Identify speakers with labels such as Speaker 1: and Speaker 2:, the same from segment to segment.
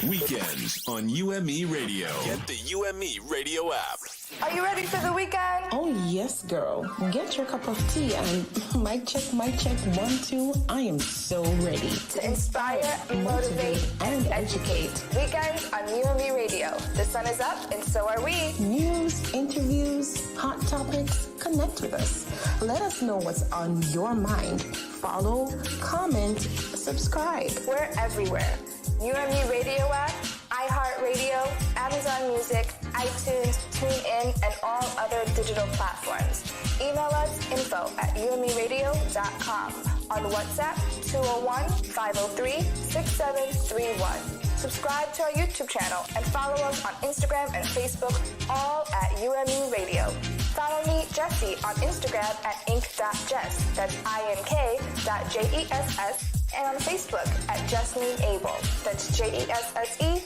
Speaker 1: Weekends on UME Radio. Get the UME Radio app.
Speaker 2: Are you ready for the weekend?
Speaker 3: Oh, yes, girl. Get your cup of tea and mic check, 1, 2. I am so ready.
Speaker 2: To inspire, motivate, and educate. Weekends on UME Radio. The sun is up and so are we.
Speaker 3: News, interviews, hot topics. Connect with us. Let us know what's on your mind. Follow, comment, subscribe.
Speaker 2: We're everywhere. UME Radio app, iHeartRadio, Amazon Music, iTunes, TuneIn, and all other digital platforms. Email us info@umeradio.com. On WhatsApp, 201-503-6731. Subscribe to our YouTube channel and follow us on Instagram and Facebook, all at UME Radio. Follow me, Jesse, on Instagram at ink.jess, that's ink.jess, and on Facebook at Jesselyn Abel, that's JESSELYNE,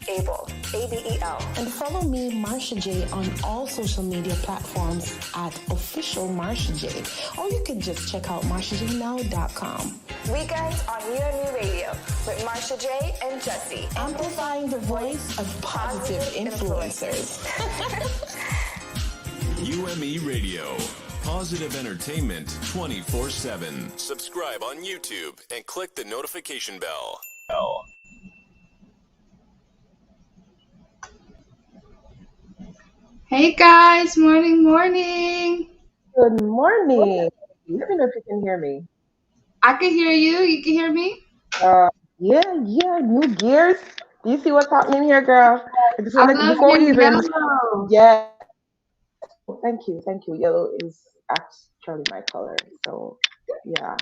Speaker 2: Abel, ABEL.
Speaker 3: And follow me, Marsha J, on all social media platforms at official Marsha J. Or you can just check out marshajnow.com.
Speaker 2: Weekends on UME Radio with Marsha J and Jesse.
Speaker 3: Amplifying the voice of positive influencers.
Speaker 1: UME Radio. Positive entertainment 24/7. Subscribe on YouTube and click the notification bell.
Speaker 4: Hey guys, morning.
Speaker 5: Good morning. Let me know if you can hear me.
Speaker 4: I can hear you. You can hear me?
Speaker 5: Yeah, new gears. Do you see what's happening here, girl? I just
Speaker 4: I
Speaker 5: wanted
Speaker 4: love
Speaker 5: before
Speaker 4: your
Speaker 5: you even.
Speaker 4: yellow.
Speaker 5: Yeah. Thank you. Yellow is actually my color. So yeah,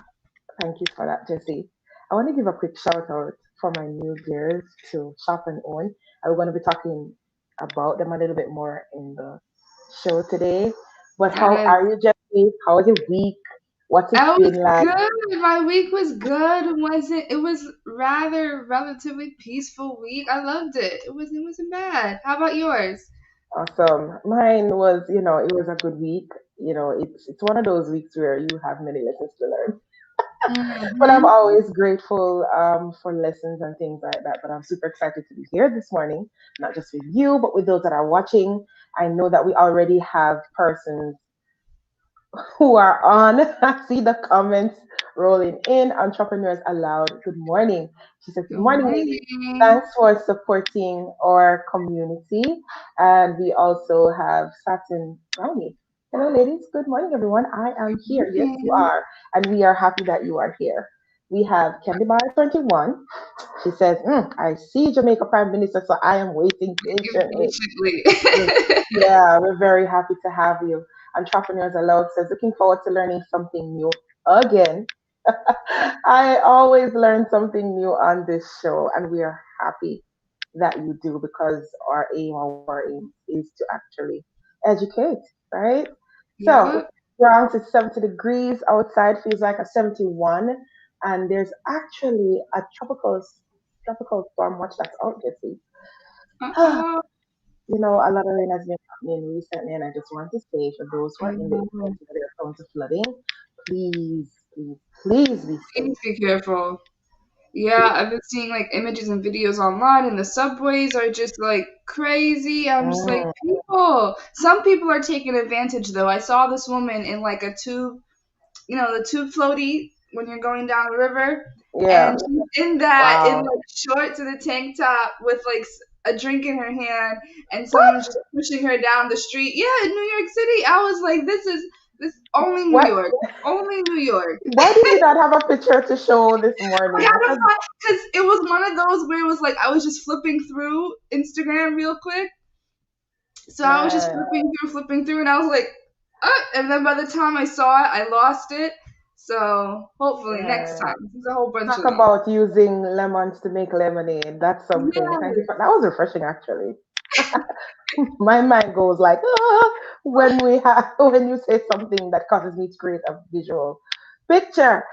Speaker 5: thank you for that, Jesse. I want to give a quick shout out for my new gears to Shop and Own. I'm going to be talking about them a little bit more in the show today. But how
Speaker 4: Yes.
Speaker 5: are you, Jesse? How was your week? What's it
Speaker 4: That was
Speaker 5: been like?
Speaker 4: good. My week was good. It was rather relatively peaceful week. I loved it. It wasn't bad. How about yours?
Speaker 5: Awesome. Mine was, it was a good week. It's one of those weeks where you have many lessons to learn. But I'm
Speaker 4: Mm-hmm.
Speaker 5: always grateful for lessons and things like that. But I'm super excited to be here this morning, not just with you, but with those that are watching. I know that we already have persons who are on. I see the comments rolling in. Entrepreneurs Aloud. Good morning. She says, good
Speaker 4: Good
Speaker 5: morning, ladies.
Speaker 4: morning.
Speaker 5: Thanks for supporting our community. And we also have Satin Brownie. Hello, ladies. Good morning, everyone. I am here. Yes, you
Speaker 4: Morning.
Speaker 5: are. And we are happy that you are here. We have Candy Bar 21. She says, I see Jamaica Prime Minister, so I am waiting patiently. We're-
Speaker 4: Impatiently.
Speaker 5: Yeah, we're very happy to have you. Entrepreneurs Aloud says, looking forward to learning something new again. I always learn something new on this show, and we are happy that you do because our aim is to actually educate, right? So,
Speaker 4: Yep.
Speaker 5: ground is 70 degrees outside, feels like a 71, and there's actually a tropical storm watch that's out, Jesse.
Speaker 4: Uh-oh.
Speaker 5: A lot of rain has been happening recently, and I just want to say for those who
Speaker 4: I
Speaker 5: are in the
Speaker 4: know.
Speaker 5: areas where they're prone to flooding, please, please, please be safe.
Speaker 4: Please be careful. Yeah, I've been seeing like images and videos online, and the subways are just like crazy. I'm just like,
Speaker 5: Mm,
Speaker 4: people. Some people are taking advantage though. I saw this woman in like a tube, the tube floaty when you're going down the river,
Speaker 5: yeah.
Speaker 4: and she's in that in
Speaker 5: Wow.
Speaker 4: like shorts and a tank top with like a drink in her hand, and
Speaker 5: What?
Speaker 4: someone's just pushing her down the street. Yeah, in New York City. I was like, this only New
Speaker 5: What?
Speaker 4: York, only New York.
Speaker 5: Why did you not have a picture to show this
Speaker 4: I
Speaker 5: morning?
Speaker 4: gotta
Speaker 5: Because
Speaker 4: find because it was one of those where it was like I was just flipping through Instagram real quick. So I was just
Speaker 5: man,
Speaker 4: flipping through, and I was like, and then by the time I saw it, I lost it. So hopefully next
Speaker 5: man.
Speaker 4: time. There's a whole bunch
Speaker 5: Talk
Speaker 4: of them.
Speaker 5: about using lemons to make lemonade. That's something. Thank you
Speaker 4: Yeah,
Speaker 5: for that. Was refreshing, actually. My mind goes like, when we have when you say something that causes me to create a visual picture.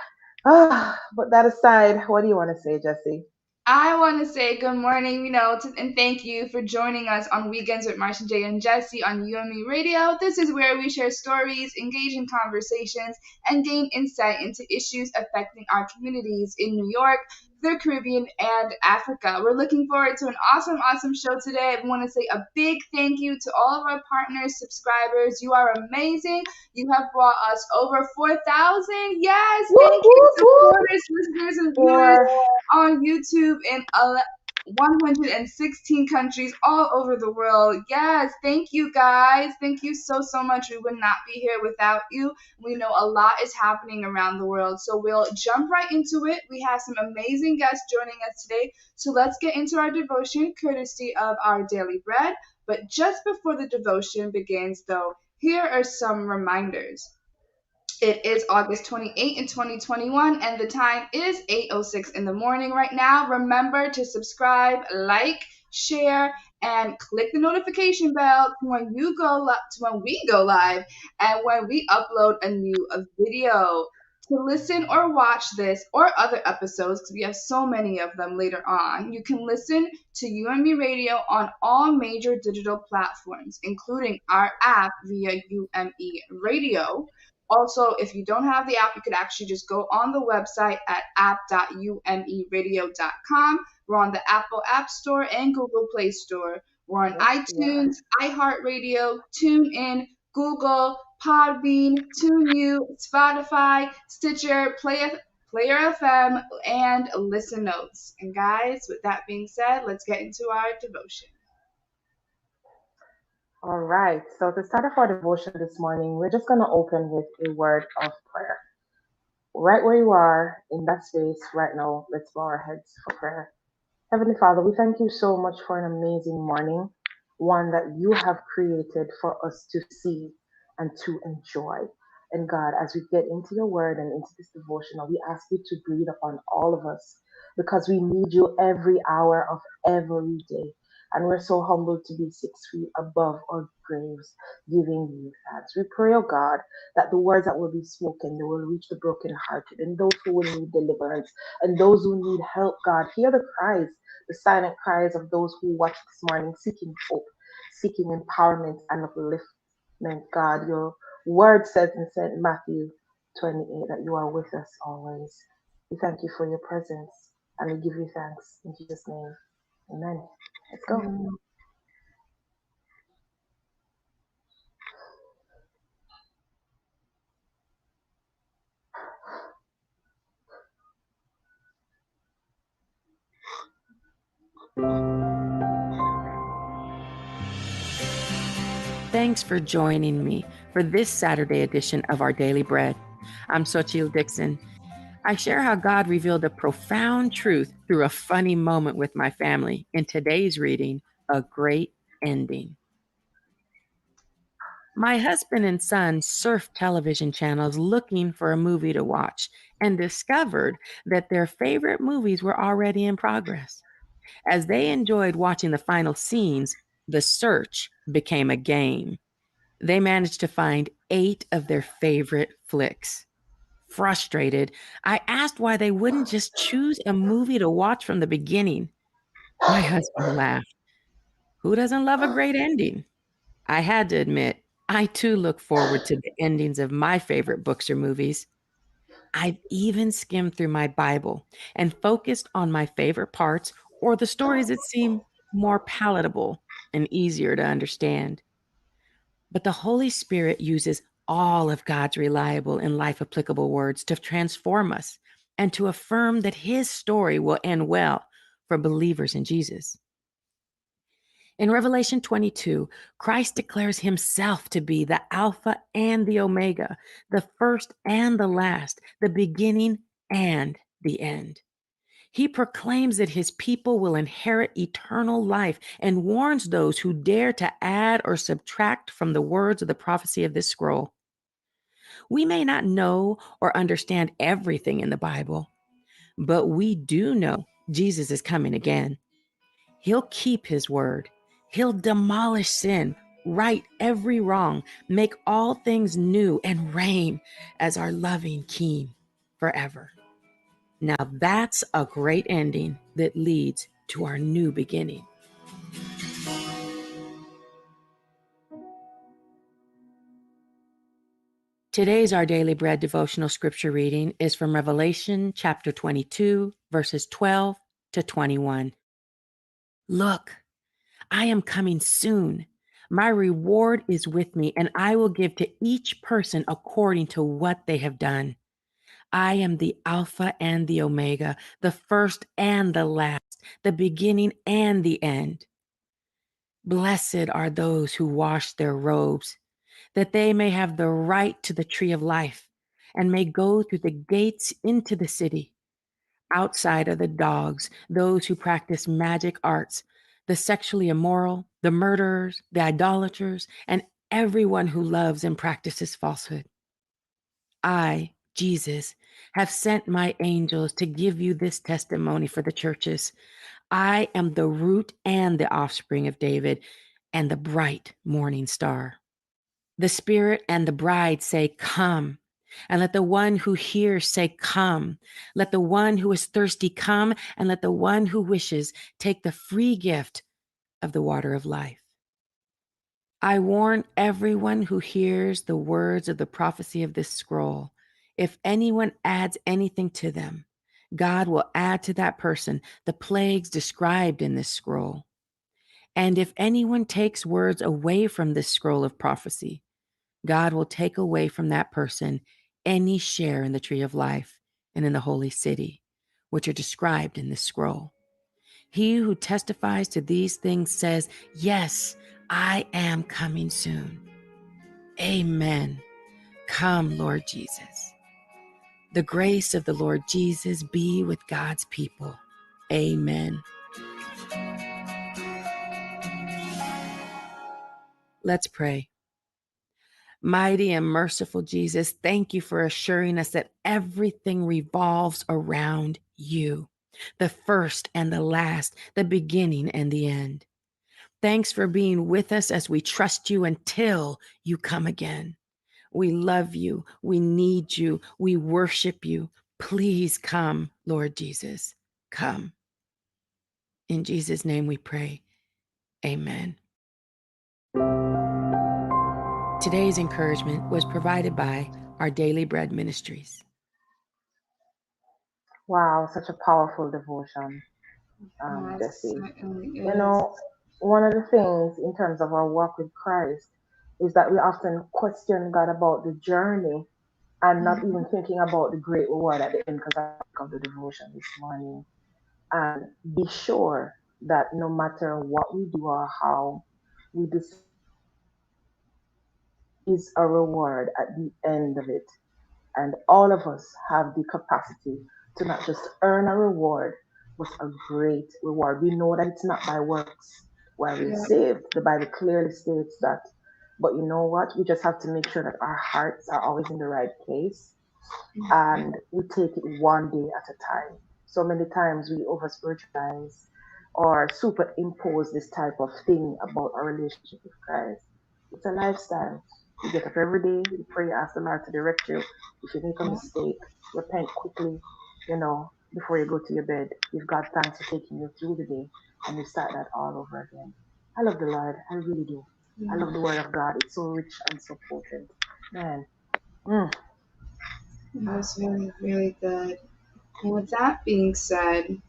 Speaker 5: But that aside, what do you want to say, Jesse?
Speaker 4: I want to say good morning, and thank you for joining us on Weekends with Marsha J and Jesse on UME Radio. This is where we share stories, engage in conversations, and gain insight into issues affecting our communities in New York, the Caribbean, and Africa. We're looking forward to an awesome, awesome show today. I want to say a big thank you to all of our partners, subscribers. You are amazing. You have brought us over 4,000. Yes,
Speaker 5: Whoop,
Speaker 4: thank you,
Speaker 5: whoop, whoop.
Speaker 4: supporters, listeners, and viewers
Speaker 5: For
Speaker 4: on YouTube in 116 countries all over the world. Yes, thank you guys. Thank you so, so much. We would not be here without you. We know a lot is happening around the world. So we'll jump right into it. We have some amazing guests joining us today. So let's get into our devotion, courtesy of our daily bread. But just before the devotion begins, though, here are some reminders. It is August 28th in 2021, and the time is 8:06 in the morning right now. Remember to subscribe, like, share, and click the notification bell to when we go live and when we upload a new video. To listen or watch this or other episodes, because we have so many of them later on, you can listen to UME Radio on all major digital platforms, including our app via UME Radio. Also, if you don't have the app, you could actually just go on the website at app.umeradio.com. We're on the Apple App Store and Google Play Store. We're on
Speaker 5: yes, we are.
Speaker 4: iTunes, iHeartRadio, TuneIn, Google, Podbean, TuneU, Spotify, Stitcher, Player FM, and Listen Notes. And guys, with that being said, let's get into our devotion.
Speaker 5: All right. So to start off our devotion this morning, we're just gonna open with a word of prayer. Right where you are in that space right now, let's bow our heads for prayer. Heavenly Father, we thank you so much for an amazing morning, one that you have created for us to see and to enjoy. And God, as we get into your word and into this devotional, we ask you to breathe upon all of us because we need you every hour of every day. And we're so humbled to be 6 feet above our graves, giving you thanks. We pray, oh God, that the words that will be spoken, they will reach the brokenhearted and those who will need deliverance and those who need help, God. Hear the cries, the silent cries of those who watch this morning, seeking hope, seeking empowerment and upliftment, God. Your word says in St. Matthew 28, that you are with us always. We thank you for your presence and we give you thanks in Jesus' name. Amen. Let's go.
Speaker 4: Amen.
Speaker 6: Thanks for joining me for this Saturday edition of Our Daily Bread. I'm Xochitl Dixon. I share how God revealed a profound truth through a funny moment with my family in today's reading, A Great Ending. My husband and son surfed television channels looking for a movie to watch and discovered that their favorite movies were already in progress. As they enjoyed watching the final scenes, the search became a game. They managed to find 8 of their favorite flicks. Frustrated, I asked why they wouldn't just choose a movie to watch from the beginning. My husband laughed. Who doesn't love a great ending? I had to admit, I too look forward to the endings of my favorite books or movies. I've even skimmed through my Bible and focused on my favorite parts or the stories that seem more palatable and easier to understand. But the Holy Spirit uses all of God's reliable and life applicable words to transform us and to affirm that his story will end well for believers in Jesus. In Revelation 22, Christ declares himself to be the Alpha and the Omega, the first and the last, the beginning and the end. He proclaims that his people will inherit eternal life and warns those who dare to add or subtract from the words of the prophecy of this scroll. We may not know or understand everything in the Bible, but we do know Jesus is coming again. He'll keep his word. He'll demolish sin, right every wrong, make all things new, and reign as our loving King forever. Now that's a great ending that leads to our new beginning. Today's Our Daily Bread devotional scripture reading is from Revelation chapter 22, verses 12 to 21. Look, I am coming soon. My reward is with me, and I will give to each person according to what they have done. I am the Alpha and the Omega, the first and the last, the beginning and the end. Blessed are those who wash their robes, that they may have the right to the tree of life and may go through the gates into the city. Outside are the dogs, those who practice magic arts, the sexually immoral, the murderers, the idolaters, and everyone who loves and practices falsehood. I, Jesus, have sent my angels to give you this testimony for the churches. I am the root and the offspring of David and the bright morning star. The Spirit and the bride say, come. And let the one who hears say, come. Let the one who is thirsty come, and let the one who wishes take the free gift of the water of life. I warn everyone who hears the words of the prophecy of this scroll. If anyone adds anything to them, God will add to that person the plagues described in this scroll. And if anyone takes words away from this scroll of prophecy, God will take away from that person any share in the tree of life and in the holy city, which are described in this scroll. He who testifies to these things says, yes, I am coming soon. Amen. Come, Lord Jesus. The grace of the Lord Jesus be with God's people. Amen. Let's pray. Mighty and merciful Jesus, thank you for assuring us that everything revolves around you, the first and the last, the beginning and the end. Thanks for being with us as we trust you until you come again. We love you. We need you. We worship you. Please come, Lord Jesus. Come. In Jesus' name we pray. Amen. Today's encouragement was provided by our Daily Bread Ministries.
Speaker 5: Wow, such a powerful devotion,
Speaker 4: Yes,
Speaker 5: Jesse.
Speaker 4: certainly
Speaker 5: You
Speaker 4: is.
Speaker 5: know, one of the things in terms of our walk with Christ is that we often question God about the journey and not even thinking about the great reward at the end, because I of the devotion this morning. And be sure that no matter what we do or how we decide, is a reward at the end of it. And all of us have the capacity to not just earn a reward, but a great reward. We know that it's not by works where we're
Speaker 4: Yeah.
Speaker 5: saved. The Bible clearly states that. But you know what? We just have to make sure that our hearts are always in the right place and we take it one day at a time. So many times we over spiritualize or superimpose this type of thing about our relationship with Christ. It's a lifestyle. You get up every day, you pray, ask the Lord to direct you. If you make a mistake, repent quickly, before you go to your bed. Give God thanks for taking you through the day and you start that all over again. I love the Lord. I really do. I
Speaker 4: Yeah.
Speaker 5: love the Word of God. It's so rich and so potent. Man. Mm.
Speaker 4: That was really, really good. And with that being said,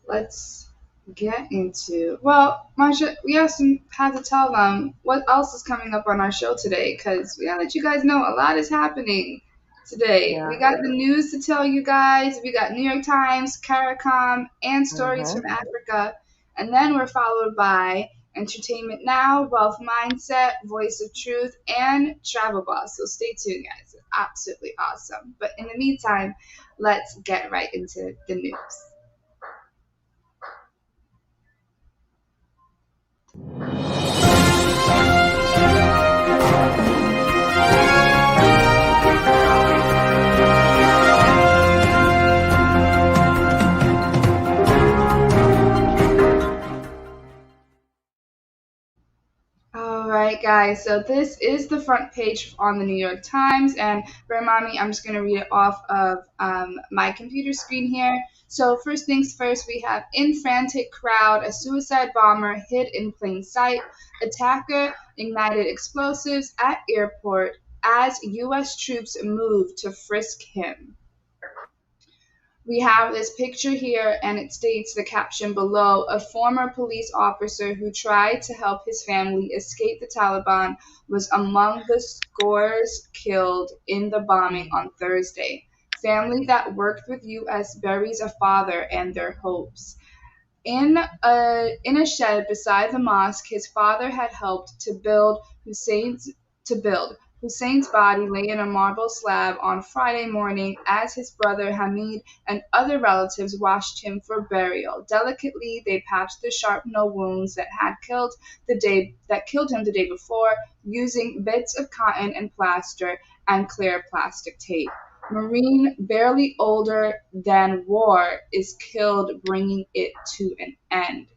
Speaker 4: let's get into. Well, Marsha, we have to tell them what else is coming up on our show today, because we gotta let you guys know a lot is happening today.
Speaker 5: Yeah.
Speaker 4: We got the news to tell you guys. We got New York Times, CARICOM, and stories
Speaker 5: Mm-hmm.
Speaker 4: from Africa, and then we're followed by Entertainment Now, Wealth Mindset, Voice of Truth, and Travel Boss. So stay tuned, guys. It's absolutely awesome. But in the meantime, let's get right into the news. All right, guys. So this is the front page on the New York Times, and remind me, I'm just going to read it off of my computer screen here. So first things first, we have in frantic crowd, a suicide bomber hid in plain sight. Attacker ignited explosives at airport as U.S. troops move to frisk him. We have this picture here, and it states the caption below: a former police officer who tried to help his family escape the Taliban was among the scores killed in the bombing on Thursday. Family that worked with U.S. buries a father and their hopes. In a shed beside the mosque his father had helped to build. Hussein's body lay in a marble slab on Friday morning as his brother Hamid and other relatives washed him for burial. Delicately, they patched the sharp wounds that killed him the day before, using bits of cotton and plaster and clear plastic tape. Marine, barely older than war, is killed, bringing it to an end.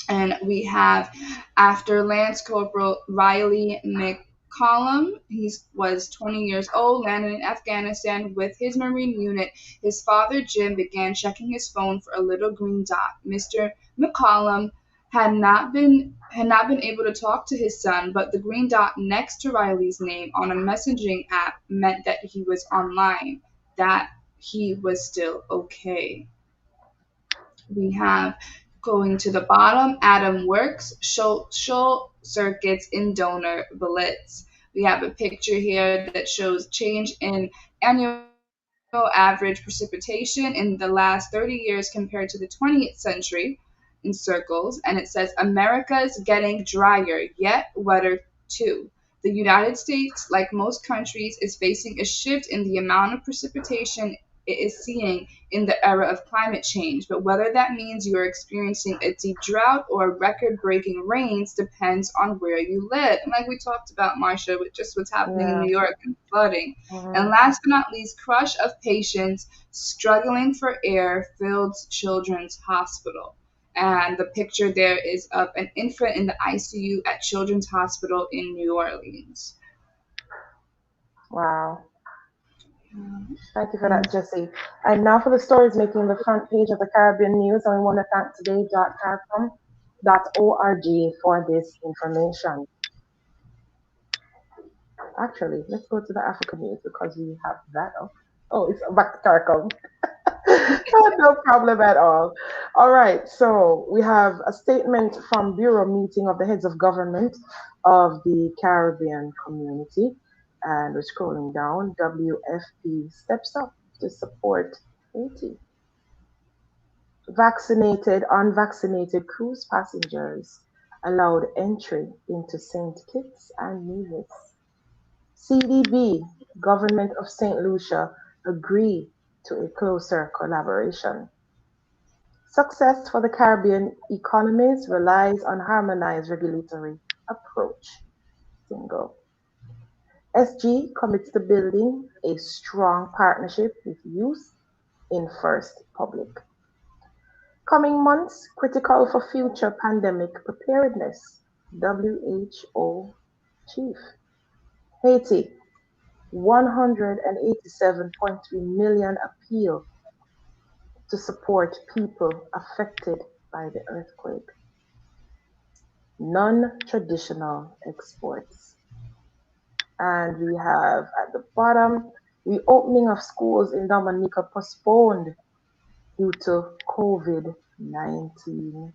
Speaker 4: And we have, after Lance Corporal Riley McCollum, he was 20 years old, landed in Afghanistan with his Marine unit. His father, Jim, began checking his phone for a little green dot. Mr. McCollum had not been able to talk to his son, but the green dot next to Riley's name on a messaging app meant that he was online, that he was still okay. We have, going to the bottom, Atom works, short circuits in donor blitz. We have a picture here that shows change in annual average precipitation in the last 30 years compared to the 20th century in circles, and it says America's getting drier, yet wetter too. The United States, like most countries, is facing a shift in the amount of precipitation it is seeing in the era of climate change, but whether that means you are experiencing a deep drought or record-breaking rains depends on where you live. And like we talked about, Marsha, with just what's happening in
Speaker 5: Yeah.
Speaker 4: New York and flooding. And
Speaker 5: Mm-hmm.
Speaker 4: last but not least, crush of patients struggling for air filled Children's Hospital. And the picture there is of an infant in the ICU at Children's Hospital in New Orleans.
Speaker 5: Wow. Thank you for that, Jesse. And now for the stories making the front page of the Caribbean News. And we want to thank today.caricom.org for this information. actually, let's go to the African news because we have that up. Oh, it's back to Tarkam. No problem at all. All right, so we have a statement from Bureau meeting of the heads of government of the Caribbean community. And we're scrolling down. WFP steps up to support Haiti. Vaccinated, unvaccinated cruise passengers allowed entry into St. Kitts and Nevis. CDB, Government of St. Lucia, agree to a closer collaboration. Success for the Caribbean economies relies on harmonized regulatory approach. Single. SG commits to building a strong partnership with youth in First Public. Coming months critical for future pandemic preparedness. WHO chief. Haiti, 187.3 million appeal to support people affected by the earthquake. Non-traditional exports. And we have at the bottom, reopening of schools in Dominica postponed due to COVID-19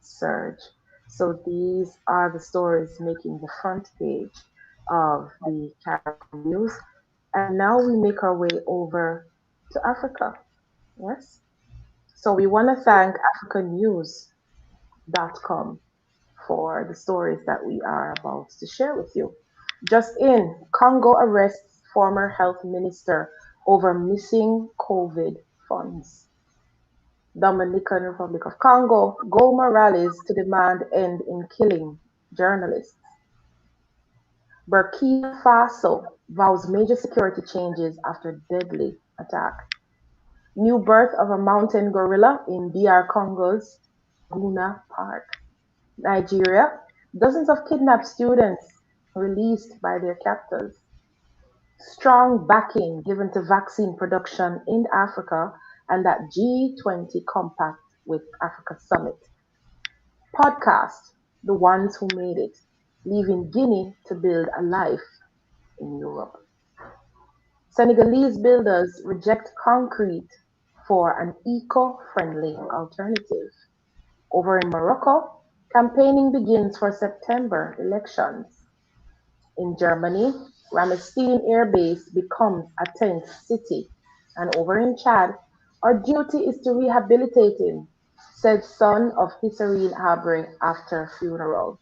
Speaker 5: surge. So these are the stories making the front page of the Caribbean News. And now we make our way over to Africa. Yes. So we want to thank africanews.com for the stories that we are about to share with you. Just in, Congo arrests former health minister over missing COVID funds. Dominican Republic of Congo, Goma rallies to demand end in killing journalists. Burkina Faso vows major security changes after deadly attack. New birth of a mountain gorilla in DR Congo's Guna Park. Nigeria, dozens of kidnapped students released by their captors. Strong backing given to vaccine production in Africa and that G20 compact with Africa Summit. Podcast, The Ones Who Made It, leaving Guinea to build a life in Europe. Senegalese builders reject concrete for an eco-friendly alternative. Over in Morocco, campaigning begins for September elections. In Germany, Ramstein Air Base becomes a tent city. And over in Chad, our duty is to rehabilitate him, said son of Hissarine Habre after funeral.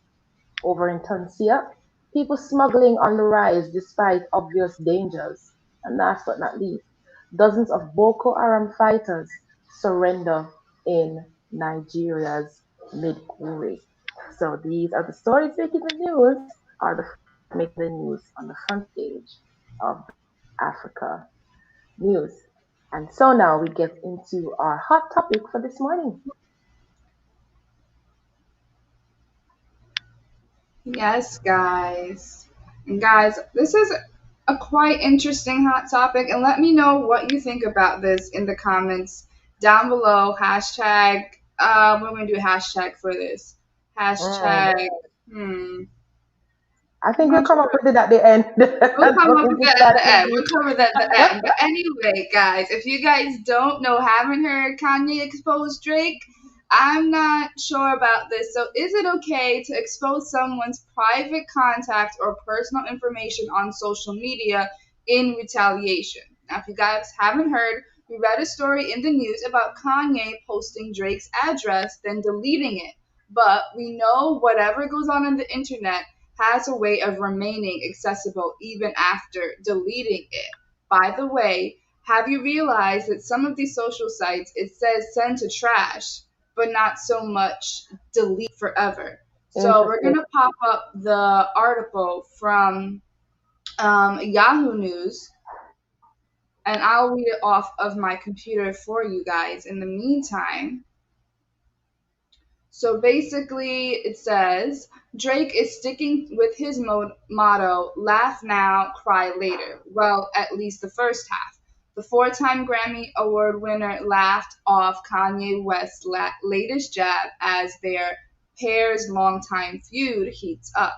Speaker 5: Over in Tunisia, people smuggling on the rise despite obvious dangers. And last but not least, dozens of Boko Haram fighters surrender in Nigeria's Maiduguri. So these are the stories making the news, are the making the news on the front page of Africa News. And so now we get into our hot topic for this morning.
Speaker 4: Yes, guys. And guys, this is a quite interesting hot topic, and let me know what you think about this in the comments down below. Hashtag, we're going to do a hashtag for this. Hashtag,
Speaker 5: I think we'll come up with it at the end.
Speaker 4: We'll come up with that at the end. We'll cover that at the end. But anyway, guys, if you guys don't know, haven't heard Kanye expose Drake, I'm not sure about this. So is it okay to expose someone's private contact or personal information on social media in retaliation? Now, if you guys haven't heard, we read a story in the news about Kanye posting Drake's address, then deleting it. But we know whatever goes on the internet has a way of remaining accessible even after deleting it. By the way, have you realized that some of these social sites, it says send to trash, but not so much delete forever? So we're going to pop up the article from Yahoo News, and I'll read it off of my computer for you guys in the meantime. So basically, it says Drake is sticking with his motto, laugh now, cry later. Well, at least the first half. The 4-time Grammy Award winner laughed off Kanye West's latest jab as their pair's longtime feud heats up.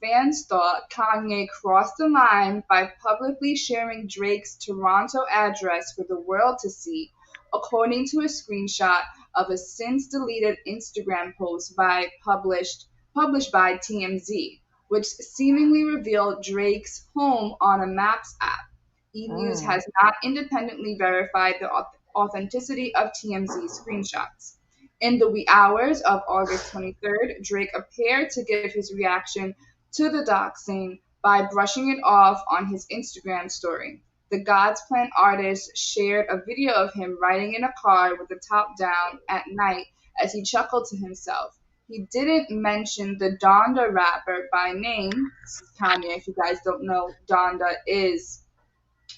Speaker 4: fans thought Kanye crossed the line by publicly sharing Drake's Toronto address for the world to see, according to a screenshot of a since deleted Instagram post published by TMZ, which seemingly revealed Drake's home on a Maps app. E News
Speaker 5: Mm.
Speaker 4: has not independently verified the authenticity of TMZ screenshots. In the wee hours of August 23rd, Drake appeared to give his reaction to the doxing by brushing it off on his Instagram story. The God's Plan artist shared a video of him riding in a car with the top down at night as he chuckled to himself. He didn't mention the Donda rapper by name. This is Kanye. If you guys don't know, Donda is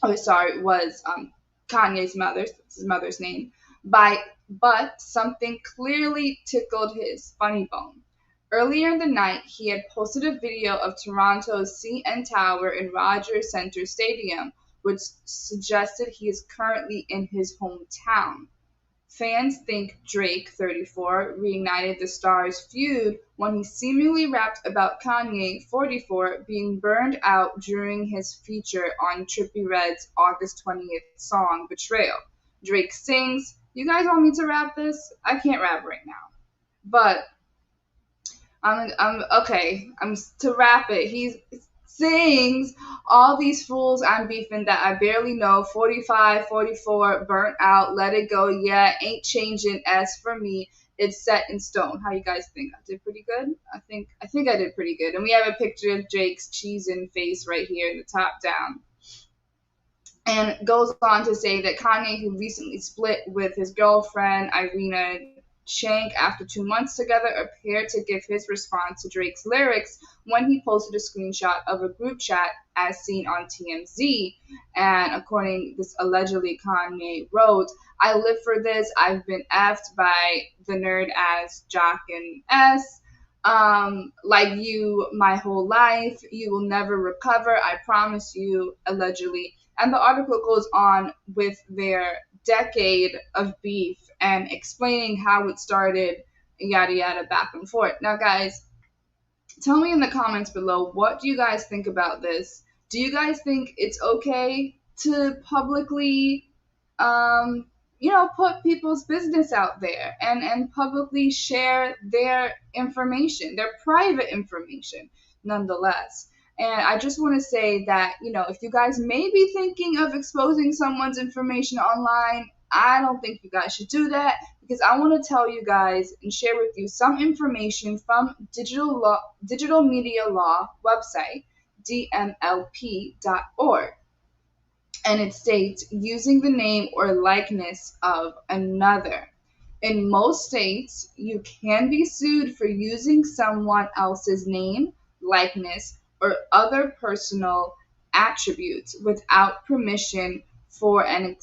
Speaker 4: was Kanye's his mother's name, by but something clearly tickled his funny bone. Earlier in the night, he had posted a video of Toronto's CN Tower in Rogers Centre Stadium, which suggested he is currently in his hometown. Fans think Drake, 34, reignited the Stars' feud when he seemingly rapped about Kanye, 44, being burned out during his feature on Trippie Redd's August 20th song Betrayal. Drake sings, "You guys want me to rap this? I can't rap right now." But I'm okay. I'm to rap it. He sings all these fools I'm beefing that I barely know. 45, 44, burnt out, let it go. Yeah, ain't changing. As for me, it's set in stone. How you guys think? I did pretty good. I think I did pretty good. And we have a picture of Drake's cheesing face right here in the top down. And goes on to say that Kanye, who recently split with his girlfriend Irina Shank after 2 months together, appeared to give his response to Drake's lyrics when he posted a screenshot of a group chat as seen on TMZ. And according this allegedly Kanye wrote, "I live for this. I've been effed by the nerd as Jock and S. Like you my whole life. You will never recover. I promise you," allegedly. And the article goes on with their decade of beef and explaining how it started, yada yada, back and forth. Now, guys, tell me in the comments below, what do you guys think about this? Do you guys think it's okay to publicly, put people's business out there and publicly share their information, their private information, nonetheless? And I just want to say that, if you guys may be thinking of exposing someone's information online, I don't think you guys should do that, because I want to tell you guys and share with you some information from Digital Media Law website, dmlp.org. And it states, using the name or likeness of another. In most states, you can be sued for using someone else's name, likeness, or other personal attributes without permission for an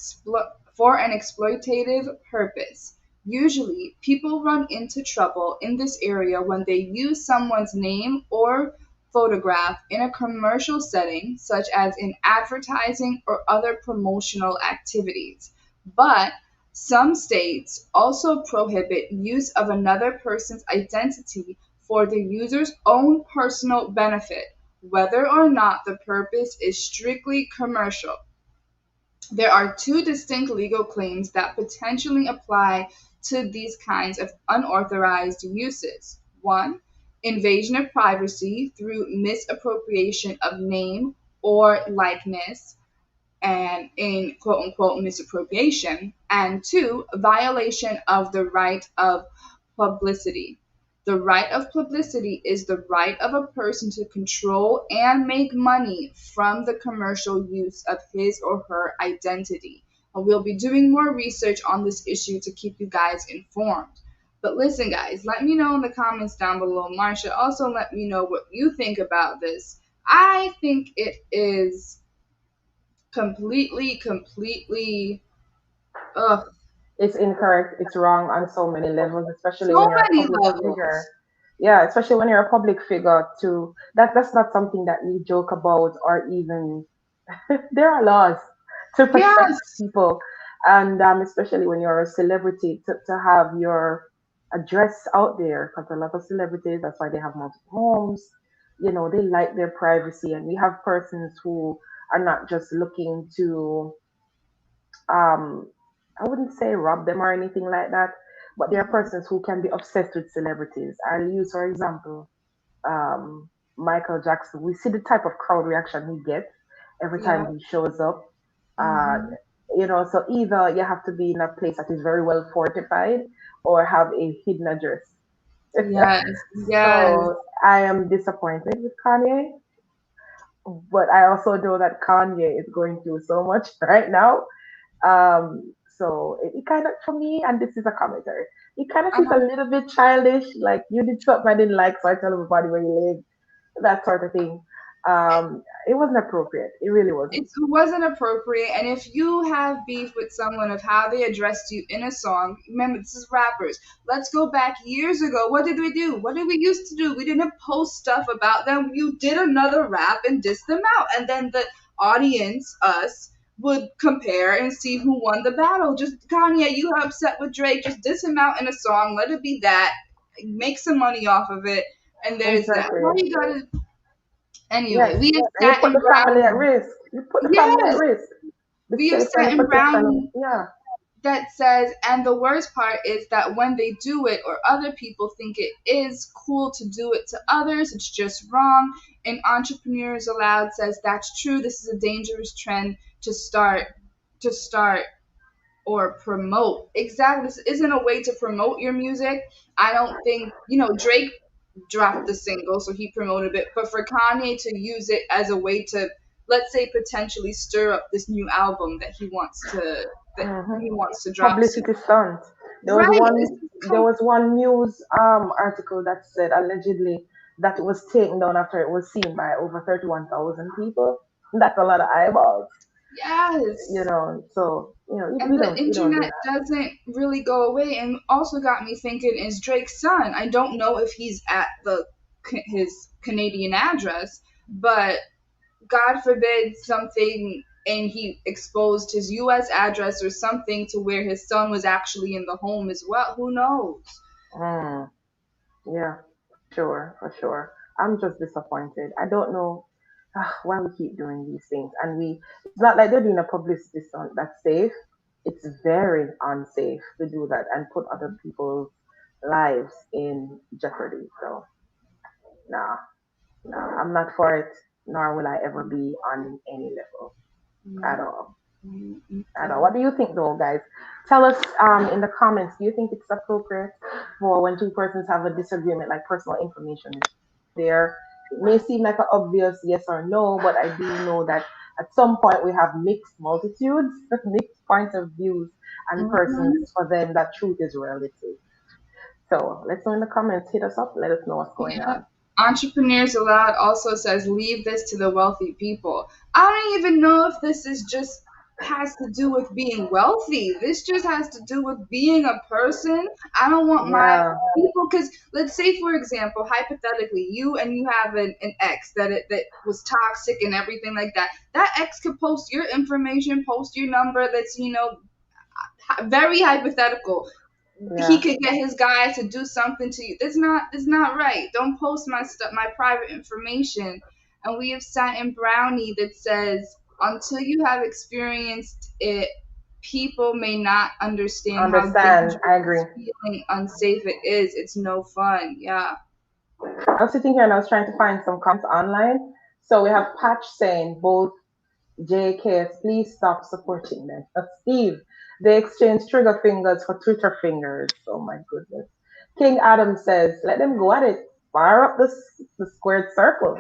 Speaker 4: exploitative purpose. Usually, people run into trouble in this area when they use someone's name or photograph in a commercial setting, such as in advertising or other promotional activities. But some states also prohibit use of another person's identity for the user's own personal benefit, whether or not the purpose is strictly commercial. There are two distinct legal claims that potentially apply to these kinds of unauthorized uses. One, invasion of privacy through misappropriation of name or likeness, and in quote unquote misappropriation. And two, violation of the right of publicity. The right of publicity is the right of a person to control and make money from the commercial use of his or her identity. And we'll be doing more research on this issue to keep you guys informed. But listen, guys, let me know in the comments down below. Marsha, also let me know what you think about this. I think it is completely, ugh,
Speaker 5: It's incorrect. It's wrong on so many levels, especially
Speaker 4: so
Speaker 5: when you're a
Speaker 4: many
Speaker 5: public figure.
Speaker 4: levels.
Speaker 5: Yeah, especially when you're a public figure too. That's not something that you joke about or even there are laws to protect
Speaker 4: Yes,
Speaker 5: people, and especially when you're a celebrity, to have your address out there, because a lot of celebrities, that's why they have multiple homes, they like their privacy, and we have persons who are not just looking to, um I wouldn't say rob them or anything like that, but there are
Speaker 4: Mhm.
Speaker 5: persons who can be obsessed with celebrities. I'll use, for example, Michael Jackson. We see the type of crowd reaction he gets every
Speaker 4: Yeah.
Speaker 5: time he shows up. Uh,
Speaker 4: Hmm.
Speaker 5: so either you have to be in a place that is very well fortified or have a hidden address.
Speaker 4: Yes. Yes.
Speaker 5: So I am disappointed with Kanye, but I also know that Kanye is going through so much right now. So it kind of, for me, and this is a commentary, it kind of feels a
Speaker 4: Uh-huh.
Speaker 5: little bit childish. Like, you did something I didn't like, so I tell everybody where you live, that sort of thing. It wasn't appropriate. It really wasn't.
Speaker 4: It wasn't appropriate. And if you have beef with someone of how they addressed you in a song, remember, this is rappers. Let's go back years ago. What did we do? What did we used to do? We didn't post stuff about them. You did another rap and diss them out. And then the audience, us, would compare and see who won the battle. Just Kanye, you are upset with Drake. Just diss him out in a song. Let it be that. Make some money off of it. And there's that. Why
Speaker 5: Exactly.
Speaker 4: you gotta. Anyway,
Speaker 5: Yes.
Speaker 4: we have
Speaker 5: And you
Speaker 4: sat
Speaker 5: put
Speaker 4: in
Speaker 5: the family at
Speaker 4: Brownie.
Speaker 5: risk. You put the family at
Speaker 4: Yes,
Speaker 5: risk. The
Speaker 4: we have
Speaker 5: safety and
Speaker 4: sat
Speaker 5: the
Speaker 4: in
Speaker 5: protection of,
Speaker 4: Brownie
Speaker 5: yeah.
Speaker 4: that says, and the worst part is that when they do it or other people think it is cool to do it to others, it's just wrong. And Entrepreneurs Aloud says that's true. This is a dangerous trend to start or promote. Exactly. This isn't a way to promote your music. I don't think, Drake dropped the single, so he promoted it. But for Kanye to use it as a way to, let's say, potentially stir up this new album
Speaker 5: Hmm.
Speaker 4: that he wants to drop soon.
Speaker 5: Publicity stunt. There was
Speaker 4: Right.
Speaker 5: one. There was one news article that said allegedly that it was taken down after it was seen by over 31,000 people. That's a lot of eyeballs.
Speaker 4: Yes.
Speaker 5: So
Speaker 4: And
Speaker 5: we
Speaker 4: the
Speaker 5: don't do
Speaker 4: internet
Speaker 5: that.
Speaker 4: doesn't really go away. And also got me thinking, is Drake's son? I don't know if he's at his Canadian address, but God forbid something and he exposed his US address or something to where his son was actually in the home as well. Who knows?
Speaker 5: Mm. Yeah, for sure. I'm just disappointed. I don't know why we keep doing these things. And it's not like they're doing a publicity stunt that's safe. It's very unsafe to do that and put other people's lives in jeopardy. So, nah, nah, I'm not for it, nor will I ever be on any level at
Speaker 4: Mm,
Speaker 5: all.
Speaker 4: mm,
Speaker 5: At all.
Speaker 4: okay.
Speaker 5: What do you think, though, guys? Tell us in the comments. Do you think it's appropriate for when two persons have a disagreement, like personal information is there? It may seem like an obvious yes or no, but I do know that at some point we have mixed multitudes, mixed points of views, and persons
Speaker 4: Mhm.
Speaker 5: for them that truth is relative. So let's know in the comments. Hit us up. Let us know what's going
Speaker 4: Yeah.
Speaker 5: on.
Speaker 4: Entrepreneurs Aloud also says, leave this to the wealthy people. I don't even know if this is just has to do with being wealthy. This just has to do with being a person. I don't want my
Speaker 5: Yeah,
Speaker 4: people, because let's say, for example, hypothetically, you have an ex that was toxic and everything like that. That ex could post your information, post your number. That's very hypothetical. He
Speaker 5: yeah.
Speaker 4: could get his guy to do something to you. That's not right. Don't post my stuff, my private information. And we have sat in Brownie that says, until you have experienced it, people may not understand how
Speaker 5: Understand. I agree.
Speaker 4: dangerous, feeling unsafe it is. It's no fun. Yeah.
Speaker 5: I was sitting here and I was trying to find some comments online. So we have Patch saying both JKS, please stop supporting them. Steve, they exchange trigger fingers for Twitter fingers. Oh my goodness. King Adam says, let them go at it. Fire up the squared circle.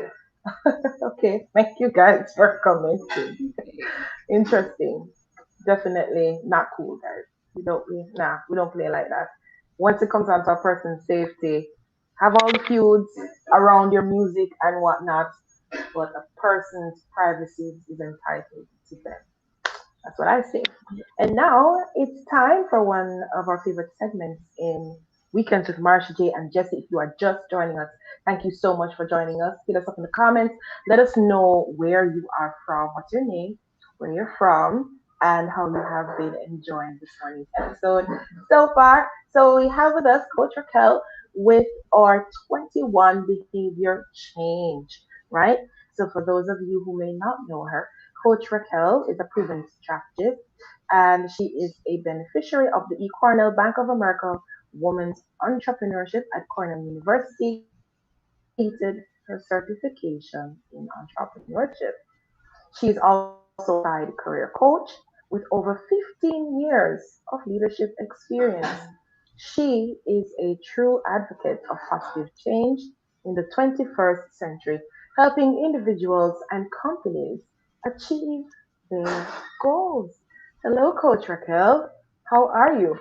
Speaker 5: Okay, thank you guys for commenting. Interesting. Definitely not cool, guys. We don't play like that. Once it comes down to a person's safety, have all the feuds around your music and whatnot, but a person's privacy is entitled to them. That's what I say. And now it's time for one of our favorite segments in Weekends with Marsha J and Jesse. If you are just joining us, thank you so much for joining us. Hit us up in the comments. Let us know where you are from, what's your name, where you're from, and how you have been enjoying this morning's episode so far. So we have with us Coach Raquel. with our 21 behavior change, right? So for those of you who may not know her, Coach Raquel is a proven strategist and she is a beneficiary of the Cornell Bank of America Women's Entrepreneurship at Cornell University, completed her certification in entrepreneurship. She is also a certified career coach with over 15 years of leadership experience. She is a true advocate of positive change in the 21st century, helping individuals and companies achieve their goals. Hello, Coach Raquel. How are you?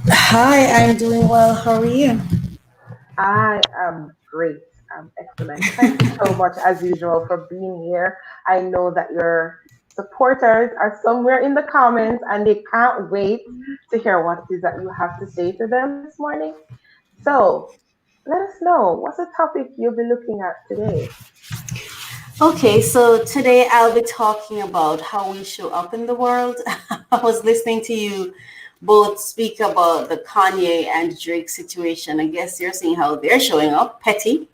Speaker 7: Hi, I'm doing well. How are you?
Speaker 5: I am great. I'm excellent. Thank you so much, as usual, for being here. I know that your supporters are somewhere in the comments and they can't wait to hear what it is that you have to say to them this morning. So let us know what's the topic you'll be looking at today.
Speaker 7: Okay, so today I'll be talking about how we show up in the world. I was listening to you both speak about the Kanye and Drake situation. I guess you're seeing how they're showing up, petty.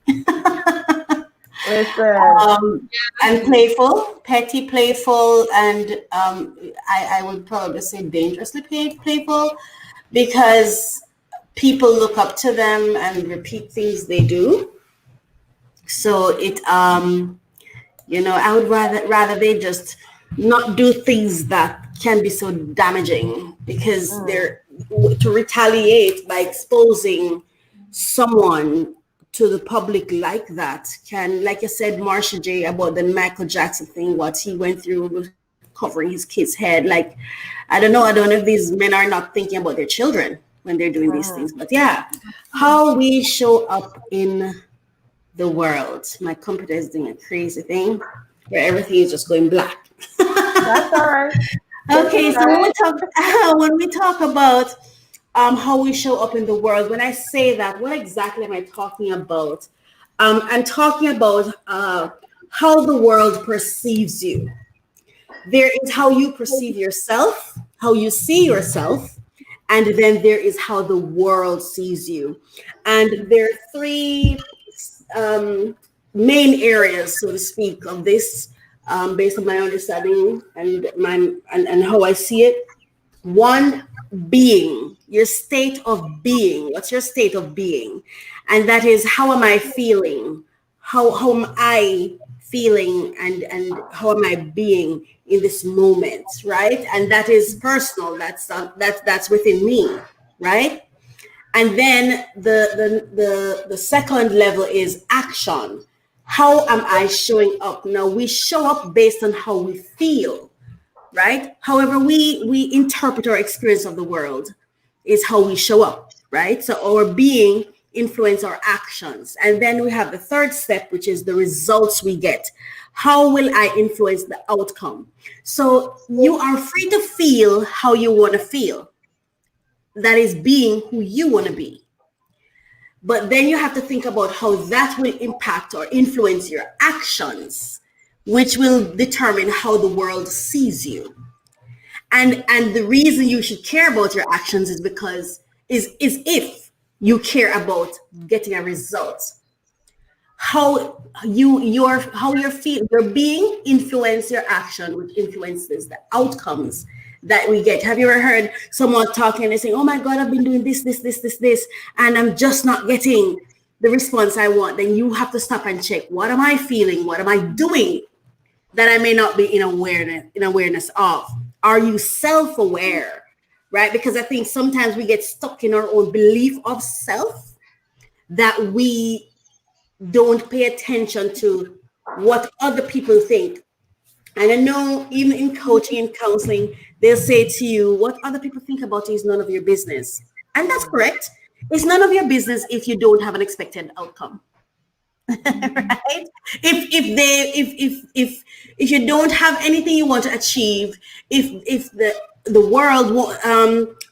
Speaker 5: Listen,
Speaker 7: And playful, petty, playful, and I would probably say dangerously playful because people look up to them and repeat things they do. So I would rather they just not do things that can be so damaging because they're to retaliate by exposing someone to the public like that can, like I said, Marsha J about the Michael Jackson thing, what he went through with covering his kid's head. Like, I don't know if these men are not thinking about their children when they're doing these things, but yeah, how we show up in the world. My computer is doing a crazy thing where everything is just going black.
Speaker 5: that's all right.
Speaker 7: Okay, so when we talk about how we show up in the world, when I say that, what exactly am I talking about? I'm talking about how the world perceives you. There is how you perceive yourself, how you see yourself, and then there is how the world sees you. And there are three main areas, so to speak, of this, based on my understanding and how I see it. One, being, your state of being. What's your state of being? And that is, how am I feeling? How am I feeling and how am I being in this moment, right? And that is personal. That's within me, right? And then the second level is action. How am I showing up? Now, we show up based on how we feel, right? However, we interpret our experience of the world is how we show up, right? So our being influence our actions. And then we have the third step, which is the results we get. How will I influence the outcome? So you are free to feel how you want to feel. That is being who you want to be. But then you have to think about how that will impact or influence your actions, which will determine how the world sees you. And the reason you should care about your actions is because if you care about getting a result. How you're feeling, your being influence your action, which influences the outcomes that we get. Have you ever heard someone talking and they saying, oh my God, I've been doing this, and I'm just not getting the response I want? Then you have to stop and check, what am I feeling? What am I doing that I may not be in awareness of? Are you self-aware, right? Because I think sometimes we get stuck in our own belief of self that we don't pay attention to what other people think. And I know even in coaching and counseling, they'll say to you, what other people think about you is none of your business. And that's correct. It's none of your business if you don't have an expected outcome. Right? If you don't have anything you want to achieve, if the world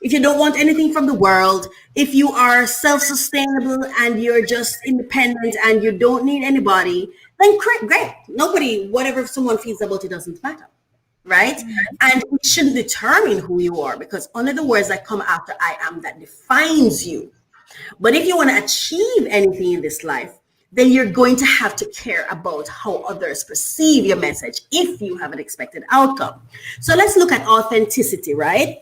Speaker 7: if you don't want anything from the world, if you are self-sustainable and you're just independent and you don't need anybody, then great. Nobody, whatever someone feels about it doesn't matter. right? And it shouldn't determine who you are, because only the words that come after I am that defines you. But if you want to achieve anything in this life, then you're going to have to care about how others perceive your message if you have an expected outcome. So let's look at authenticity, right?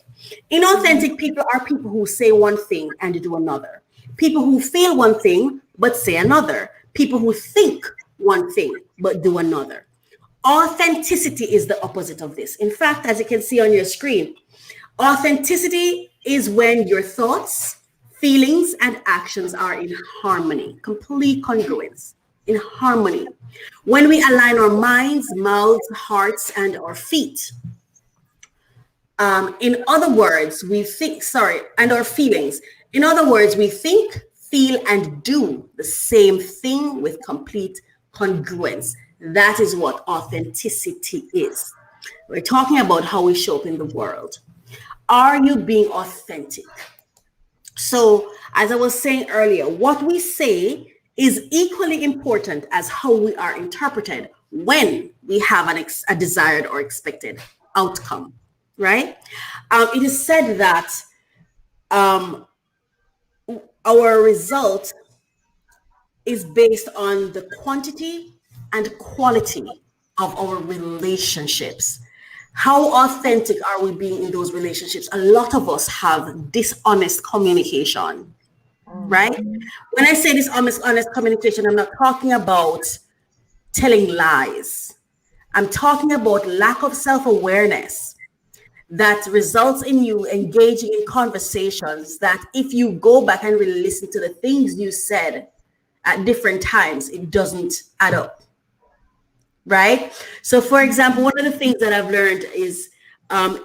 Speaker 7: Inauthentic people are people who say one thing and do another. People who feel one thing but say another. People who think one thing but do another. Authenticity is the opposite of this. In fact, as you can see on your screen, authenticity is when your thoughts, feelings, and actions are in harmony, complete congruence, in harmony. When we align our minds, mouths, hearts, and our feet. In other words, and our feelings. In other words, we think, feel, and do the same thing with complete congruence. That is what authenticity is. We're talking about how we show up in the world. Are you being authentic? So, as I was saying earlier, what we say is equally important as how we are interpreted when we have a desired or expected outcome, right? It is said that our result is based on the quantity and quality of our relationships. How authentic are we being in those relationships? A lot of us have dishonest communication, right? When I say dishonest communication, I'm not talking about telling lies. I'm talking about lack of self-awareness that results in you engaging in conversations that if you go back and really listen to the things you said at different times, it doesn't add up. Right? So, for example, one of the things that I've learned is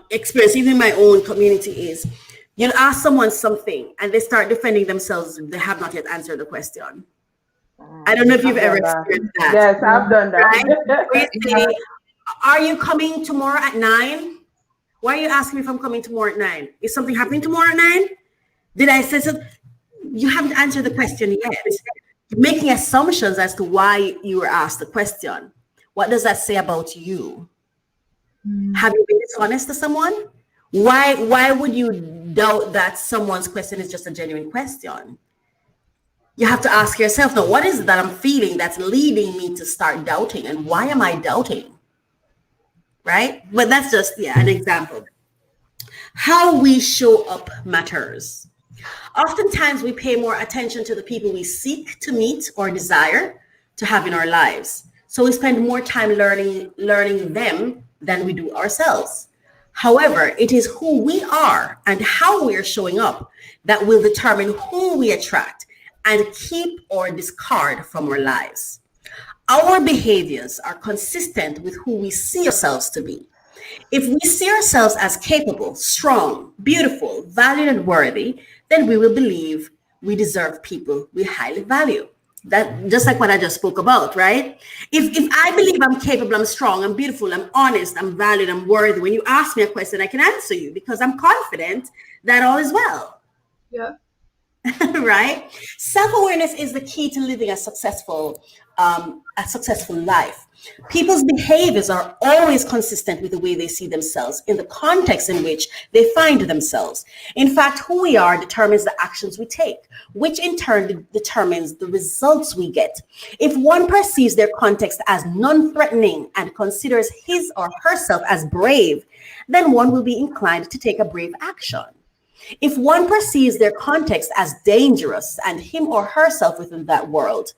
Speaker 7: experience, even in my own community, is you'll ask someone something and they start defending themselves. They have not yet answered the question. I don't know if you've ever experienced that.
Speaker 5: Yes, I've done that.
Speaker 7: Right? Say, are you coming tomorrow at 9? Why are you asking me if I'm coming tomorrow at 9? Is something happening tomorrow at 9? Did I say so? You haven't answered the question yet. You're making assumptions as to why you were asked the question. What does that say about you? Have you been dishonest to someone? Why would you doubt that someone's question is just a genuine question? You have to ask yourself, now, what is it that I'm feeling that's leading me to start doubting? And why am I doubting? Right? But that's just, an example. How we show up matters. Oftentimes, we pay more attention to the people we seek to meet or desire to have in our lives. So we spend more time learning them than we do ourselves. However, it is who we are and how we are showing up that will determine who we attract and keep or discard from our lives. Our behaviors are consistent with who we see ourselves to be. If we see ourselves as capable, strong, beautiful, valued, and worthy, then we will believe we deserve people we highly value. That just like what I just spoke about, right? If I believe I'm capable, I'm strong, I'm beautiful, I'm honest, I'm valued, I'm worthy, when you ask me a question, I can answer you because I'm confident that all is well.
Speaker 4: Yeah.
Speaker 7: Right? Self-awareness is the key to living a successful life. People's behaviors are always consistent with the way they see themselves in the context in which they find themselves. In fact, who we are determines the actions we take, which in turn determines the results we get. If one perceives their context as non-threatening and considers his or herself as brave, then one will be inclined to take a brave action. If one perceives their context as dangerous and him or herself within that world,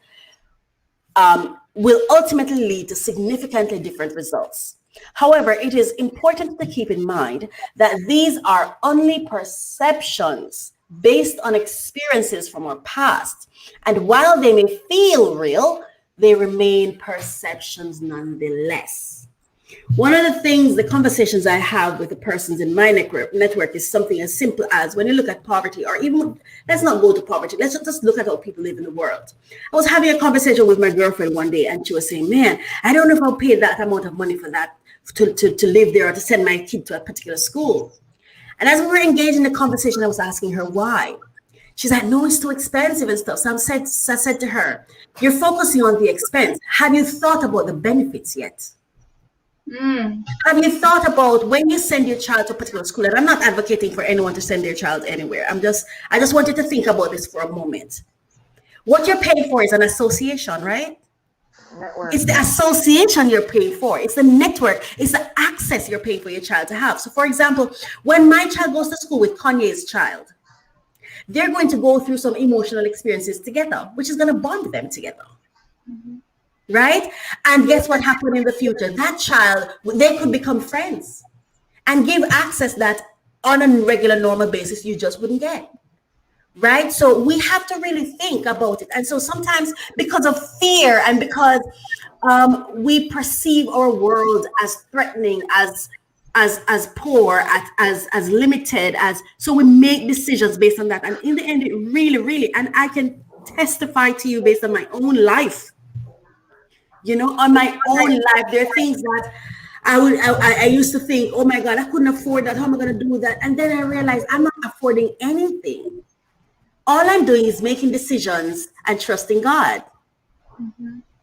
Speaker 7: will ultimately lead to significantly different results. However, it is important to keep in mind that these are only perceptions based on experiences from our past. And while they may feel real, they remain perceptions nonetheless. One of the things, the conversations I have with the persons in my network is something as simple as when you look at poverty, or even, let's not go to poverty, let's just look at how people live in the world. I was having a conversation with my girlfriend one day and she was saying, man, I don't know if I'll pay that amount of money for that, to live there or to send my kid to a particular school. And as we were engaged in the conversation, I was asking her why. She's like, no, it's too expensive and stuff. So I said to her, you're focusing on the expense. Have you thought about the benefits yet? Have you thought about when you send your child to a particular school? And I'm not advocating for anyone to send their child anywhere. I just want you to think about this for a moment. What you're paying for is an association, right?
Speaker 5: Network.
Speaker 7: It's the association you're paying for. It's the network. It's the access you're paying for your child to have. So, for example, when my child goes to school with Kanye's child, they're going to go through some emotional experiences together, which is going to bond them together. Right? And guess what happened in the future? That child, they could become friends and give access that on a regular, normal basis you just wouldn't get. Right? So we have to really think about it. And so sometimes because of fear and because we perceive our world as threatening, as poor, as limited, so we make decisions based on that. And in the end, it really, and I can testify to you based on my own life. On my own life, there are things that I used to think, oh my God, I couldn't afford that. How am I going to do that? And then I realized I'm not affording anything. All I'm doing is making decisions and trusting God.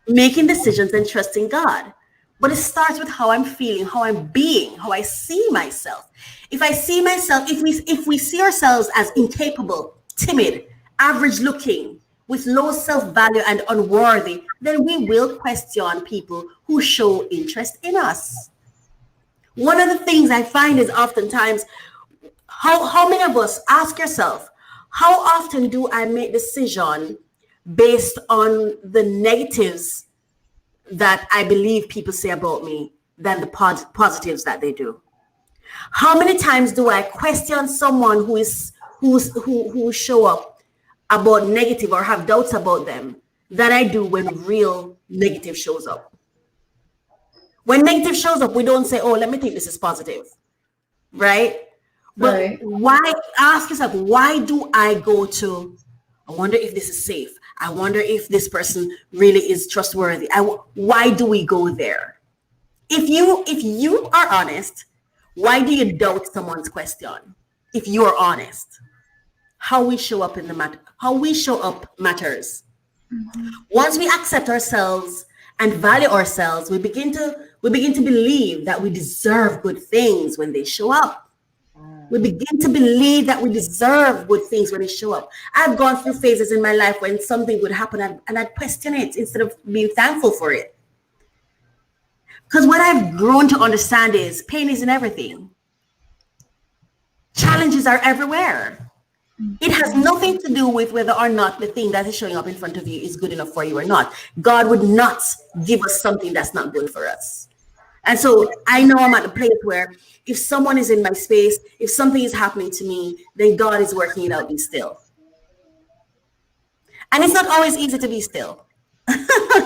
Speaker 7: Making decisions and trusting God. But it starts with how I'm feeling, how I'm being, how I see myself. If I see myself, if we see ourselves as incapable, timid, average looking, with low self-value and unworthy, then we will question people who show interest in us. One of the things I find is oftentimes, how many of us, ask yourself, how often do I make decisions based on the negatives that I believe people say about me than the positives that they do? How many times do I question someone who show up about negative or have doubts about them than I do when real negative shows up? When negative shows up, we don't say, oh, let me think this is positive, right? But why, ask yourself, why do I go to, I wonder if this is safe. I wonder if this person really is trustworthy. Why do we go there? If you are honest, why do you doubt someone's question? If you are honest, how we show up matters. Once we accept ourselves and value ourselves, we begin to believe that we deserve good things when they show up. We begin to believe that we deserve good things when they show up. I've gone through phases in my life when something would happen and I'd question it instead of being thankful for it. Because what I've grown to understand is pain isn't everything. Challenges are everywhere. It has nothing to do with whether or not the thing that is showing up in front of you is good enough for you or not. God would not give us something that's not good for us. And so I know I'm at a place where if someone is in my space, if something is happening to me, then God is working it out, be still. And it's not always easy to be still.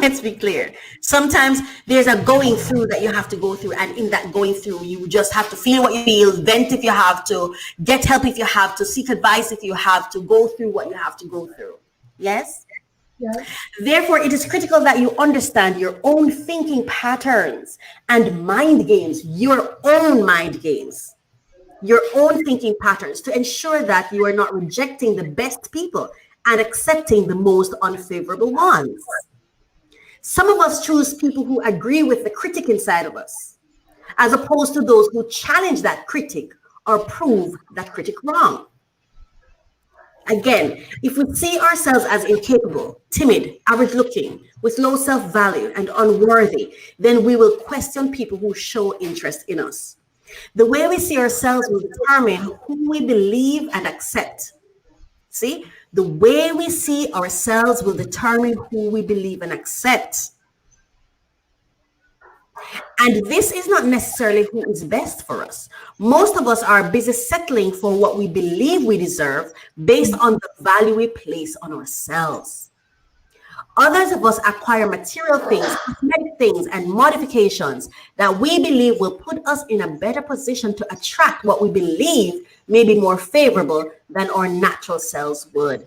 Speaker 7: Let's be clear. Sometimes there's a going through that you have to go through. And in that going through, you just have to feel what you feel, vent if you have to, get help if you have to, seek advice if you have to, go through what you have to go through. Yes? Yes. Therefore, it is critical that you understand your own thinking patterns and mind games, your own mind games, your own thinking patterns to ensure that you are not rejecting the best people and accepting the most unfavorable ones. Some of us choose people who agree with the critic inside of us, as opposed to those who challenge that critic or prove that critic wrong. Again, if we see ourselves as incapable, timid, average looking, with low self-value and unworthy, then we will question people who show interest in us. The way we see ourselves will determine who we believe and accept. See, the way we see ourselves will determine who we believe and accept. And this is not necessarily who is best for us. Most of us are busy settling for what we believe we deserve based on the value we place on ourselves. Others of us acquire material things, cosmetic things, and modifications that we believe will put us in a better position to attract what we believe may be more favorable than our natural selves would.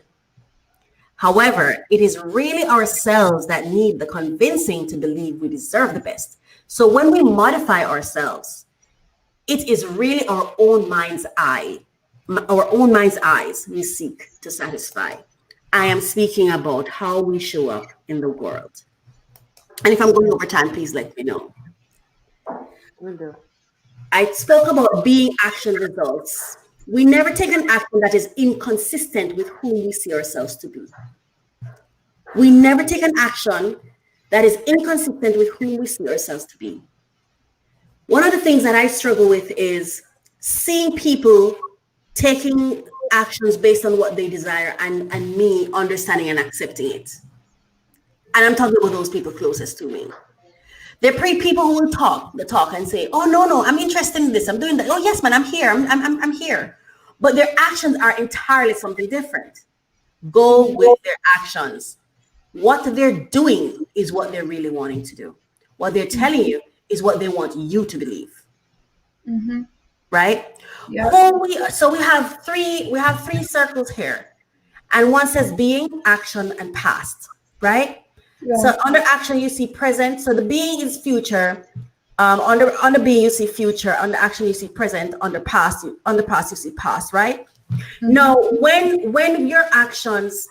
Speaker 7: However, it is really ourselves that need the convincing to believe we deserve the best. So when we modify ourselves, it is really our own mind's eyes we seek to satisfy. I am speaking about how we show up in the world. And if I'm going over time, please let me know.
Speaker 5: Will do.
Speaker 7: I spoke about being, action, results. We never take an action that is inconsistent with who we see ourselves to be. We never take an action that is inconsistent with who we see ourselves to be. One of the things that I struggle with is seeing people taking actions based on what they desire and me understanding and accepting it. And I'm talking about those people closest to me. There are people who will talk and say, oh, no, I'm interested in this. I'm doing that. Oh, yes, man, I'm here. I'm here. But their actions are entirely something different. Go with their actions. What they're doing is what they're really wanting to do. What they're telling you is what they want you to believe.
Speaker 4: Mm-hmm.
Speaker 7: Right?
Speaker 4: Yeah.
Speaker 7: So we have three circles here. And one says being, action, and past. Right? Yeah. So under action, you see present. So the being is future. Under being, you see future. Under action, you see present. Under past, you see past, right? Mm-hmm. Now, when your actions,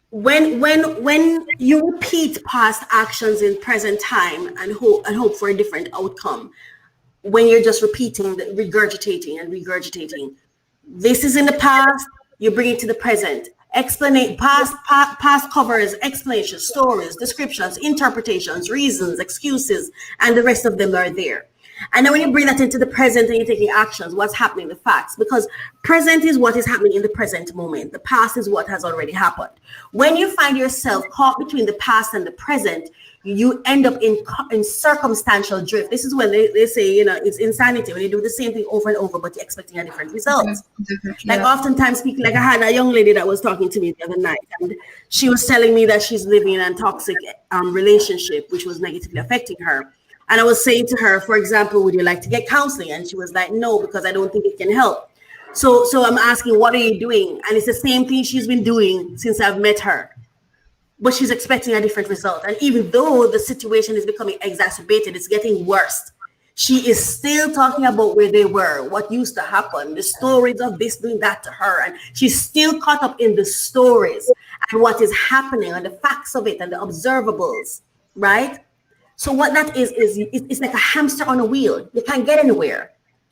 Speaker 7: when you repeat past actions in present time and hope for a different outcome, when you're just repeating, regurgitating, this is in the past, you bring it to the present. Past covers explanations, stories, descriptions, interpretations, reasons, excuses, and the rest of them are there. And then when you bring that into the present and you're taking actions, what's happening, the facts, because present is what is happening in the present moment. The past is what has already happened. When you find yourself caught between the past and the present, you end up in circumstantial drift. This is when they say, it's insanity when you do the same thing over and over, but you're expecting a different result. Like oftentimes people, like I had a young lady that was talking to me the other night, and she was telling me that she's living in a toxic relationship, which was negatively affecting her. And I was saying to her, for example, would you like to get counseling? And she was like, no, because I don't think it can help. So I'm asking, what are you doing? And it's the same thing she's been doing since I've met her. But she's expecting a different result. And even though the situation is becoming exacerbated, it's getting worse. She is still talking about where they were, what used to happen, the stories of this doing that to her. And she's still caught up in the stories and what is happening and the facts of it and the observables, right? So what that is it's like a hamster on a wheel. You can't get anywhere,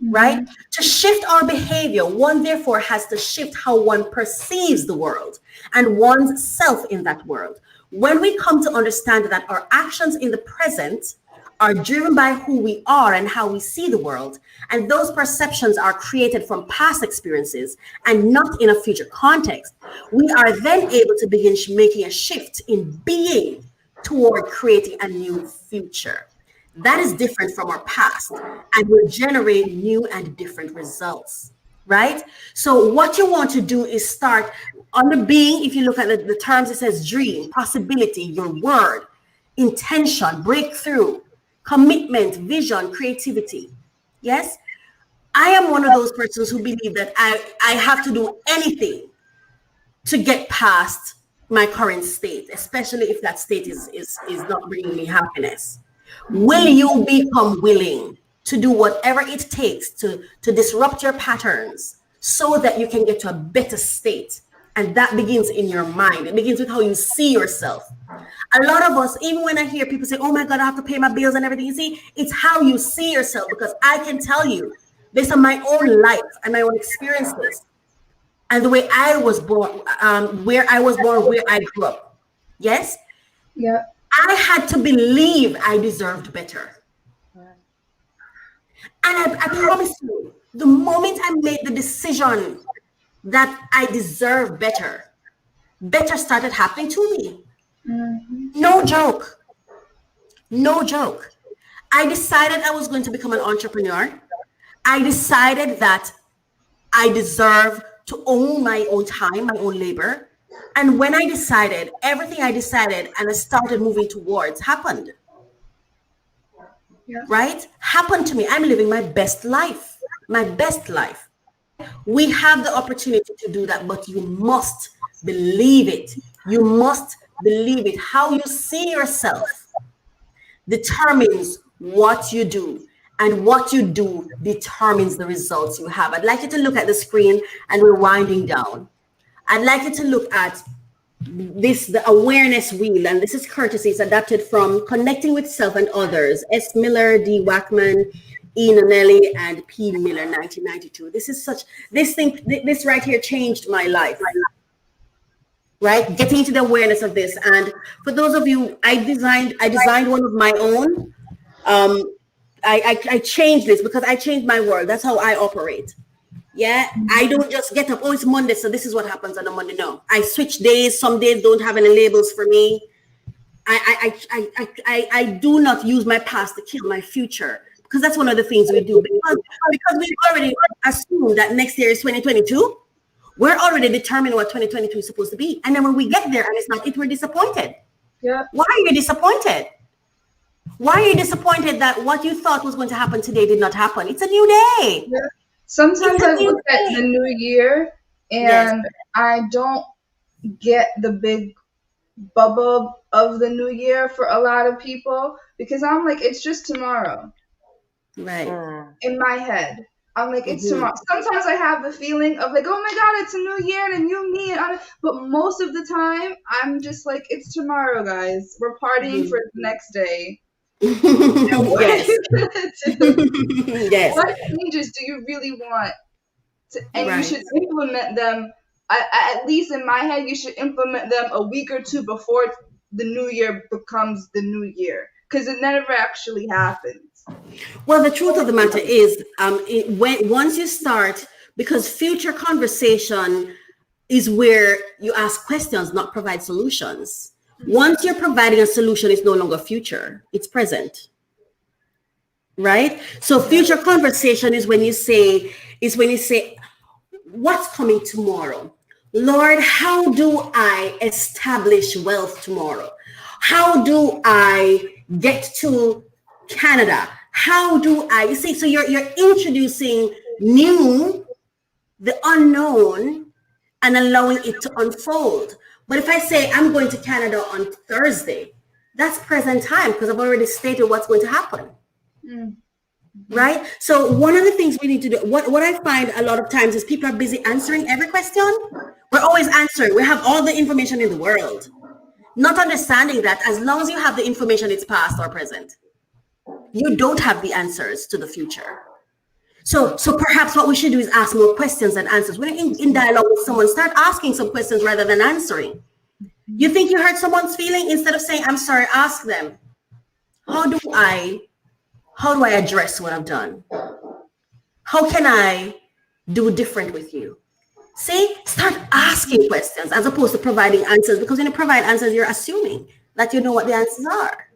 Speaker 7: right? To shift our behavior, one therefore has to shift how one perceives the world and one's self in that world. When we come to understand that our actions in the present are driven by who we are and how we see the world, and those perceptions are created from past experiences and not in a future context, we are then able to begin making a shift in being toward creating a new future. That is different from our past and will generate new and different results, right? So what you want to do is start on the being. If you look at the terms, it says dream, possibility, your word, intention, breakthrough, commitment, vision, creativity. Yes, I am one of those persons who believe that I have to do anything to get past my current state, especially if that state is not bringing me happiness. Will you become willing to do whatever it takes to disrupt your patterns so that you can get to a better state? And that begins in your mind. It begins with how you see yourself. A lot of us, even when I hear people say, oh my God, I have to pay my bills and everything, you see, it's how you see yourself, because I can tell you based on my own life and my own experiences and the way I was born, where I grew up. Yes?
Speaker 4: Yeah.
Speaker 7: I had to believe I deserved better. And I promise you, the moment I made the decision that I deserve better started happening to me. Mm-hmm. No joke. I decided I was going to become an entrepreneur. I decided that I deserve to own my own time, my own labor. And when I decided, everything I decided and I started moving towards happened. Yeah. Right? Happened to me. I'm living my best life. We have the opportunity to do that, but you must believe it. You must believe it. How you see yourself determines what you do, and what you do determines the results you have. I'd like you to look at the screen, and we're winding down. I'd like you to look at the awareness wheel, and this is courtesy. It's adapted from Connecting with Self and Others, S. Miller, D. Wackman, E. Nonelli, and P. Miller, 1992. This right here changed my life. Right, getting into the awareness of this. And for those of you, I designed one of my own. I changed this because I changed my world. That's how I operate. Yeah, I don't just get up, oh, it's Monday, so this is what happens on a Monday. No, I switch days. Some days don't have any labels for me. I do not use my past to kill my future, because that's one of the things we do. Because we've already assumed that next year is 2022. We're already determined what 2022 is supposed to be. And then when we get there and it's not it, we're disappointed.
Speaker 4: Yeah.
Speaker 7: Why are you disappointed? Why are you disappointed that what you thought was going to happen today did not happen? It's a new day.
Speaker 4: Yeah. Sometimes I look at the new year and I don't get the big bubble of the new year for a lot of people, because I'm like, it's just tomorrow.
Speaker 7: Right.
Speaker 4: In my head. I'm like, it's tomorrow. Sometimes I have the feeling of like, oh my God, it's a new year and a new me. But most of the time, I'm just like, it's tomorrow, guys. We're partying for the next day.
Speaker 7: Yes. Yes.
Speaker 4: What changes do you really want? And you should implement them. At least in my head, you should implement them a week or two before the new year becomes the new year, because it never actually happens.
Speaker 7: Well, the truth of the matter is, once you start, because future conversation is where you ask questions, not provide solutions. Once you're providing a solution, it's no longer future, it's present. Right? So future conversation is when you say, what's coming tomorrow? Lord, how do I establish wealth tomorrow? How do I get to Canada? How do I, you see, so you're introducing the unknown, and allowing it to unfold. But if I say I'm going to Canada on Thursday, that's present time, because I've already stated what's going to happen. Right? So one of the things we need to do, what I find a lot of times is people are busy answering every question. We're always answering. We have all the information in the world. Not understanding that as long as you have the information, it's past or present. You don't have the answers to the future. So perhaps what we should do is ask more questions than answers. When you're in dialogue with someone, start asking some questions rather than answering. You think you hurt someone's feeling? Instead of saying, I'm sorry, ask them, how do I address what I've done? How can I do different with you? See, start asking questions as opposed to providing answers, because when you provide answers, you're assuming that you know what the answers are.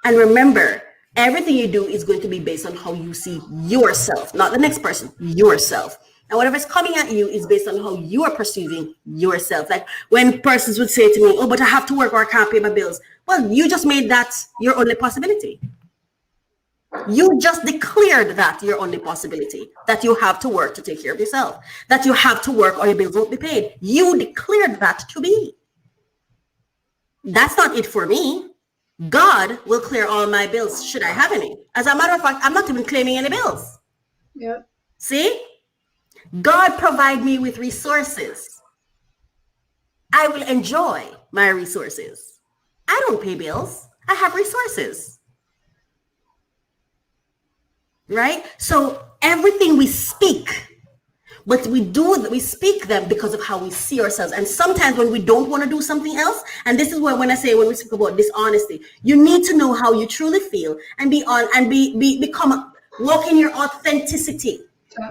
Speaker 7: And remember, everything you do is going to be based on how you see yourself, not the next person, yourself. And whatever's coming at you is based on how you are perceiving yourself. Like when persons would say to me, oh, but I have to work or I can't pay my bills. Well, you just made that your only possibility. You just declared that your only possibility, that you have to work to take care of yourself, that you have to work or your bills won't be paid. You declared that to be. That's not it for me. God will clear all my bills should I have any. As a matter of fact, I'm not even claiming any bills.
Speaker 4: Yep.
Speaker 7: See? God provide me with resources. I will enjoy my resources. I don't pay bills. I have resources. Right? So everything we speak, but we speak them because of how we see ourselves. And sometimes when we don't want to do something else, and this is where when we speak about dishonesty, you need to know how you truly feel and walk in your authenticity,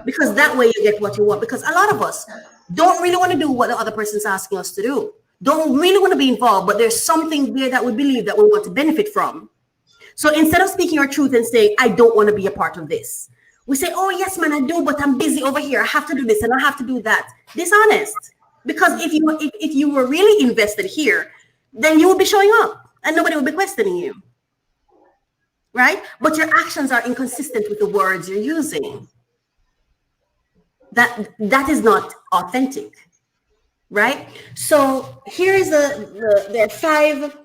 Speaker 7: because that way you get what you want. Because a lot of us don't really want to do what the other person's asking us to do, don't really want to be involved, but there's something there that we believe that we want to benefit from. So instead of speaking our truth and saying, I don't want to be a part of this, we say, oh, yes, man, I do, but I'm busy over here. I have to do this and I have to do that. Dishonest. Because if you were really invested here, then you would be showing up and nobody would be questioning you. Right? But your actions are inconsistent with the words you're using. That is not authentic. Right? So here's there are five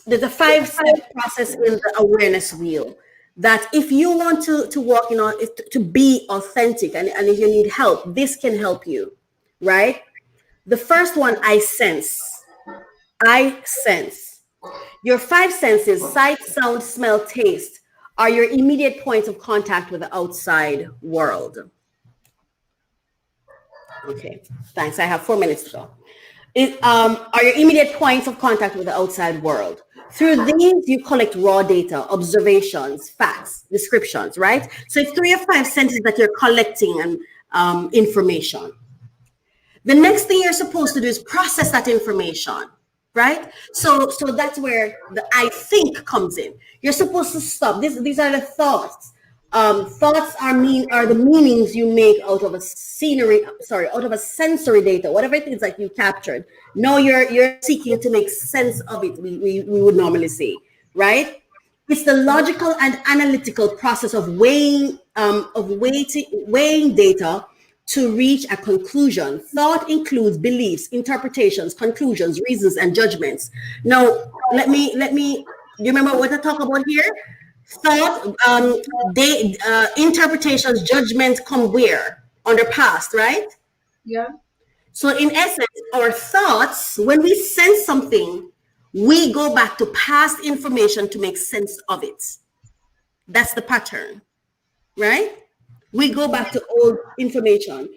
Speaker 7: there's a 5-step process in the awareness wheel that if you want to walk to be authentic, and if you need help, this can help you, right? The first one, I sense. I sense. Your five senses, sight, sound, smell, taste, are your immediate points of contact with the outside world. Okay, thanks. I have 4 minutes to go. Are your immediate points of contact with the outside world. Through these, you collect raw data, observations, facts, descriptions, right? So it's 3 or 5 senses that you're collecting and information. The next thing you're supposed to do is process that information, right? So that's where the I think comes in. You're supposed to stop. These are the thoughts. Thoughts are the meanings you make out of a sensory data, whatever it is that you captured. No, you're seeking to make sense of it. We would normally say, right? It's the logical and analytical process of weighing data to reach a conclusion. Thought includes beliefs, interpretations, conclusions, reasons, and judgments. Now, let me. You remember what I talk about here? Thought, interpretations, judgments come where? Under past, right?
Speaker 4: Yeah.
Speaker 7: So in essence, our thoughts, when we sense something, we go back to past information to make sense of it. That's the pattern, right? We go back to old information,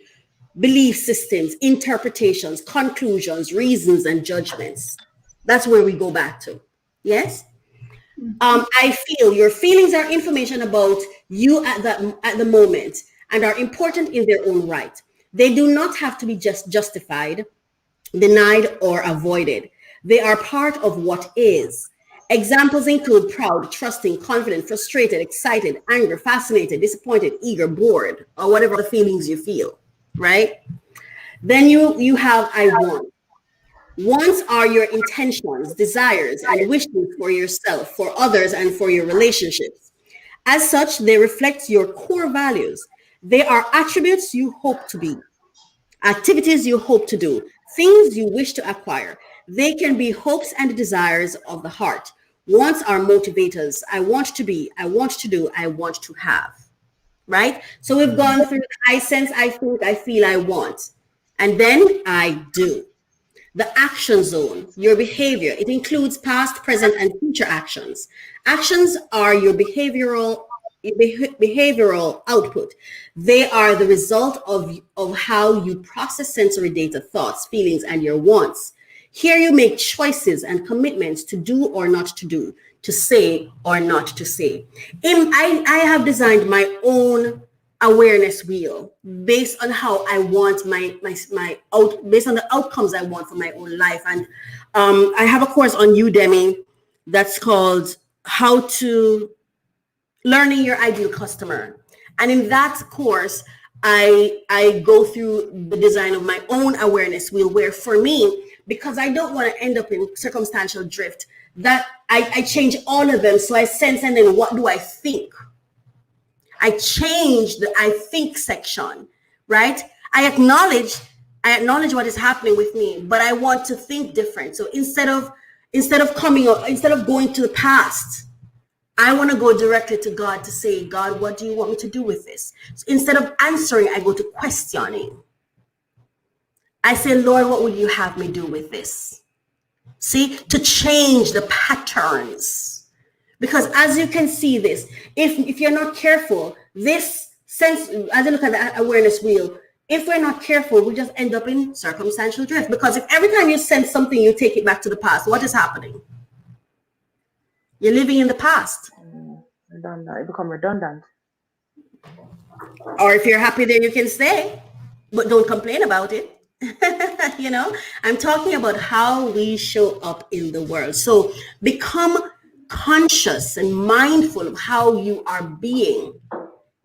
Speaker 7: belief systems, interpretations, conclusions, reasons, and judgments. That's where we go back to. Yes? I feel your feelings are information about you at the moment and are important in their own right. They do not have to be just justified, denied, or avoided. They are part of what is. Examples include proud, trusting, confident, frustrated, excited, angry, fascinated, disappointed, eager, bored, or whatever the feelings you feel, right? Then you have I want. Wants are your intentions, desires, and wishes for yourself, for others, and for your relationships. As such, they reflect your core values. They are attributes you hope to be, activities you hope to do, things you wish to acquire. They can be hopes and desires of the heart. Wants are motivators. I want to be, I want to do, I want to have, right? So we've gone through I sense, I think, I feel, I want, and then I do. The action zone, your behavior, it includes past, present, and future actions. Actions are your behavioral output. They are the result of how you process sensory data, thoughts, feelings, and your wants. Here you make choices and commitments to do or not to do, to say or not to say. I have designed my own awareness wheel based on how I want based on the outcomes I want for my own life. And I have a course on Udemy that's called How to Learning Your Ideal Customer. And in that course, I go through the design of my own awareness wheel, where for me, because I don't want to end up in circumstantial drift, that I change all of them. So I sense, and then what do I think? I change the I think section, right? I acknowledge what is happening with me, but I want to think different. So instead of going to the past, I want to go directly to God to say, God, what do you want me to do with this? So instead of answering, I go to questioning. I say, Lord, what would you have me do with this? See, to change the patterns. Because as you can see this, if you're not careful, this sense, as I look at the awareness wheel, if we're not careful, we just end up in circumstantial drift. Because if every time you sense something, you take it back to the past, what is happening? You're living in the past.
Speaker 5: Redundant. It becomes redundant.
Speaker 7: Or if you're happy there, you can stay, but don't complain about it. You know, I'm talking about how we show up in the world. So become conscious and mindful of how you are being.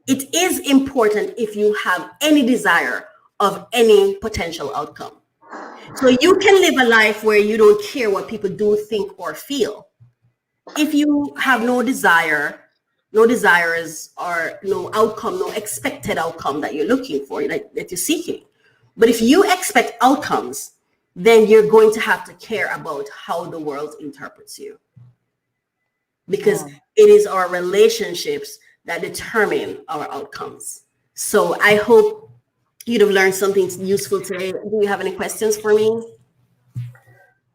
Speaker 7: It is important if you have any desire of any potential outcome. So you can live a life where you don't care what people do, think, or feel. If you have no desires, or no outcome, no expected outcome that you're looking for, that you're seeking. But if you expect outcomes, then you're going to have to care about how the world interprets you. Because it is our relationships that determine our outcomes. So I hope You'd have learned something useful today. Do you have any questions for me?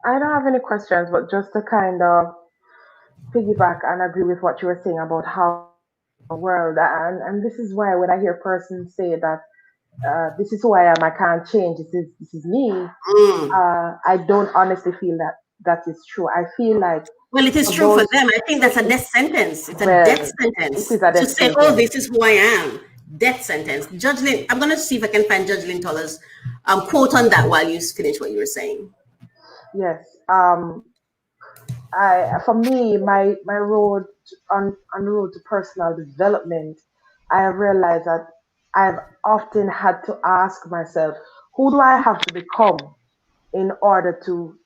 Speaker 5: I don't have any questions, but just to kind of piggyback and agree with what you were saying about how the world, and this is why when I hear persons say that this is who I am, I can't change, this is me,
Speaker 7: Mm.
Speaker 5: I don't honestly feel that that is true. I feel like
Speaker 7: Well, it is
Speaker 5: for
Speaker 7: true for
Speaker 5: those,
Speaker 7: them. I think that's a death sentence. It's a death
Speaker 5: well, it
Speaker 7: sentence
Speaker 5: is a
Speaker 7: to
Speaker 5: death
Speaker 7: say, "Oh,
Speaker 5: sentence.
Speaker 7: this is who I am." Death sentence. Judge Lynn, I'm gonna see if I can find Judge Lynn Toller's quote on that while you finish what you were saying.
Speaker 5: Yes. For me, my road on road to personal development, I have realized that I've often had to ask myself, who do I have to become in order to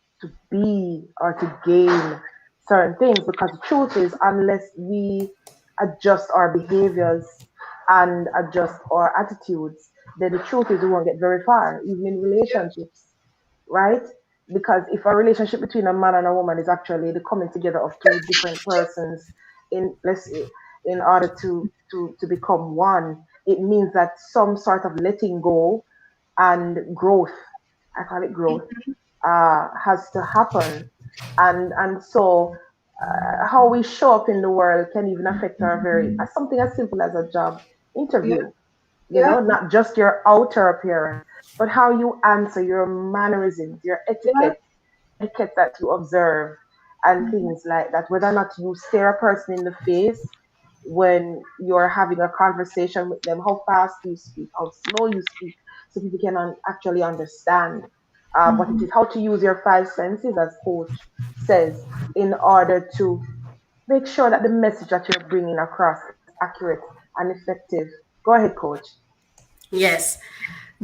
Speaker 5: be or to gain certain things? Because the truth is, unless we adjust our behaviors and adjust our attitudes, then the truth is we won't get very far, even in relationships, right? Because if a relationship between a man and a woman is actually the coming together of two different persons in, let's say, in order to become one, it means that some sort of letting go and growth, I call it growth, has to happen. And so how we show up in the world can even affect our very something as simple as a job
Speaker 4: Yeah.
Speaker 5: interview,
Speaker 4: Yeah.
Speaker 5: not just your outer appearance, but how you answer, your mannerisms, your
Speaker 4: Yeah.
Speaker 5: etiquette that you observe, and things like that. Whether or not you stare a person in the face when you're having a conversation with them, how fast you speak, how slow you speak, so people can actually understand what it is, how to use your five senses, as Coach says, in order to make sure that the message that you're bringing across is accurate and effective. Go ahead, Coach.
Speaker 7: Yes,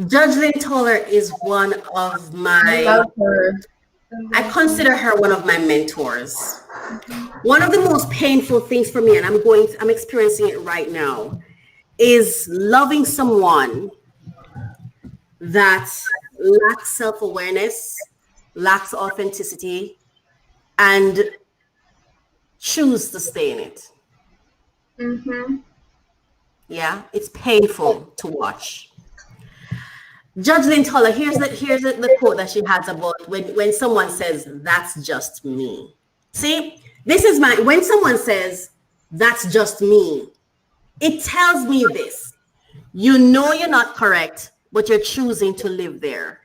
Speaker 7: Judge Lynn Toller is one of
Speaker 4: I
Speaker 7: my.
Speaker 4: love her.
Speaker 7: I consider her one of my mentors. One of the most painful things for me, and I'm experiencing it right now, is loving someone that lacks self-awareness, lacks authenticity, and choose to stay in it.
Speaker 4: Mm-hmm.
Speaker 7: Yeah, it's painful to watch. Judge Lynn Toller, here's the quote that she has about when someone says, "That's just me." See, this is when someone says, "That's just me," it tells me this. You know you're not correct, but you're choosing to live there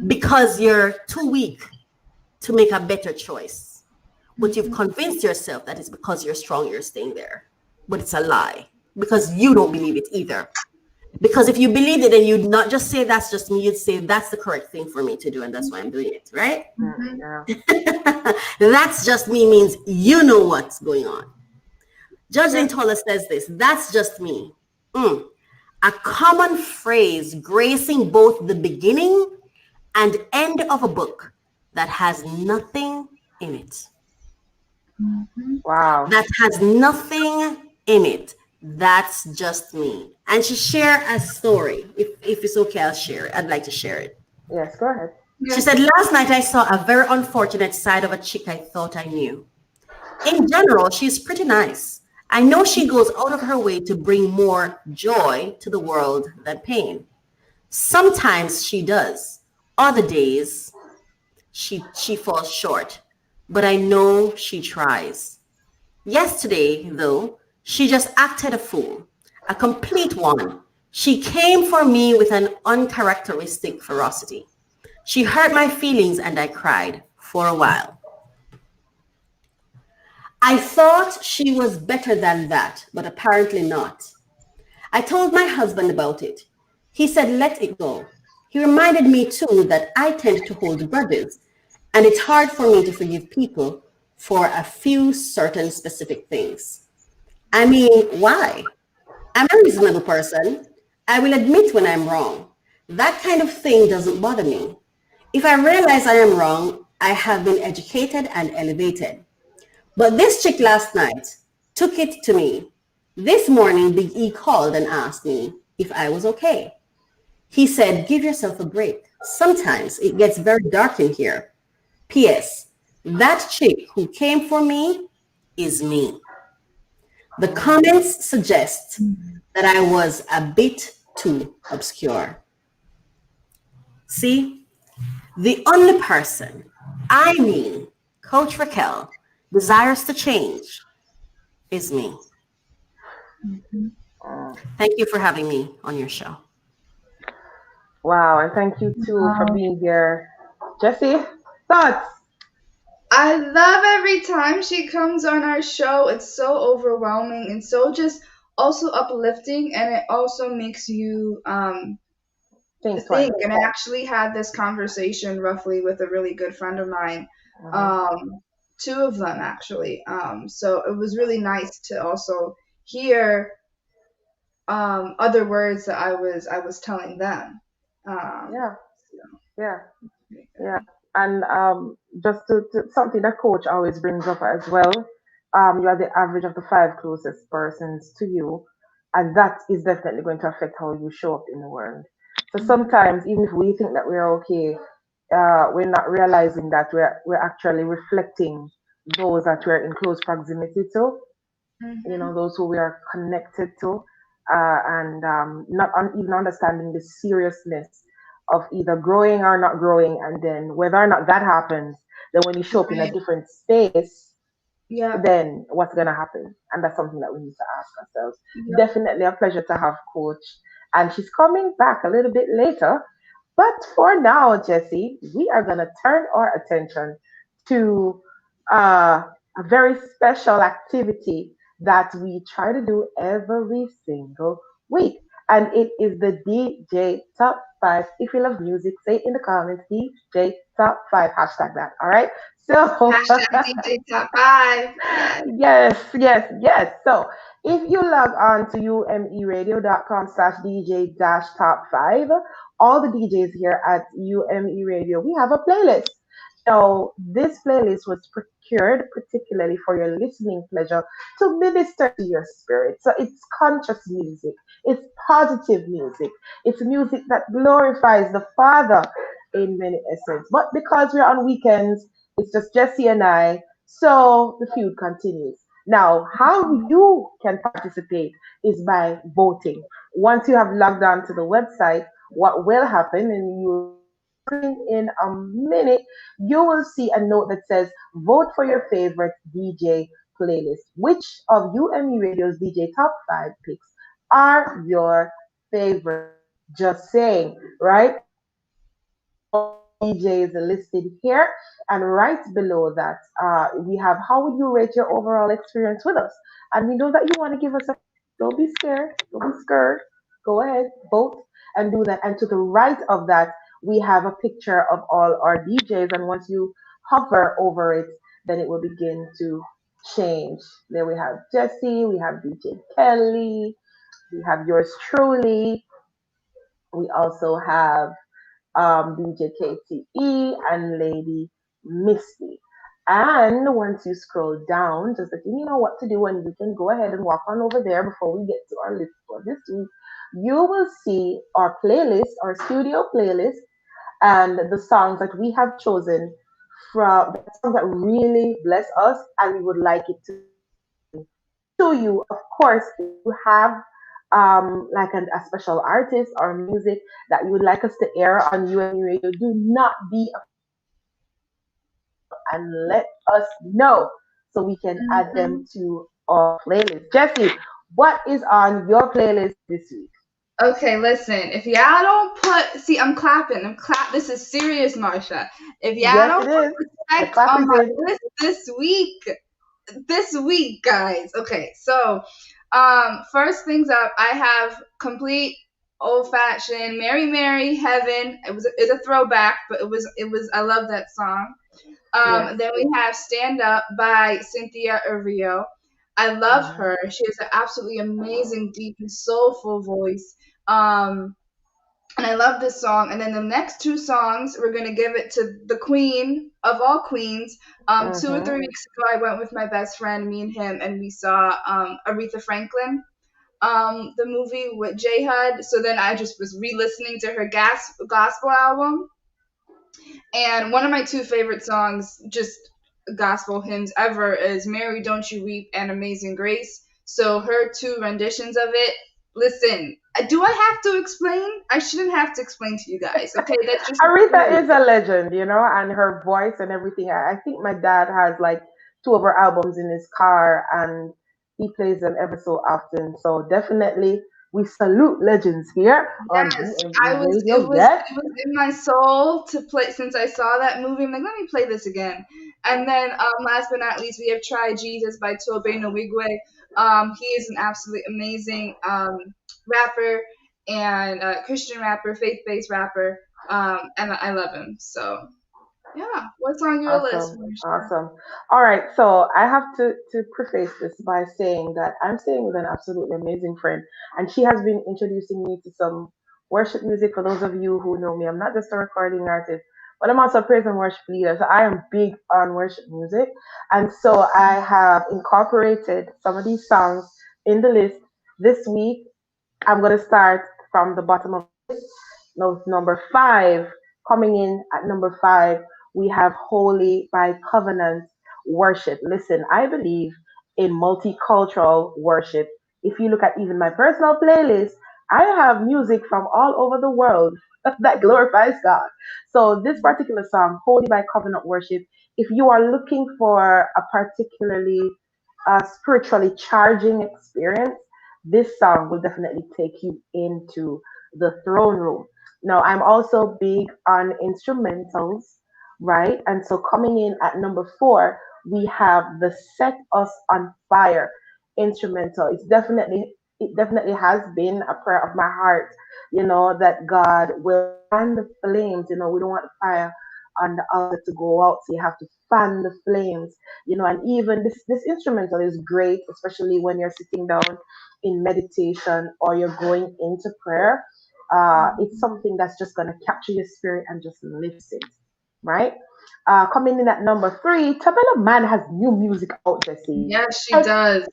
Speaker 7: because you're too weak to make a better choice. But you've convinced yourself that it's because you're strong, you're staying there. But it's a lie because you don't believe it either. Because if you believed it, then you'd not just say that's just me, you'd say that's the correct thing for me to do, and that's why I'm doing it, right?
Speaker 5: Yeah.
Speaker 7: That's just me means you know what's going on. Judge Lynn Toller says this, "That's just me." A common phrase gracing both the beginning and end of a book that has nothing in it.
Speaker 5: Wow.
Speaker 7: That has nothing in it. That's just me. And she shared a story. If it's okay, I'll share it. I'd like to share it.
Speaker 5: Yes, go ahead.
Speaker 7: She said, "Last night I saw a very unfortunate side of a chick I thought I knew. In general, she's pretty nice. I know she goes out of her way to bring more joy to the world than pain. Sometimes she does. Other days, she falls short. But I know she tries. Yesterday, though, she just acted a fool, a complete one. She came for me with an uncharacteristic ferocity. She hurt my feelings and I cried for a while. I thought she was better than that, but apparently not. I told my husband about it. He said, let it go. He reminded me too that I tend to hold grudges, and it's hard for me to forgive people for a few certain specific things. I mean, why? I'm a reasonable person. I will admit when I'm wrong. That kind of thing doesn't bother me. If I realize I am wrong, I have been educated and elevated. But this chick last night took it to me. This morning, Big E called and asked me if I was okay. He said, give yourself a break. Sometimes it gets very dark in here. P.S. That chick who came for me is me. The comments suggest that I was a bit too obscure. See, the only person, I mean, Coach Raquel, desires to change is me. Thank you for having me on your show.
Speaker 5: Wow, and thank you too for being here. Jesse, thoughts?
Speaker 4: I love every time she comes on our show. It's so overwhelming and so just also uplifting, and it also makes you
Speaker 5: Think twice.
Speaker 4: think. And I actually had this conversation roughly with a really good friend of mine, two of them actually. So it was really nice to also hear other words that I was telling them.
Speaker 5: Yeah,
Speaker 4: So,
Speaker 5: yeah, yeah. And just to something that coach always brings up as well. You are the average of the five closest persons to you, and that is definitely going to affect how you show up in the world. So sometimes, even if we think that we're okay, we're not realizing that we're actually reflecting those that we're in close proximity to. Those who we are connected to, and not even understanding the seriousness of either growing or not growing, and then whether or not that happens, then when you show up in a
Speaker 4: right.
Speaker 5: different space,
Speaker 4: Yeah.
Speaker 5: then what's going to happen? And that's something that we need to ask ourselves.
Speaker 4: Yep.
Speaker 5: Definitely a pleasure to have Coach, and she's coming back a little bit later. But for now, Jesse, we are going to turn our attention to a very special activity that we try to do every single week. And it is the DJ Top 5. If you love music, say it in the comments, DJ Top 5. Hashtag that. All right. So,
Speaker 4: Hashtag DJ Top 5. Yes.
Speaker 5: yes, yes, yes. So if you log on to umeradio.com/DJ dash top five, all the DJs here at UME Radio, we have a playlist. So this playlist was procured particularly for your listening pleasure to minister to your spirit. So it's conscious music, it's positive music, it's music that glorifies the Father in many essence. But because we're on weekends, it's just Jesse and I, so the feud continues. Now, how you can participate is by voting. Once you have logged on to the website, what will happen, and you will see on the screen in a minute, you will see a note that says vote for your favorite DJ playlist. Which of UME Radio's DJ top 5 picks are your favorite? Just saying, right? All the DJs are listed here, and right below that, we have how would you rate your overall experience with us? And we know that you want to give us a. Don't be scared. Don't be scared. Go ahead, vote and do that. And to the right of that, we have a picture of all our DJs. And once you hover over it, then it will begin to change. There we have Jesse, we have DJ Kelly, we have yours truly. We also have DJ KTE, and Lady Misty. And once you scroll down, just that you know what to do, and you can go ahead and walk on over there before we get to our list for this week. You will see our playlist, our studio playlist, and the songs that we have chosen from the songs that really bless us, and we would like it to to you. Of course, if you have like a special artist or music that you would like us to air on UME Radio, do not be afraid to reach out and let us know so we can add them to our playlist. Jesse, what is on your playlist this week?
Speaker 4: Okay, listen. If y'all don't put, see, I'm clapping. This is serious, Marsha. If y'all
Speaker 5: Yes,
Speaker 4: don't
Speaker 5: it
Speaker 4: put
Speaker 5: is. The
Speaker 4: respect
Speaker 5: clap
Speaker 4: on
Speaker 5: is
Speaker 4: my
Speaker 5: in.
Speaker 4: list this week, guys. Okay, so, first things up, I have complete old fashioned Mary Mary Heaven. It's a throwback, but it was. I love that song.
Speaker 5: Yes.
Speaker 4: Then we have Stand Up by Cynthia Erivo. I love
Speaker 5: Mhm.
Speaker 4: her. She has an absolutely amazing, deep, and soulful voice. Um, and I love this song. And then the next two songs, we're gonna give it to the queen of all queens. 2 or 3 weeks ago, I went with my best friend, me and him, and we saw Aretha Franklin, the movie with J Hud. So then I just was re-listening to her gospel album. And one of my two favorite songs, just gospel hymns ever, is Mary Don't You Weep and Amazing Grace. So her two renditions of it, Listen, do I have to explain? I shouldn't have to explain to you guys. Okay, that's just
Speaker 5: Aretha is a legend, and her voice and everything. I think my dad has like two of her albums in his car, and he plays them ever so often. So definitely, we salute legends here on
Speaker 4: yes. I
Speaker 5: UME
Speaker 4: was.
Speaker 5: Radio. Yes,
Speaker 4: It was in my soul to play since I saw that movie. I'm like, let me play this again. And then, last but not least, we have "Try Jesus" by Tobe Nwigwe. He is an absolutely amazing rapper and Christian rapper, faith-based rapper. And I love him. So yeah, what's on your list,
Speaker 5: awesome,
Speaker 4: Marsha?
Speaker 5: awesome. All right, so I have to preface this by saying that I'm staying with an absolutely amazing friend, and she has been introducing me to some worship music. For those of you who know me, I'm not just a recording artist, but I'm also a praise and worship leader. So I am big on worship music, and so I have incorporated some of these songs in the list this week. I'm going to start from the bottom of no, number 5. Coming in at number 5, we have Holy by Covenant Worship. Listen, I believe in multicultural worship. If you look at even my personal playlist, I have music from all over the world that glorifies God. So this particular song, Holy by Covenant Worship, if you are looking for a particularly spiritually charging experience, this song will definitely take you into the throne room. Now, I'm also big on instrumentals, right? And so coming in at number 4, we have the Set Us on Fire instrumental. It definitely has been a prayer of my heart, that God will fan the flames. We don't want the fire on the altar to go out, so you have to fan the flames. And even this instrumental is great, especially when you're sitting down in meditation or you're going into prayer. It's something that's just going to capture your spirit and just lifts it, right? Coming in at number 3, Tabella Man has new music out, Jesse.
Speaker 4: Yes, she
Speaker 5: Like,
Speaker 4: does.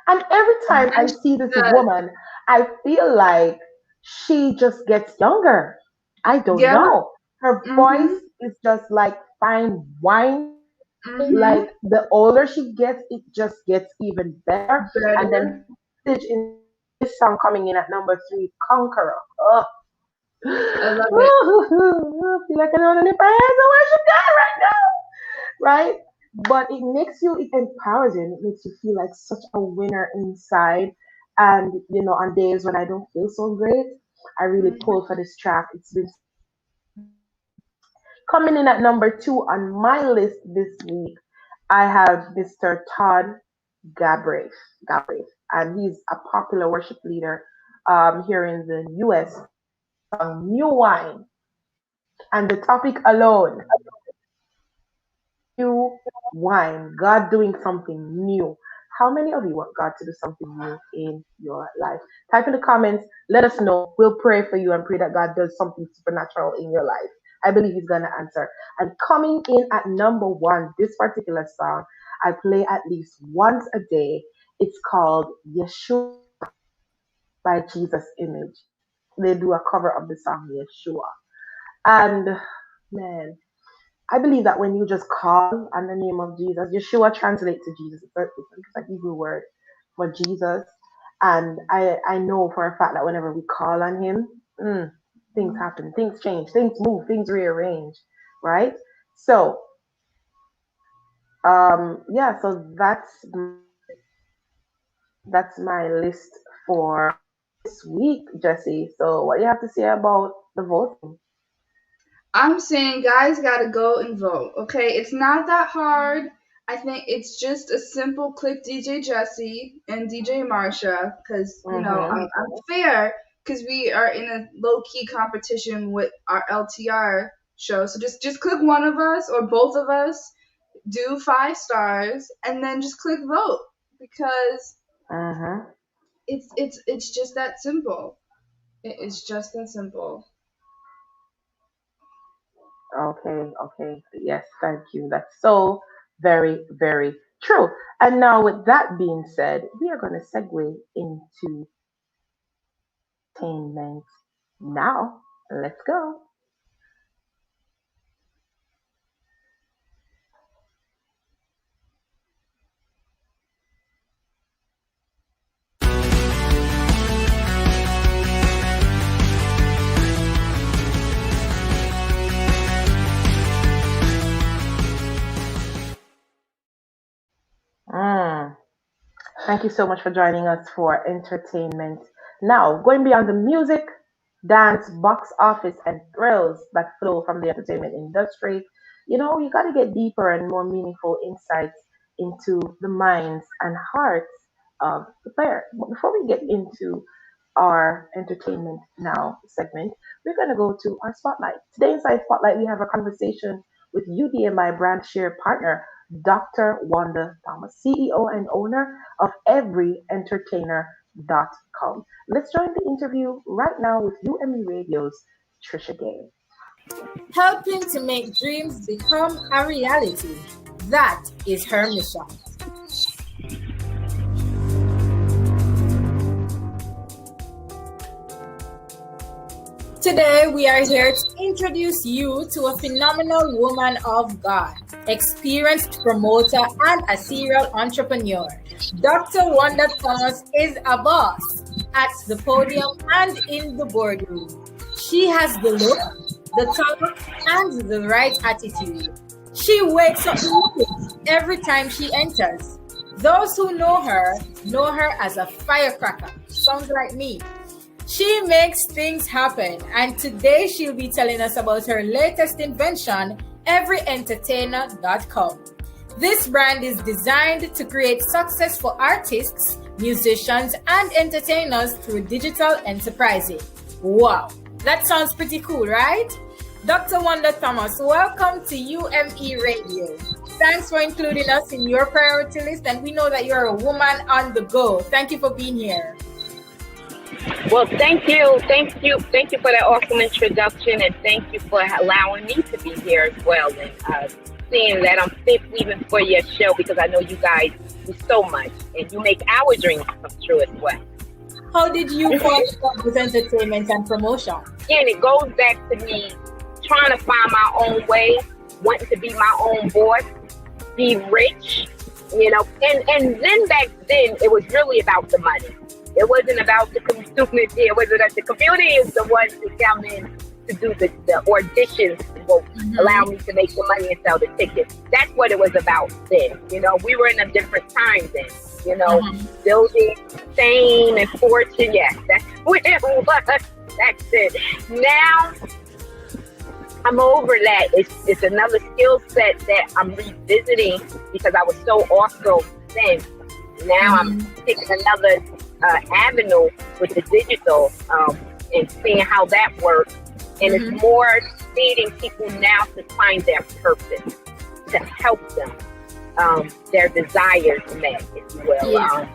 Speaker 5: and every time I
Speaker 4: Yes,
Speaker 5: see
Speaker 4: she
Speaker 5: this
Speaker 4: does.
Speaker 5: woman, I feel like she just gets younger. I don't
Speaker 4: Yeah.
Speaker 5: know. Her voice
Speaker 4: Mhm.
Speaker 5: is just like fine wine.
Speaker 4: Mhm.
Speaker 5: Like the older she gets, it just gets even better. And then
Speaker 4: Better.
Speaker 5: message in this song coming in at number 3, Conqueror. Oh,
Speaker 4: I love it.
Speaker 5: I feel like I don't know if I have to worship God right now, right? But it empowers you, and it makes you feel like such a winner inside. And on days when I don't feel so great, I really
Speaker 4: Mhm.
Speaker 5: pull for this track. It's been coming in at number 2 on my list this week. I have Mr. Todd Galbraith, and he's a popular worship leader here in the U.S. New Wine, and the topic alone, new wine, God doing something new. How many of you want God to do something new in your life? Type in the comments, let us know. We'll pray for you and pray that God does something supernatural in your life. I believe He's going to answer. And coming in at number 1, this particular song, I play at least once a day. It's called Yeshua by Jesus Image. They do a cover of the song Yeshua. And man, I believe that when you just call on the name of Jesus, Yeshua translates to Jesus. It's a Hebrew word for Jesus. And I know for a fact that whenever we call on him, things happen, things change, things move, things rearrange, right? So, yeah, so that's my list for this week, Jesse. So, what do you have to say about the voting?
Speaker 4: I'm saying guys gotta go and vote. Okay, it's not that hard. I think it's just a simple click DJ Jesse and DJ Marsha because
Speaker 5: Mm-hmm.
Speaker 4: I'm fair because we are in a low key competition with our LTR show. So just click one of us or both of us, do 5 stars, and then just click vote because
Speaker 5: Mm-hmm.
Speaker 4: it's just that simple. It's just that simple.
Speaker 5: Okay, okay. Yes, thank you. That's so very, very true. And now, with that being said, we are going to segue into entertainment now. Let's go. Mm. Thank you so much for joining us for entertainment. Now, going beyond the music, dance, box office, and thrills that flow from the entertainment industry, you got to get deeper and more meaningful insights into the minds and hearts of the player. But before we get into our entertainment now segment, we're going to go to our spotlight. Today, inside Spotlight, we have a conversation with UDMI brand share partner, Dr. Wanda Thomas, CEO and owner of EveryEntertainer.com. Let's join the interview right now with UME Radio's Trisha Gay.
Speaker 8: Helping to make dreams become a reality. That is her mission. Today, we are here to introduce you to a phenomenal woman of God, experienced promoter, and a serial entrepreneur. Dr. Wanda Thomas is a boss at the podium and in the boardroom. She has the look, the talk, and the right attitude. She wakes up looking every time she enters. Those who know her as a firecracker. Sounds like me. She makes things happen, and today she'll be telling us about her latest invention, EveryEntertainer.com. This brand is designed to create success for artists, musicians, and entertainers through digital enterprising. Wow, that sounds pretty cool, right? Dr. Wanda Thomas, welcome to UME Radio. Thanks for including us in your priority list, and we know that you're a woman on the go. Thank you for being here.
Speaker 9: Well, thank you for that awesome introduction, and thank you for allowing me to be here as well, and seeing that I'm fit even for your show, because I know you guys do so much, and you make our dreams come true as well.
Speaker 8: How did you fall in love with entertainment and promotion?
Speaker 9: And it goes back to me trying to find my own way, wanting to be my own boss, be rich, and then back then it was really about the money. It wasn't about the community. It wasn't that the community is the ones who come in to do the auditions, will allow me to make the money and sell the tickets. That's what it was about then. We were in a different time then. Building fame and fortune. Yes, that's what it was. That's it. Now I'm over that. It's another skill set that I'm revisiting because I was so awesome then. Now I'm taking another avenue with the digital and seeing how that works. And it's more leading people now to find their purpose, to help them, their desires met, if you will.
Speaker 8: Yeah.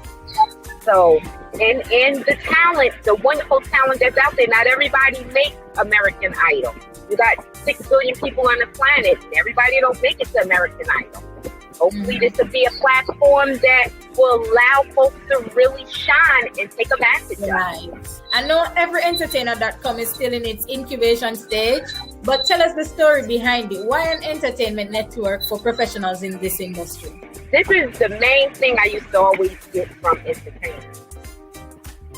Speaker 9: So, and the talent, the wonderful talent that's out there, not everybody makes American Idol. You got 6 billion people on the planet, and everybody don't make it to American Idol. Hopefully this will be a platform that will allow folks to really shine and take advantage of.
Speaker 8: Right. I know EveryEntertainer.com is still in its incubation stage, but tell us the story behind it. Why an entertainment network for professionals in this industry?
Speaker 9: This is the main thing I used to always get from entertainers.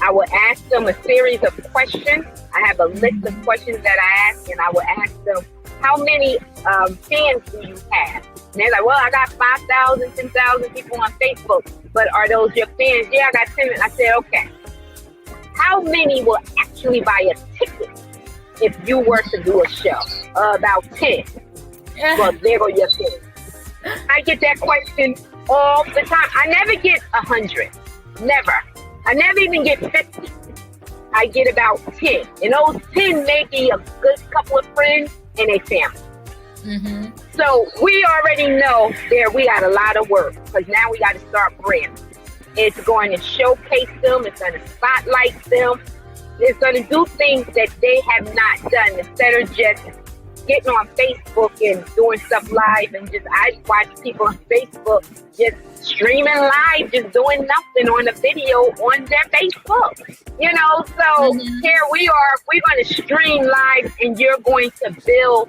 Speaker 9: I will ask them a series of questions. I have a list of questions that I ask, and I will ask them, how many fans do you have? And they're like, well, I got 5,000, 10,000 people on Facebook, but are those your fans? Yeah, I got 10. I said, okay. How many will actually buy a ticket if you were to do a show? About 10. Well, there go your fans. I get that question all the time. I never get 100. Never. I never even get 50. I get about 10. And those 10 may be a good couple of friends and a family. So we already know there we got a lot of work, because now we got to start branding. It's going to showcase them. It's going to spotlight them. It's going to do things that they have not done, instead of just getting on Facebook and doing stuff live. And I watch people on Facebook just streaming live, just doing nothing on a video on their Facebook. So here we are. We're going to stream live, and you're going to build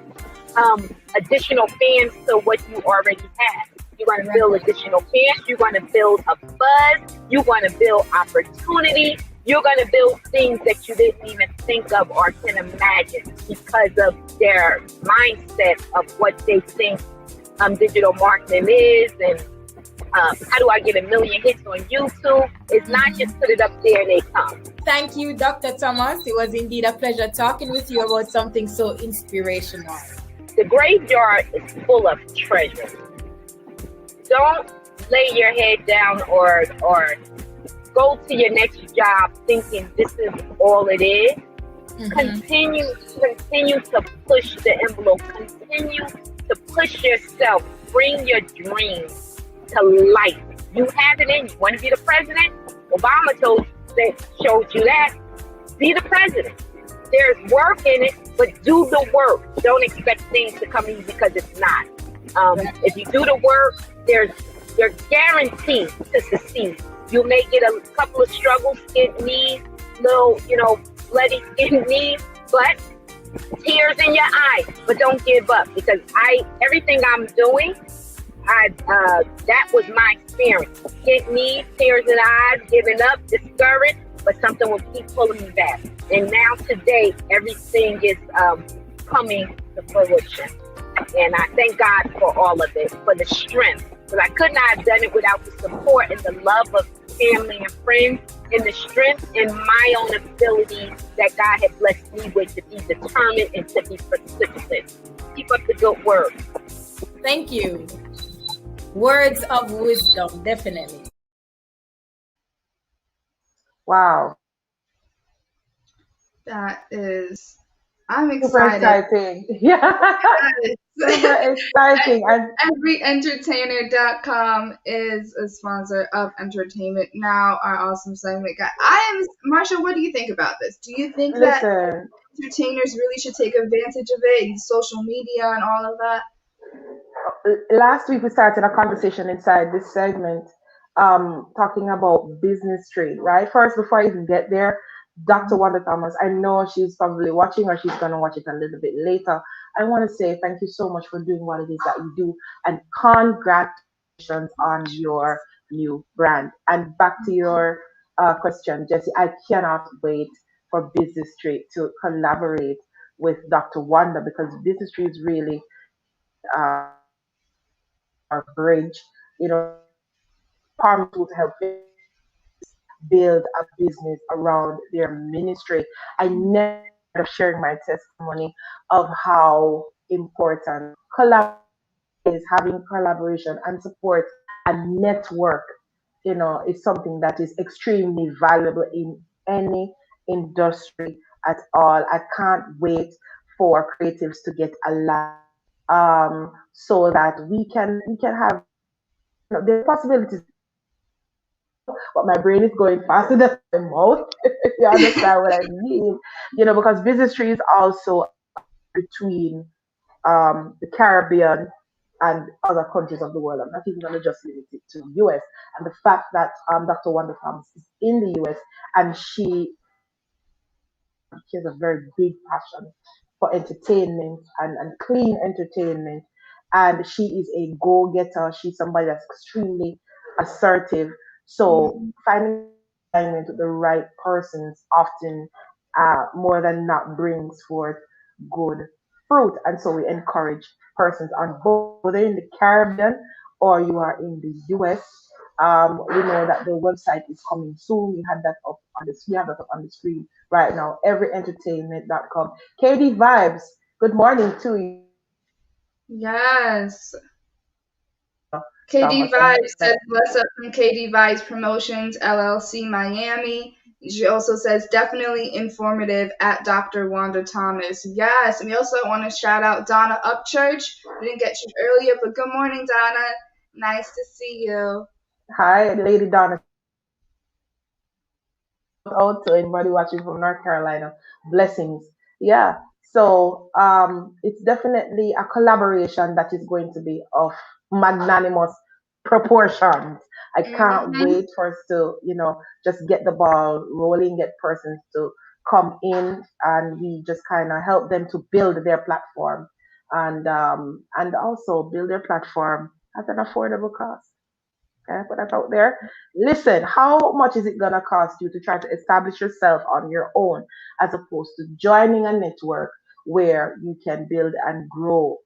Speaker 9: additional fans to what you already have. You're going to build additional fans. You're going to build a buzz. You're going to build opportunity. You're going to build things that you didn't even think of or can imagine, because of their mindset of what they think digital marketing is, and How do I get a million hits on YouTube? It's not just put it up there and they come.
Speaker 8: Thank you, Dr. Thomas. It was indeed a pleasure talking with you about something so inspirational.
Speaker 9: The graveyard is full of treasure. Don't lay your head down or go to your next job thinking this is all it is. Continue to push the envelope. Continue to push yourself. Bring your dreams to life. You have it in you. Want to be the president? Obama showed you that. Be the president. There's work in it, but do the work. Don't expect things to come easy because it's not. If you do the work, you're guaranteed to succeed. You may get a couple of struggles, skin knees, little, bloody skin knees, but tears in your eyes. But don't give up, because everything I'm doing, that was my experience. Skin knees, tears in the eyes, giving up, discouraged, but something will keep pulling me back. And now today, everything is coming to fruition. And I thank God for all of it, for the strength. Because I could not have done it without the support and the love of family and friends, and the strength and my own ability that God had blessed me with to be determined and to be persistent. Keep up the good work.
Speaker 8: Thank you. Words of wisdom, definitely.
Speaker 5: Wow.
Speaker 4: I'm excited.
Speaker 5: Super exciting. Yeah. Super exciting.
Speaker 4: Everyentertainer.com is a sponsor of Entertainment Now, our awesome segment guy. Marsha, what do you think about this? Do you think that entertainers really should take advantage of it, social media and all of that?
Speaker 5: Last week we started a conversation inside this segment talking about business trade, right? First, before I even get there, Dr. Wanda Thomas, I know she's probably watching, or she's going to watch it a little bit later. I want to say thank you so much for doing what it is that you do, and congratulations on your new brand. And back to your question, Jesse, I cannot wait for Business Trade to collaborate with Dr. Wanda, because Business Trade is really our bridge, powerful tool to help build a business around their ministry. I never tired of sharing my testimony of how important collaboration is, having collaboration and support and network, is something that is extremely valuable in any industry at all. I can't wait for creatives to get aligned, so that we can have, the possibilities. But my brain is going faster than my mouth. If you understand what I mean, because Business Tree is also between the Caribbean and other countries of the world. I'm not even going to just limit it to the US. And the fact that Dr. Wanda Thomas is in the US, and she has a very big passion for entertainment and clean entertainment. And she is a go-getter. She's somebody that's extremely assertive. So finding alignment with the right persons often, more than not, brings forth good fruit. And so we encourage persons on both, whether in the Caribbean or you are in the US. We know that the website is coming soon. We have that up on the screen right now. Everyentertainment.com. KD Vibes, good morning to you.
Speaker 4: Yes. KD Vibes says, "What's up from KD Vibes Promotions, LLC, Miami." She also says, "Definitely informative at Dr. Wanda Thomas." Yes. And we also want to shout out Donna Upchurch. We didn't get you earlier, but good morning, Donna. Nice to see you.
Speaker 5: Hi, Lady Donna. Out to anybody watching from North Carolina. Blessings. Yeah. So it's definitely a collaboration that is going to be of magnanimous proportions. I can't wait for us to, just get the ball rolling, get persons to come in, and we just kind of help them to build their platform, and also build their platform at an affordable cost. Okay, put that out there. Listen, how much is it gonna cost you to try to establish yourself on your own, as opposed to joining a network where you can build and grow,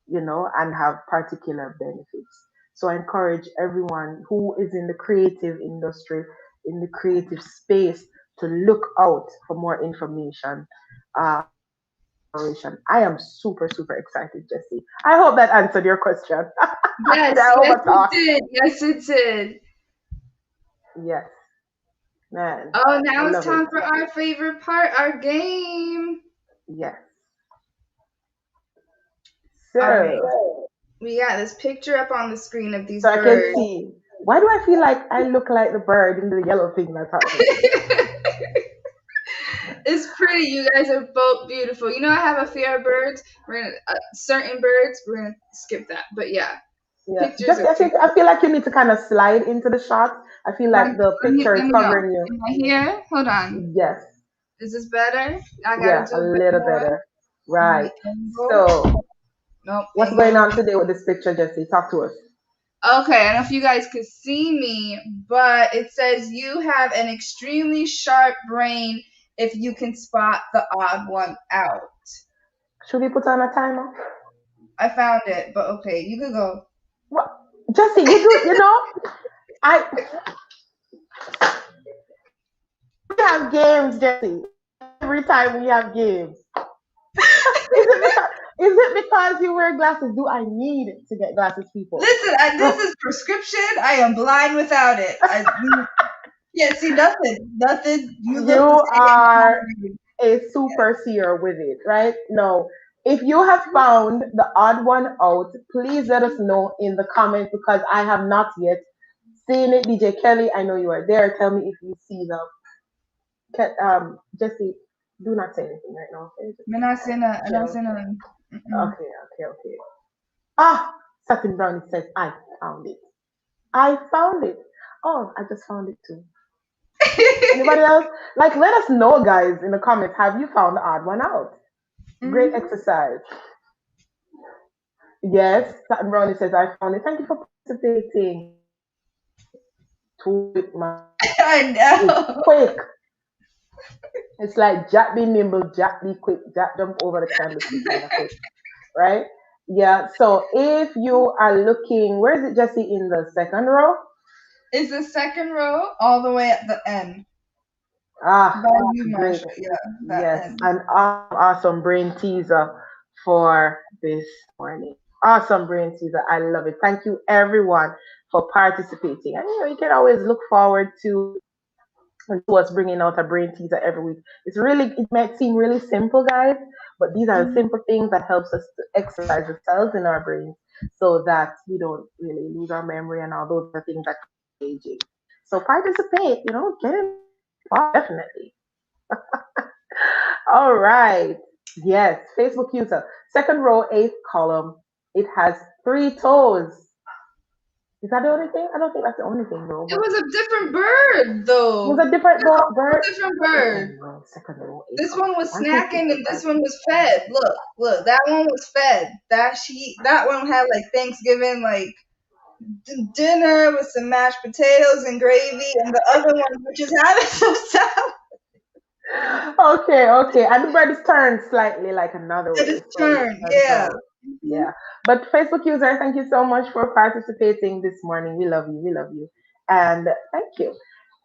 Speaker 5: and have particular benefits? So I encourage everyone who is in the creative industry, in the creative space, to look out for more information. I am super, super excited, Jesse. I hope that answered your question.
Speaker 4: Yes,
Speaker 5: Did I
Speaker 4: yes,
Speaker 5: overtalk?
Speaker 4: it did. Yes, it did.
Speaker 5: Yes, man.
Speaker 4: Oh,
Speaker 5: I
Speaker 4: now it's
Speaker 5: love it.
Speaker 4: time for our favorite part, our game.
Speaker 5: Yes.
Speaker 4: All right.
Speaker 5: So,
Speaker 4: We got this picture up on the screen of these
Speaker 5: so I can
Speaker 4: birds.
Speaker 5: see. Why do I feel like I look like the bird in the yellow thing that's happening?
Speaker 4: It's pretty. You guys are both beautiful. You know, I have a fear of birds. We're gonna certain birds. We're gonna skip that. But yeah,
Speaker 5: Yeah.
Speaker 4: pictures
Speaker 5: Just
Speaker 4: are
Speaker 5: I
Speaker 4: cute.
Speaker 5: think I feel like you need to kind of slide into the shot. I feel like the picture
Speaker 4: Let
Speaker 5: is
Speaker 4: me know.
Speaker 5: covering you.
Speaker 4: Am I here? Hold on.
Speaker 5: Yes.
Speaker 4: Is this better? I gotta
Speaker 5: Yeah,
Speaker 4: do
Speaker 5: a
Speaker 4: a bit
Speaker 5: little
Speaker 4: more.
Speaker 5: better.
Speaker 4: Let
Speaker 5: Right.
Speaker 4: me angle.
Speaker 5: So,
Speaker 4: Nope.
Speaker 5: what's
Speaker 4: Angle.
Speaker 5: going on today with this picture, Jesse? Talk to us.
Speaker 4: Okay, I don't know if you guys could see me, but it says you have an extremely sharp brain if you can spot the odd one out.
Speaker 5: Should we put on a timer?
Speaker 4: I found it, but okay, you could go.
Speaker 5: What? Jesse, you know, we have games, Jesse. Every time we have games. Is it because you wear glasses? Do I need to get glasses, people?
Speaker 4: Listen, this is prescription. I am blind without it. I can't see nothing. Nothing. You look the same.
Speaker 5: are a super seer with it, right? No. If you have found the odd one out, please let us know in the comments because I have not yet seen it. DJ Kelly, I know you are there. Tell me if you see them. Jesse, do not say anything right now. Okay?
Speaker 4: I'm not saying that. I'm not saying that.
Speaker 5: Okay. Ah, Satin Brownie says, I found it. I found it. Oh, I just found it too. Anybody else? Like, let us know, guys, in the comments. Have you found the odd one out? Great exercise. Yes, Satin Brownie says, I found it. Thank you for participating. Quick, man.
Speaker 4: I know.
Speaker 5: It's quick. It's like Jack be nimble, Jack be quick, Jack jump over the candlestick, right? Yeah. So if you are looking, where is it, Jesse? In the second row?
Speaker 4: It's the second row, all the way at the end.
Speaker 5: Great. Yes,
Speaker 4: End.
Speaker 5: an awesome brain teaser for this morning. Awesome brain teaser. I love it. Thank you, everyone, for participating. And you can always look forward to us bringing out a brain teaser every week. It might seem really simple, guys, but these are simple things that helps us to exercise the cells in our brains so that we don't really lose our memory and all those other things that are aging. So participate, get in, definitely. All right. Yes, Facebook user. Second row, 8th column. It has 3 toes. Is that the only thing? I don't think that's the only thing, though.
Speaker 4: It was a different bird, though.
Speaker 5: It was a different bird.
Speaker 4: Different bird.
Speaker 5: Second row,
Speaker 4: This one was snacking and this one was fed. Look, that one was fed. That one had like Thanksgiving, like dinner with some mashed potatoes and gravy, and the other one was just having some salad.
Speaker 5: Okay. And the bird is turned slightly like another way.
Speaker 4: It is turned, yeah.
Speaker 5: Yeah. But Facebook user, thank you so much for participating this morning. We love you. And thank you.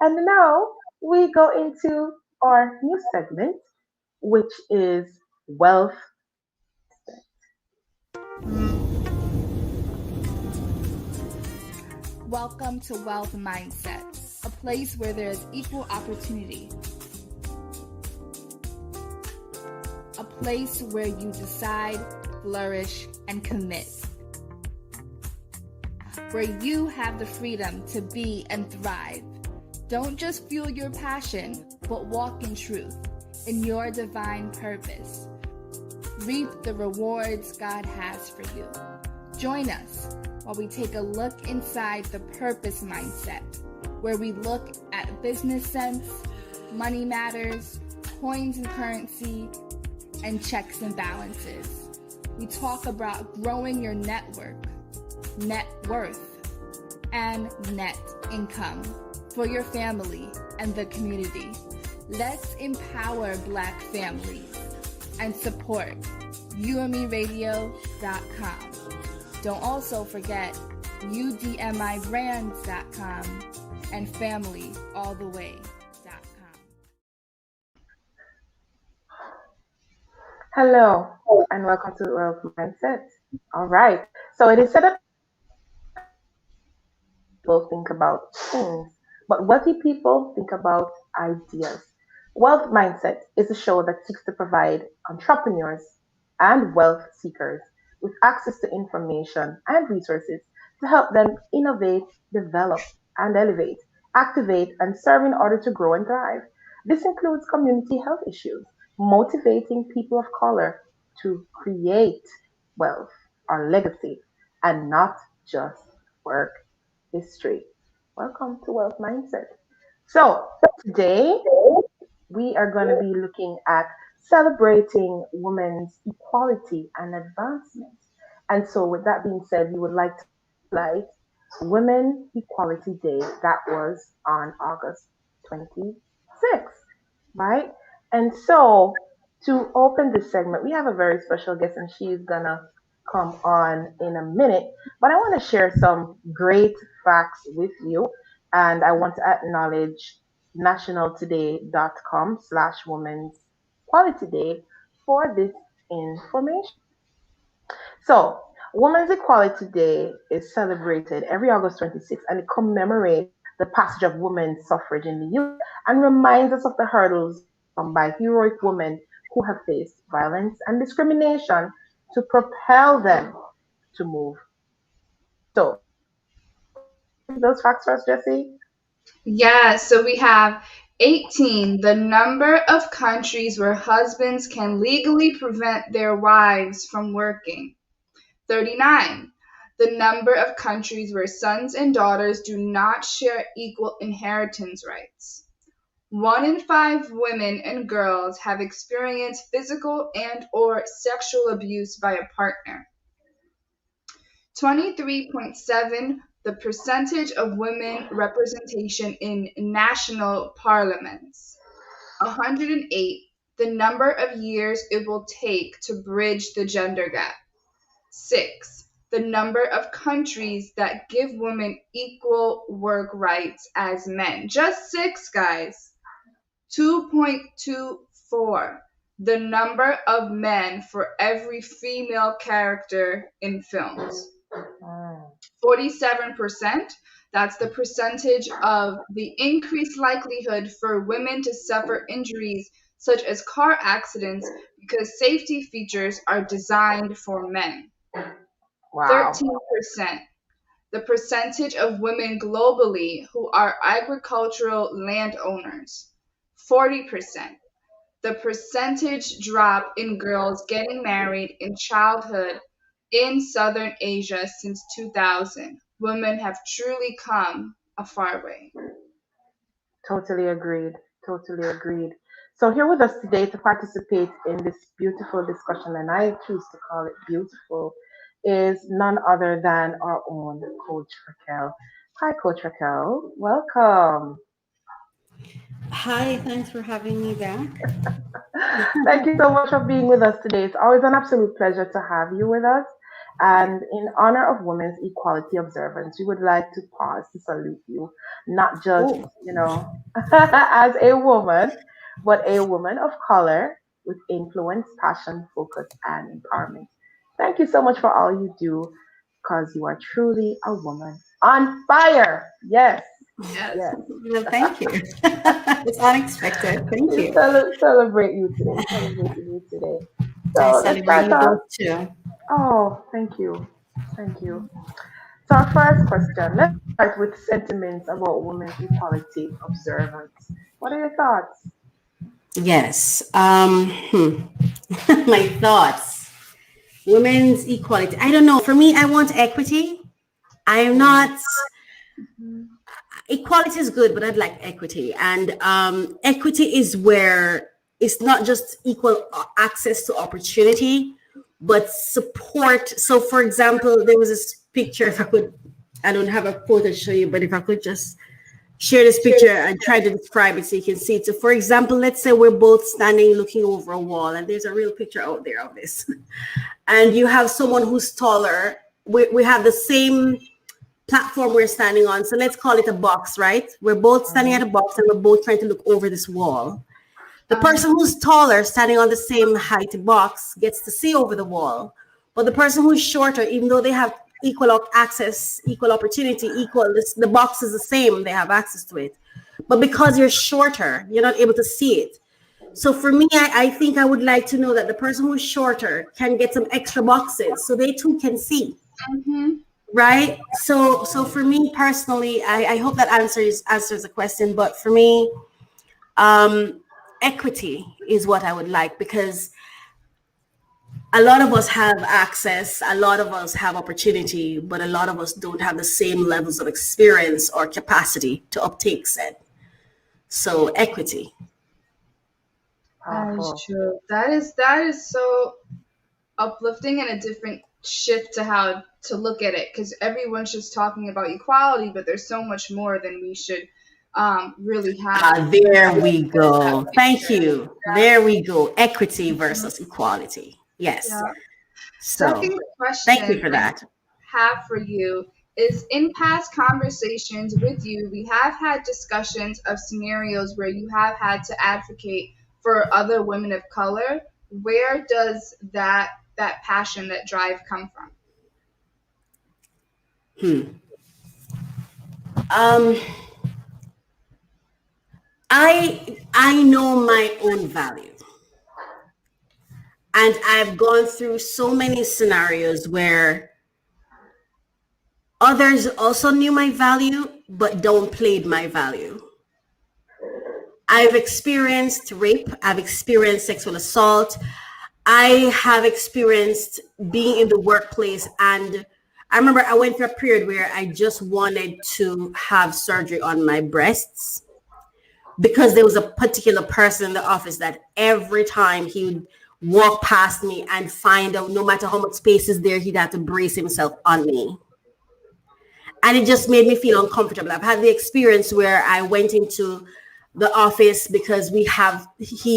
Speaker 5: And now we go into our new segment, which is wealth.
Speaker 2: Welcome to Wealth Mindset, a place where there is equal opportunity. A place where you decide, flourish, and commit. Where you have the freedom to be and thrive. Don't just fuel your passion, but walk in truth, in your divine purpose. Reap the rewards God has for you. Join us while we take a look inside the purpose mindset, where we look at business sense, money matters, coins and currency, and checks and balances. We talk about growing your network, net worth, and net income for your family and the community. Let's empower Black families and support UMERADIO.com. Don't also forget udmibrands.com, and familyalltheway.com.
Speaker 5: Hello, and welcome to Wealth Mindset. All right. So it is said that people think about things, but wealthy people think about ideas. Wealth Mindset is a show that seeks to provide entrepreneurs and wealth seekers with access to information and resources to help them innovate, develop, and elevate, activate, and serve in order to grow and thrive. This includes community health issues, motivating people of color to create wealth or legacy and not just work history. Welcome to Wealth Mindset. So, today we are going to be looking at celebrating women's equality and advancement. And so, with that being said, we would like to highlight Women Equality Day that was on August 26th, right? And so, to open this segment, we have a very special guest, and she's gonna come on in a minute. But I want to share some great facts with you, and I want to acknowledge nationaltoday.com/women's quality day for this information. So, Women's Equality Day is celebrated every August 26th, and it commemorates the passage of women's suffrage in the US and reminds us of the hurdles by heroic women who have faced violence and discrimination to propel them to move. So, those facts for us, Jesse?
Speaker 4: Yeah, so we have 18, the number of countries where husbands can legally prevent their wives from working. 39, the number of countries where sons and daughters do not share equal inheritance rights. 1 in 5 women and girls have experienced physical and or sexual abuse by a partner. 23.7, the percentage of women representation in national parliaments. 108, the number of years it will take to bridge the gender gap. 6, the number of countries that give women equal work rights as men. Just 6, guys. 2.24, the number of men for every female character in films. 47%, that's the percentage of the increased likelihood for women to suffer injuries such as car accidents because safety features are designed for men.
Speaker 5: Wow.
Speaker 4: 13%, the percentage of women globally who are agricultural landowners. 40%, the percentage drop in girls getting married in childhood in Southern Asia since 2000. Women have truly come a far way.
Speaker 5: Totally agreed. Totally agreed. So, here with us today to participate in this beautiful discussion, and I choose to call it beautiful, is none other than our own Coach Raquel. Hi, Coach Raquel. Welcome.
Speaker 7: Hi, thanks for having me back.
Speaker 5: Thank you so much for being with us today. It's always an absolute pleasure to have you with us. And in honor of Women's Equality Observance, we would like to pause to salute you, not just, as a woman, but a woman of color with influence, passion, focus, and empowerment. Thank you so much for all you do, because you are truly a woman on fire. Yes.
Speaker 4: Yes.
Speaker 7: Well, thank you. It's unexpected. Thank
Speaker 5: We
Speaker 7: you.
Speaker 5: celebrate you today. Celebrating you today.
Speaker 7: I
Speaker 5: So let's
Speaker 7: celebrate
Speaker 5: start
Speaker 7: you
Speaker 5: off.
Speaker 7: both too.
Speaker 5: Oh, thank you. Thank you. So our first question, let's start with sentiments about women's equality observance. What are your thoughts?
Speaker 7: Yes. My thoughts. Women's equality. I don't know. For me, I want equity. I am not. Equality is good, but I'd like equity. And equity is where it's not just equal access to opportunity, but support. So, for example, there was this picture. If I could, I don't have a photo to show you, but if I could just share this picture and try to describe it so you can see it. So, for example, let's say we're both standing looking over a wall, and there's a real picture out there of this. And you have someone who's taller. We have the same platform we're standing on. So let's call it a box, right? We're both standing at a box and we're both trying to look over this wall. The person who's taller, standing on the same height box, gets to see over the wall. But the person who's shorter, even though they have equal access, equal opportunity, the box is the same, they have access to it. But because you're shorter, you're not able to see it. So for me, I think I would like to know that the person who's shorter can get some extra boxes so they too can see. Right? So for me personally, I hope that answers the question. But for me, equity is what I would like, because a lot of us have access, a lot of us have opportunity, but a lot of us don't have the same levels of experience or capacity to uptake said. So equity.
Speaker 4: That is true. That is so uplifting and a different shift to how to look at it, because everyone's just talking about equality, but there's so much more than we should really have.
Speaker 7: There we go. Thank you. There we go. Equity versus equality. Yes.
Speaker 4: Yeah.
Speaker 7: So
Speaker 4: Second question
Speaker 7: thank you for that.
Speaker 4: I have for you is, in past conversations with you, we have had discussions of scenarios where you have had to advocate for other women of color. Where does that passion, that drive come from?
Speaker 7: I know my own value. And I've gone through so many scenarios where others also knew my value, but downplayed my value. I've experienced rape. I've experienced sexual assault. I have experienced being in the workplace. And I remember I went through a period where I just wanted to have surgery on my breasts, because there was a particular person in the office that every time he would walk past me and find out, no matter how much space is there, he'd have to brace himself on me. And it just made me feel uncomfortable. I've had the experience where I went into the office because he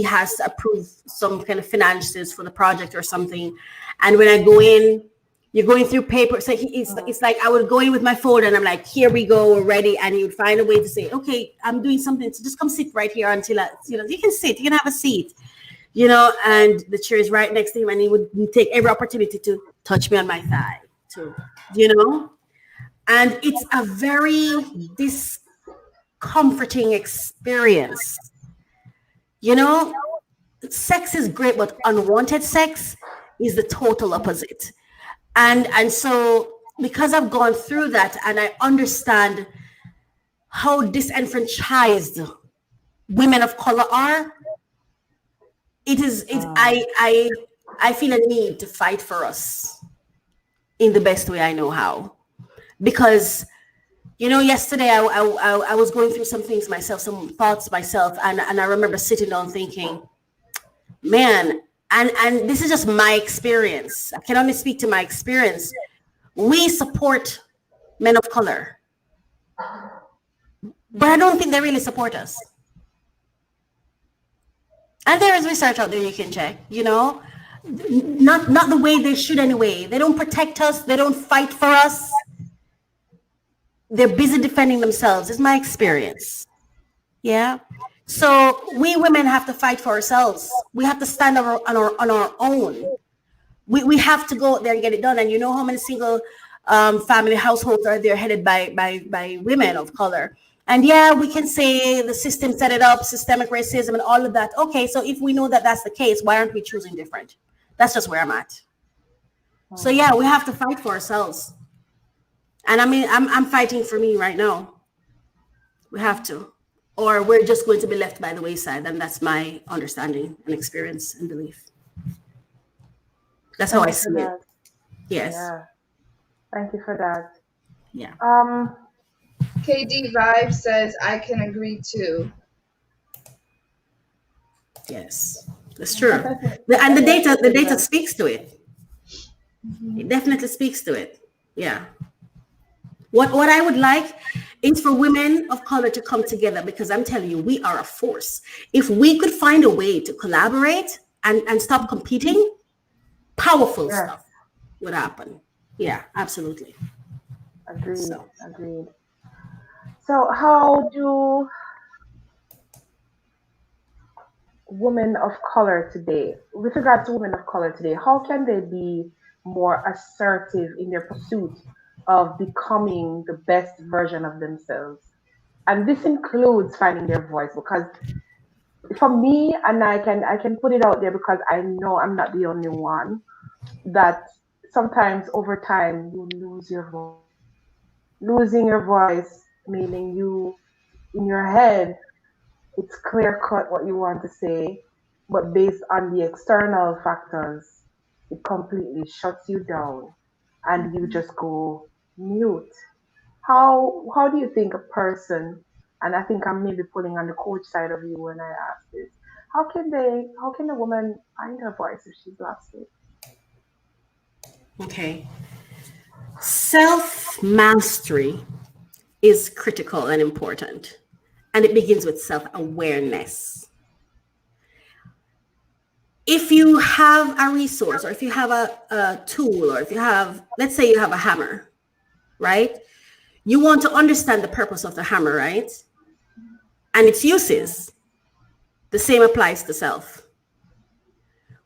Speaker 7: has to approve some kind of finances for the project or something. And when I go in, you're going through paper. So it's like I would go in with my phone and I'm like, here we go, we're ready. And he would find a way to say, okay, I'm doing something. So just come sit right here until you can sit, you can have a seat, and the chair is right next to him. And he would take every opportunity to touch me on my thigh too, and it's a very discomforting experience. Sex is great, but unwanted sex is the total opposite. And so because I've gone through that and I understand how disenfranchised women of color are, I feel a need to fight for us in the best way I know how. Because, yesterday I was going through some things myself, some thoughts myself, and I remember sitting down thinking, man, and this is just my experience. I can only speak to my experience. We support men of color, but I don't think they really support us. And there is research out there you can check, not the way they should anyway. They don't protect us. They don't fight for us. They're busy defending themselves. It's my experience. Yeah. So we women have to fight for ourselves. We have to stand on our own. We have to go out there and get it done. And you know how many single family households are there headed by women of color. And yeah, we can say the system set it up, systemic racism and all of that. Okay, so if we know that that's the case, why aren't we choosing different? That's just where I'm at. So yeah, we have to fight for ourselves. And I mean, I'm fighting for me right now. We have to. Or we're just going to be left by the wayside. And that's my understanding and experience and belief. That's how I see it. Yes.
Speaker 5: Yeah. Thank you for that.
Speaker 7: Yeah.
Speaker 4: KD Vibe says, I can agree too.
Speaker 7: Yes, that's true. And the data speaks to it. It definitely speaks to it. Yeah. What I would like is for women of color to come together, because I'm telling you, we are a force. If we could find a way to collaborate and stop competing, powerful stuff would happen. Yeah, absolutely.
Speaker 5: Agreed.
Speaker 7: So,
Speaker 5: Agreed. So, how do women of color today, with regard to women of color today, how can they be more assertive in their pursuit of becoming the best version of themselves? And this includes finding their voice, because for me, and I can put it out there because I know I'm not the only one, that sometimes over time you lose your voice. Losing your voice, meaning you in your head it's clear cut what you want to say, but based on the external factors, it completely shuts you down and you just go mute. How do you think a person, and I think I'm maybe pulling on the coach side of you when I ask this, how can a woman find her voice if she's lost it?
Speaker 7: okay. Self mastery is critical and important. And it begins with self awareness. If you have a resource, or if you have a tool, or if you have, let's say you have a hammer, right? You want to understand the purpose of the hammer, right? And its uses. The same applies to self.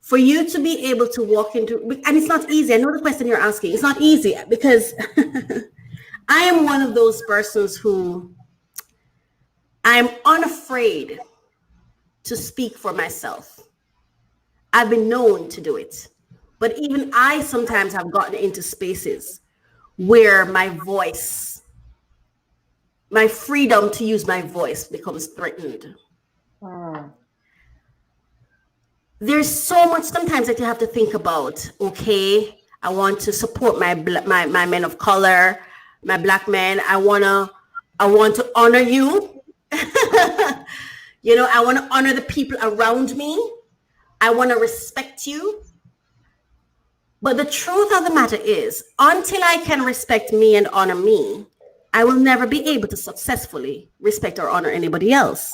Speaker 7: For you to be able to walk into, and it's not easy. I know the question you're asking. It's not easy because I am one of those persons who I'm unafraid to speak for myself. I've been known to do it. But even I sometimes have gotten into spaces where my voice, my freedom to use my voice becomes threatened. There's so much sometimes that you have to think about. Okay, I want to support my men of color, my Black men. I want to honor you. I want to honor the people around me. I want to respect you. But the truth of the matter is, until I can respect me and honor me, I will never be able to successfully respect or honor anybody else.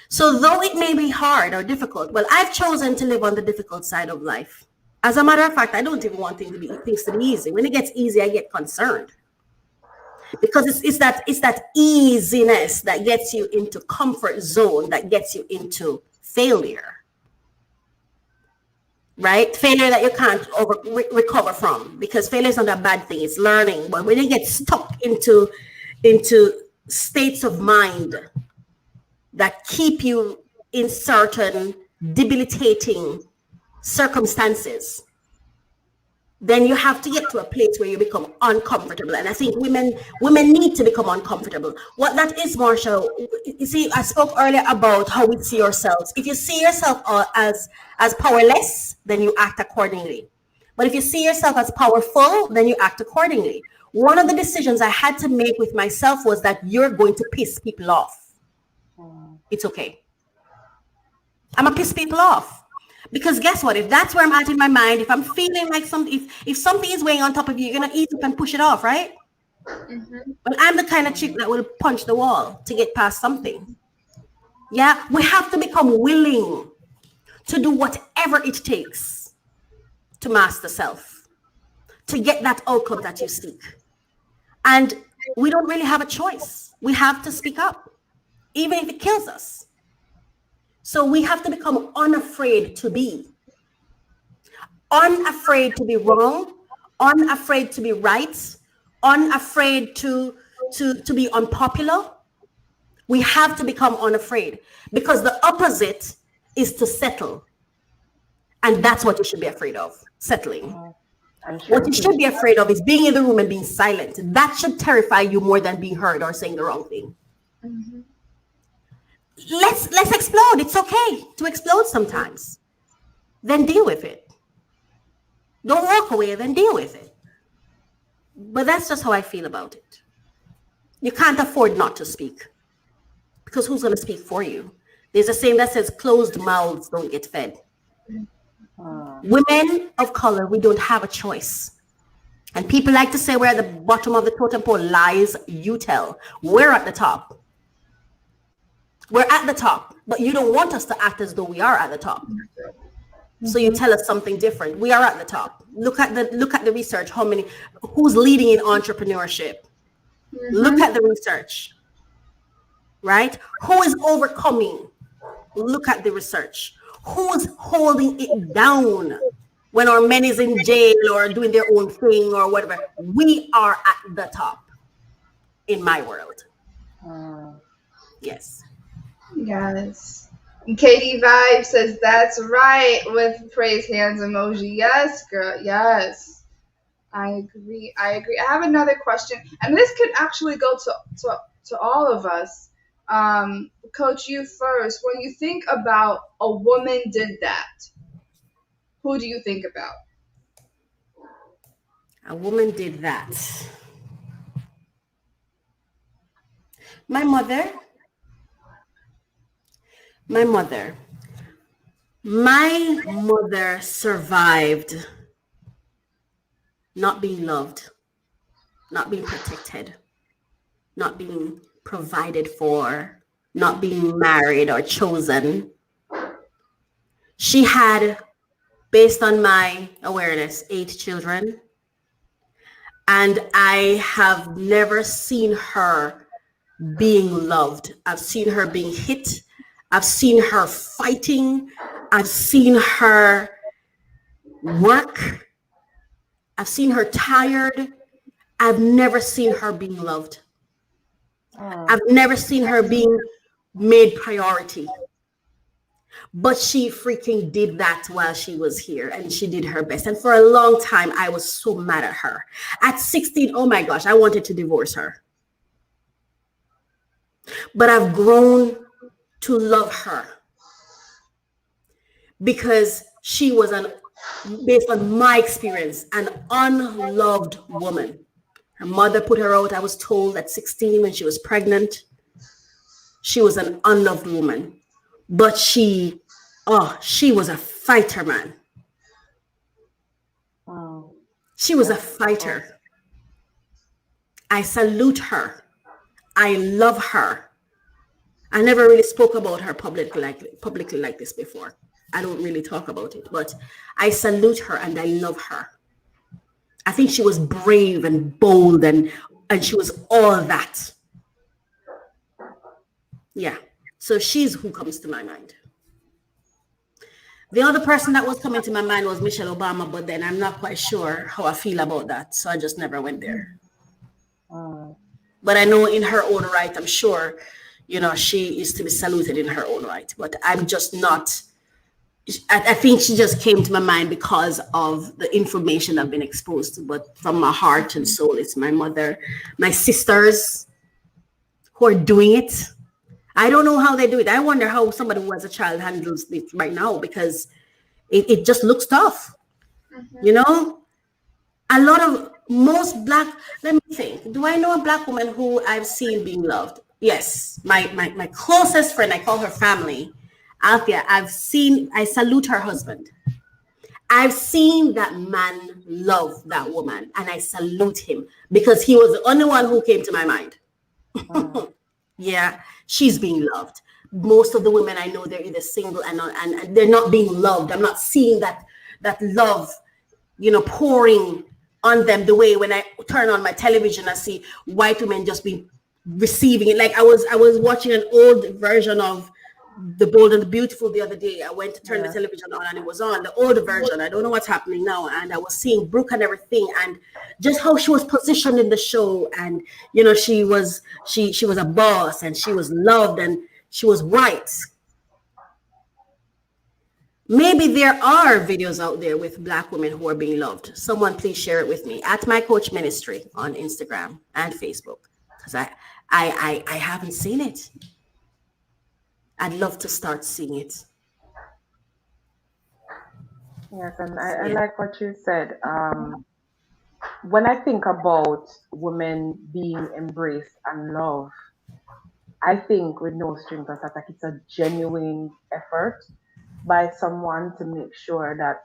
Speaker 7: So though it may be hard or difficult, well, I've chosen to live on the difficult side of life. As a matter of fact, I don't even want things to be easy. When it gets easy, I get concerned. Because it's that easiness that gets you into comfort zone, that gets you into failure. Right? Failure that you can't recover from, because failure is not a bad thing, it's learning. But when you get stuck into states of mind that keep you in certain debilitating circumstances, then you have to get to a place where you become uncomfortable. And I think women need to become uncomfortable. What that is, Marsha, you see, I spoke earlier about how we see ourselves. If you see yourself as powerless, then you act accordingly. But if you see yourself as powerful, then you act accordingly. One of the decisions I had to make with myself was that you're going to piss people off. It's okay. I'm gonna piss people off. Because guess what? If that's where I'm at in my mind, if I'm feeling like if something is weighing on top of you, you're gonna eat up and push it off, right? Mm-hmm. Well, I'm the kind of chick that will punch the wall to get past something. Yeah, we have to become willing to do whatever it takes to master self, to get that outcome that you seek. And we don't really have a choice. We have to speak up, even if it kills us. So we have to become unafraid to be. Unafraid to be wrong, unafraid to be right, unafraid to be unpopular. We have to become unafraid, because the opposite is to settle. And that's what you should be afraid of, settling. What you should be afraid of is being in the room and being silent. That should terrify you more than being heard or saying the wrong thing. Mm-hmm. Let's explode. It's okay to explode sometimes. Then deal with it. Don't walk away, then deal with it. But that's just how I feel about it. You can't afford not to speak, because who's going to speak for you? There's a saying that says closed mouths don't get fed. Women of color, we don't have a choice. And people like to say we're at the bottom of the totem pole. Lies you tell. We're at the top. We're at the top, but you don't want us to act as though we are at the top. So you tell us something different. We are at the top. Look at the research. Who's leading in entrepreneurship? Look at the research, right? Who is overcoming? Look at the research. Who's holding it down when our men is in jail or doing their own thing or whatever? We are at the top in my world. Yes.
Speaker 4: Yes. Katie Vibe says that's right with praise hands emoji. Yes, girl. Yes. I agree. I have another question, and this could actually go to all of us. Coach, you first. When you think about a woman did that, who do you think about?
Speaker 7: A woman did that. My mother. My mother survived not being loved, not being protected, not being provided for, not being married or chosen. She had, based on my awareness, 8 children. And I have never seen her being loved. I've seen her being hit. I've seen her fighting. I've seen her work. I've seen her tired. I've never seen her being loved. I've never seen her being made priority. But she freaking did that while she was here, and she did her best. And for a long time, I was so mad at her. At 16, oh my gosh, I wanted to divorce her. But I've grown to love her because she was, based on my experience, an unloved woman. Her mother put her out, I was told, at 16 when she was pregnant. She was an unloved woman. But she was a fighter, man. She was a fighter. I salute her. I love her. I never really spoke about her publicly like this before. I don't really talk about it, but I salute her and I love her. I think she was brave and bold and she was all that. Yeah. So she's who comes to my mind. The other person that was coming to my mind was Michelle Obama, but then I'm not quite sure how I feel about that. So I just never went there. But I know in her own right, I'm sure, she is to be saluted in her own right. But I'm just not, I think she just came to my mind because of the information I've been exposed to. But from my heart and soul, it's my mother, my sisters who are doing it. I don't know how they do it. I wonder how somebody who has a child handles it right now, because it just looks tough. Most Black, let me think. Do I know a Black woman who I've seen being loved? Yes. My closest friend, I call her family, Althea. I salute her husband. I've seen that man love that woman, and I salute him because he was the only one who came to my mind. Yeah, she's being loved. Most of the women I know, they're either single and they're not being loved. I'm not seeing that love, pouring on them the way when I turn on my television, I see white women just be receiving it. Like I was watching an old version of The Bold and the Beautiful the other day. I went to turn the television on and it was on the older version. I don't know what's happening now. And I was seeing Brooke and everything and just how she was positioned in the show. And, she was a boss and she was loved and she was right. Maybe there are videos out there with Black women who are being loved. Someone please share it with me at My Coach Ministry on Instagram and Facebook. Because I haven't seen it. I'd love to start seeing it.
Speaker 5: Yes, and I like what you said. When I think about women being embraced and loved, I think with no strings attached, it's a genuine effort by someone to make sure that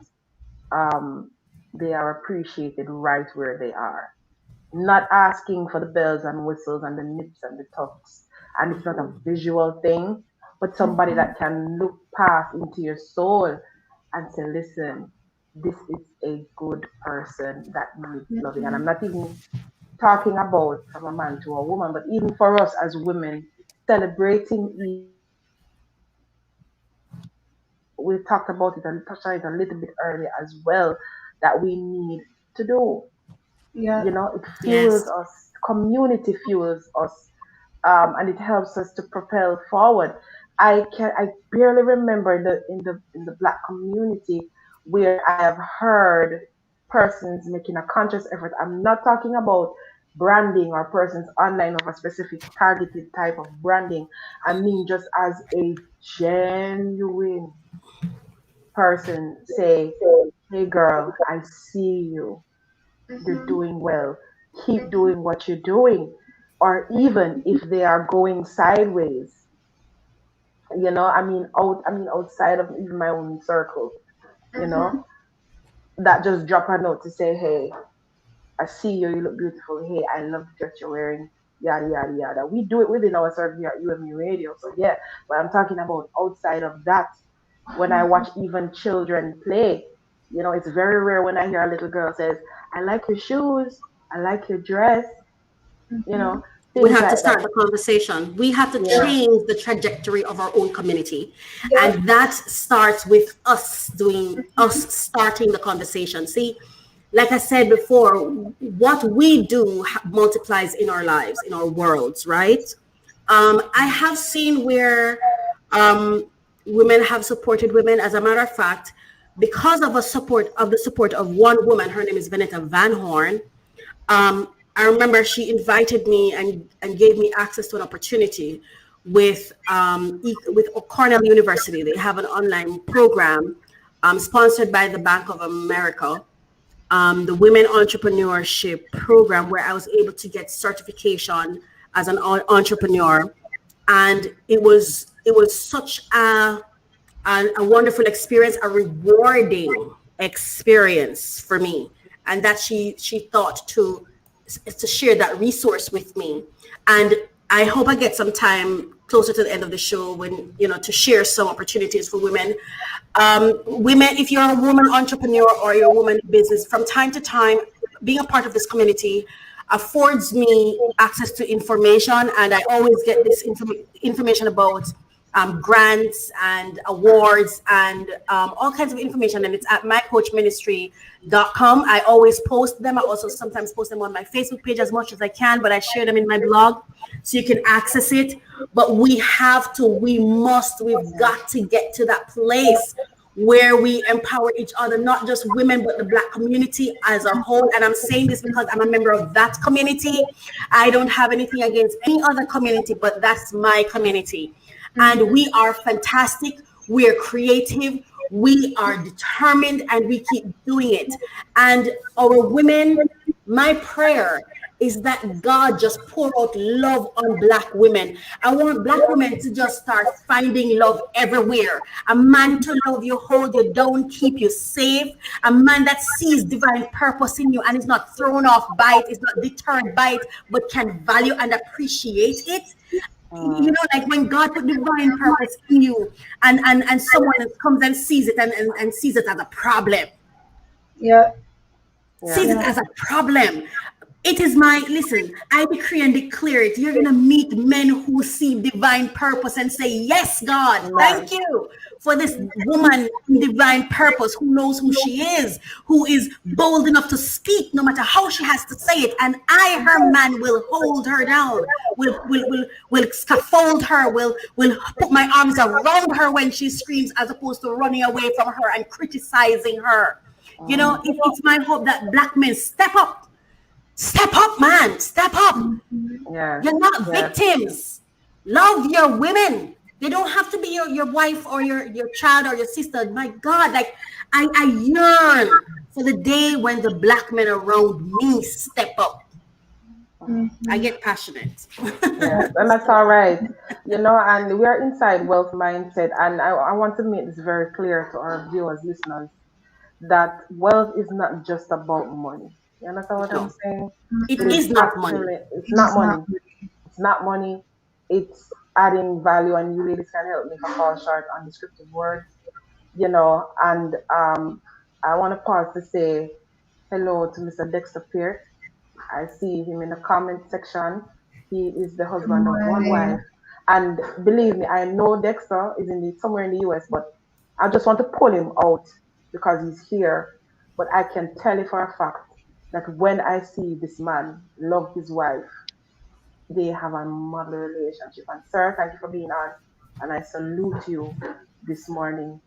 Speaker 5: they are appreciated right where they are. Not asking for the bells and whistles and the nips and the tucks. And it's not a visual thing, but somebody that can look past into your soul and say, listen, this is a good person that needs loving. And
Speaker 4: Mhm.
Speaker 5: I'm not even talking about from a man to a woman, but even for us as women, celebrating each we talked about it and touched on it a little bit earlier as well, that we need to do.
Speaker 4: Yeah.
Speaker 5: It fuels
Speaker 7: Yes.
Speaker 5: us, community fuels us, and it helps us to propel forward. I barely remember in the black community where I have heard persons making a conscious effort. I'm not talking about branding or persons online of a specific targeted type of branding. I mean just as a genuine person say, hey girl, I see you, you're
Speaker 4: Mhm.
Speaker 5: doing well, keep doing what you're doing. Or even if they are going sideways, I mean outside of even my own circle, you know,
Speaker 4: Mhm.
Speaker 5: that just drop a note to say, hey, I see you, you look beautiful, hey, I love the dress you're wearing, yada yada yada. We do it within our circle here at UME Radio. So yeah, but I'm talking about outside of that. When I watch even children play, it's very rare when I hear a little girl says, I like your shoes, I like your dress, you know,
Speaker 4: Mhm.
Speaker 7: We
Speaker 5: things
Speaker 7: have to
Speaker 5: like that.
Speaker 7: start the conversation. We have to
Speaker 5: Yeah.
Speaker 7: change the trajectory of our own community.
Speaker 4: Yep.
Speaker 7: And that starts with us starting the conversation. See, like I said before, what we do multiplies in our lives, in our worlds, right? I have seen where women have supported women. As a matter of fact, because of the support of one woman, her name is Vanessa Van Horn. I remember she invited me and gave me access to an opportunity with Cornell University. They have an online program sponsored by the Bank of America, the Women Entrepreneurship Program, where I was able to get certification as an entrepreneur, and it was such a wonderful experience, a rewarding experience for me, and that she thought to share that resource with me. And I hope I get some time closer to the end of the show when to share some opportunities for women. Women, if you're a woman entrepreneur or you're a woman in business, from time to time, being a part of this community affords me access to information, and I always get this information about grants and awards and all kinds of information. And it's at mycoachministry.com. I always post them. I also sometimes post them on my Facebook page as much as I can, but I share them in my blog so you can access it. But we've got to get to that place where we empower each other, not just women, but the Black community as a whole. And I'm saying this because I'm a member of that community. I don't have anything against any other community, but that's my community. And we are fantastic. We're creative. We are determined, and we keep doing it. And our women, my prayer is that God just pour out love on Black women. I want Black women to just start finding love everywhere. A man to love you, hold you down, keep you safe. A man that sees divine purpose in you and is not thrown off by it, is not deterred by it, but can value and appreciate it. Like when God put divine purpose in you, and someone comes and sees it and sees it as a problem,
Speaker 4: Yeah.
Speaker 5: Yeah.
Speaker 7: sees it as a problem. It is listen, I decree and declare it. You're going to meet men who see divine purpose and say, yes, God,
Speaker 5: Amen.
Speaker 7: thank you for this woman in divine purpose who knows who she is, who is bold enough to speak no matter how she has to say it. And her man, will hold her down, will scaffold her, will put my arms around her when she screams, as opposed to running away from her and criticizing her. It's my hope that Black men step up. Step up, man. Step up.
Speaker 5: Yes.
Speaker 7: You're not
Speaker 5: Yes.
Speaker 7: victims. Love your women. They don't have to be your wife or your child or your sister. My God, like I yearn for the day when the Black men around me step up. I get passionate.
Speaker 5: Yes, and that's all right. And we are inside wealth mindset, and I want to make this very clear to our viewers, listeners, that wealth is not just about money. You understand what I'm
Speaker 7: No,
Speaker 5: saying?
Speaker 7: it
Speaker 5: It is
Speaker 7: is not money.
Speaker 5: actually, it's
Speaker 4: It
Speaker 5: not
Speaker 4: is not.
Speaker 5: money. It's not money. It's adding value, and you ladies can help me if I fall short on descriptive words. And I want to pause to say hello to Mr. Dexter Peart. I see him in the comment section. He is the
Speaker 4: Good
Speaker 5: husband of one
Speaker 4: morning.
Speaker 5: wife. And believe me, I know Dexter is somewhere in the US, but I just want to pull him out because he's here. But I can tell you for a fact that when I see this man love his wife, they have a mother relationship. And sir, thank you for being on. And I salute you this morning.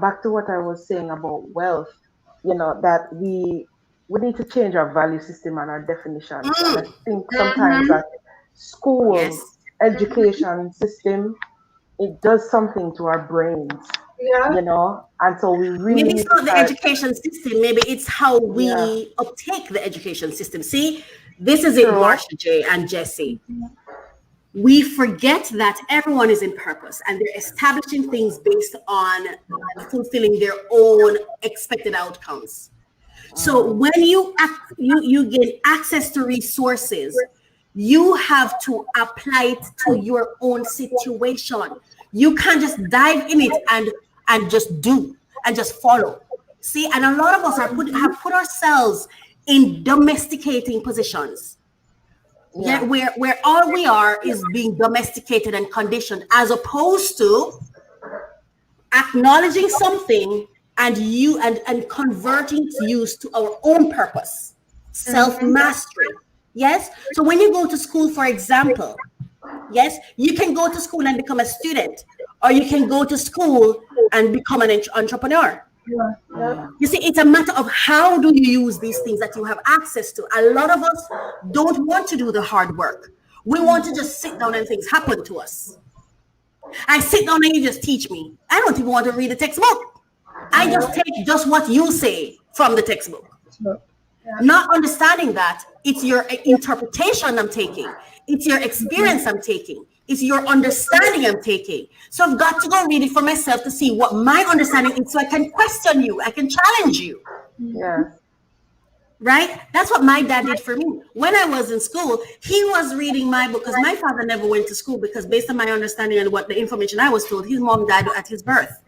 Speaker 5: Back to what I was saying about wealth, that we need to change our value system and our definitions. And I think sometimes
Speaker 4: Mm-hmm.
Speaker 5: that school
Speaker 7: Yes.
Speaker 5: education system, it does something to our brains,
Speaker 4: Yeah.
Speaker 5: and so we really
Speaker 7: Maybe it's
Speaker 5: need to
Speaker 7: not the
Speaker 5: start.
Speaker 7: education system, maybe it's how
Speaker 5: Yeah,
Speaker 7: we uptake the education system. See, this is it,
Speaker 5: true.
Speaker 7: Marsha J and Jesse. We forget that everyone is in purpose and they're establishing things based on fulfilling their own expected outcomes. So when you gain access to resources, you have to apply it to your own situation. You can't just dive in it and just do and just follow. See, and a lot of us have put ourselves in domesticating positions. Yeah,
Speaker 5: Yeah,
Speaker 7: where all we are is being domesticated and conditioned, as opposed to acknowledging something and converting its use to our own purpose, self-mastery. Yes. So when you go to school, for example, yes, you can go to school and become a student, or you can go to school and become an entrepreneur.
Speaker 4: Yeah.
Speaker 7: You see, it's a matter of how do you use these things that you have access to. A lot of us don't want to do the hard work. We want to just sit down and things happen to us. I sit down and you just teach me. I don't even want to read the textbook. I just take just what you say from the textbook. Not understanding that it's your interpretation I'm taking. It's your experience I'm taking. It's your understanding I'm taking. So I've got to go read it for myself to see what my understanding is so I can question you. I can challenge you.
Speaker 5: yes,
Speaker 7: Right? That's what my dad did for me. When I was in school, he was reading my book because my father never went to school because based on my understanding and what the information I was told, his mom died at his birth.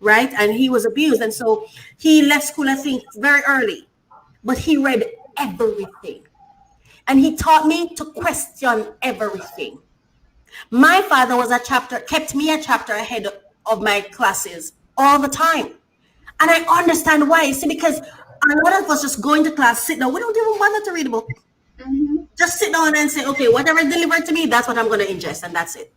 Speaker 7: Right? And he was abused. And so he left school, I think, very early. But he read everything. And he taught me to question everything. My father kept me a chapter ahead of my classes all the time. And I understand why. See, because a lot of us just go into class, sit down. We don't even bother to read a book. Just sit down and say, okay, whatever is delivered to me, that's what I'm going to ingest. And that's it.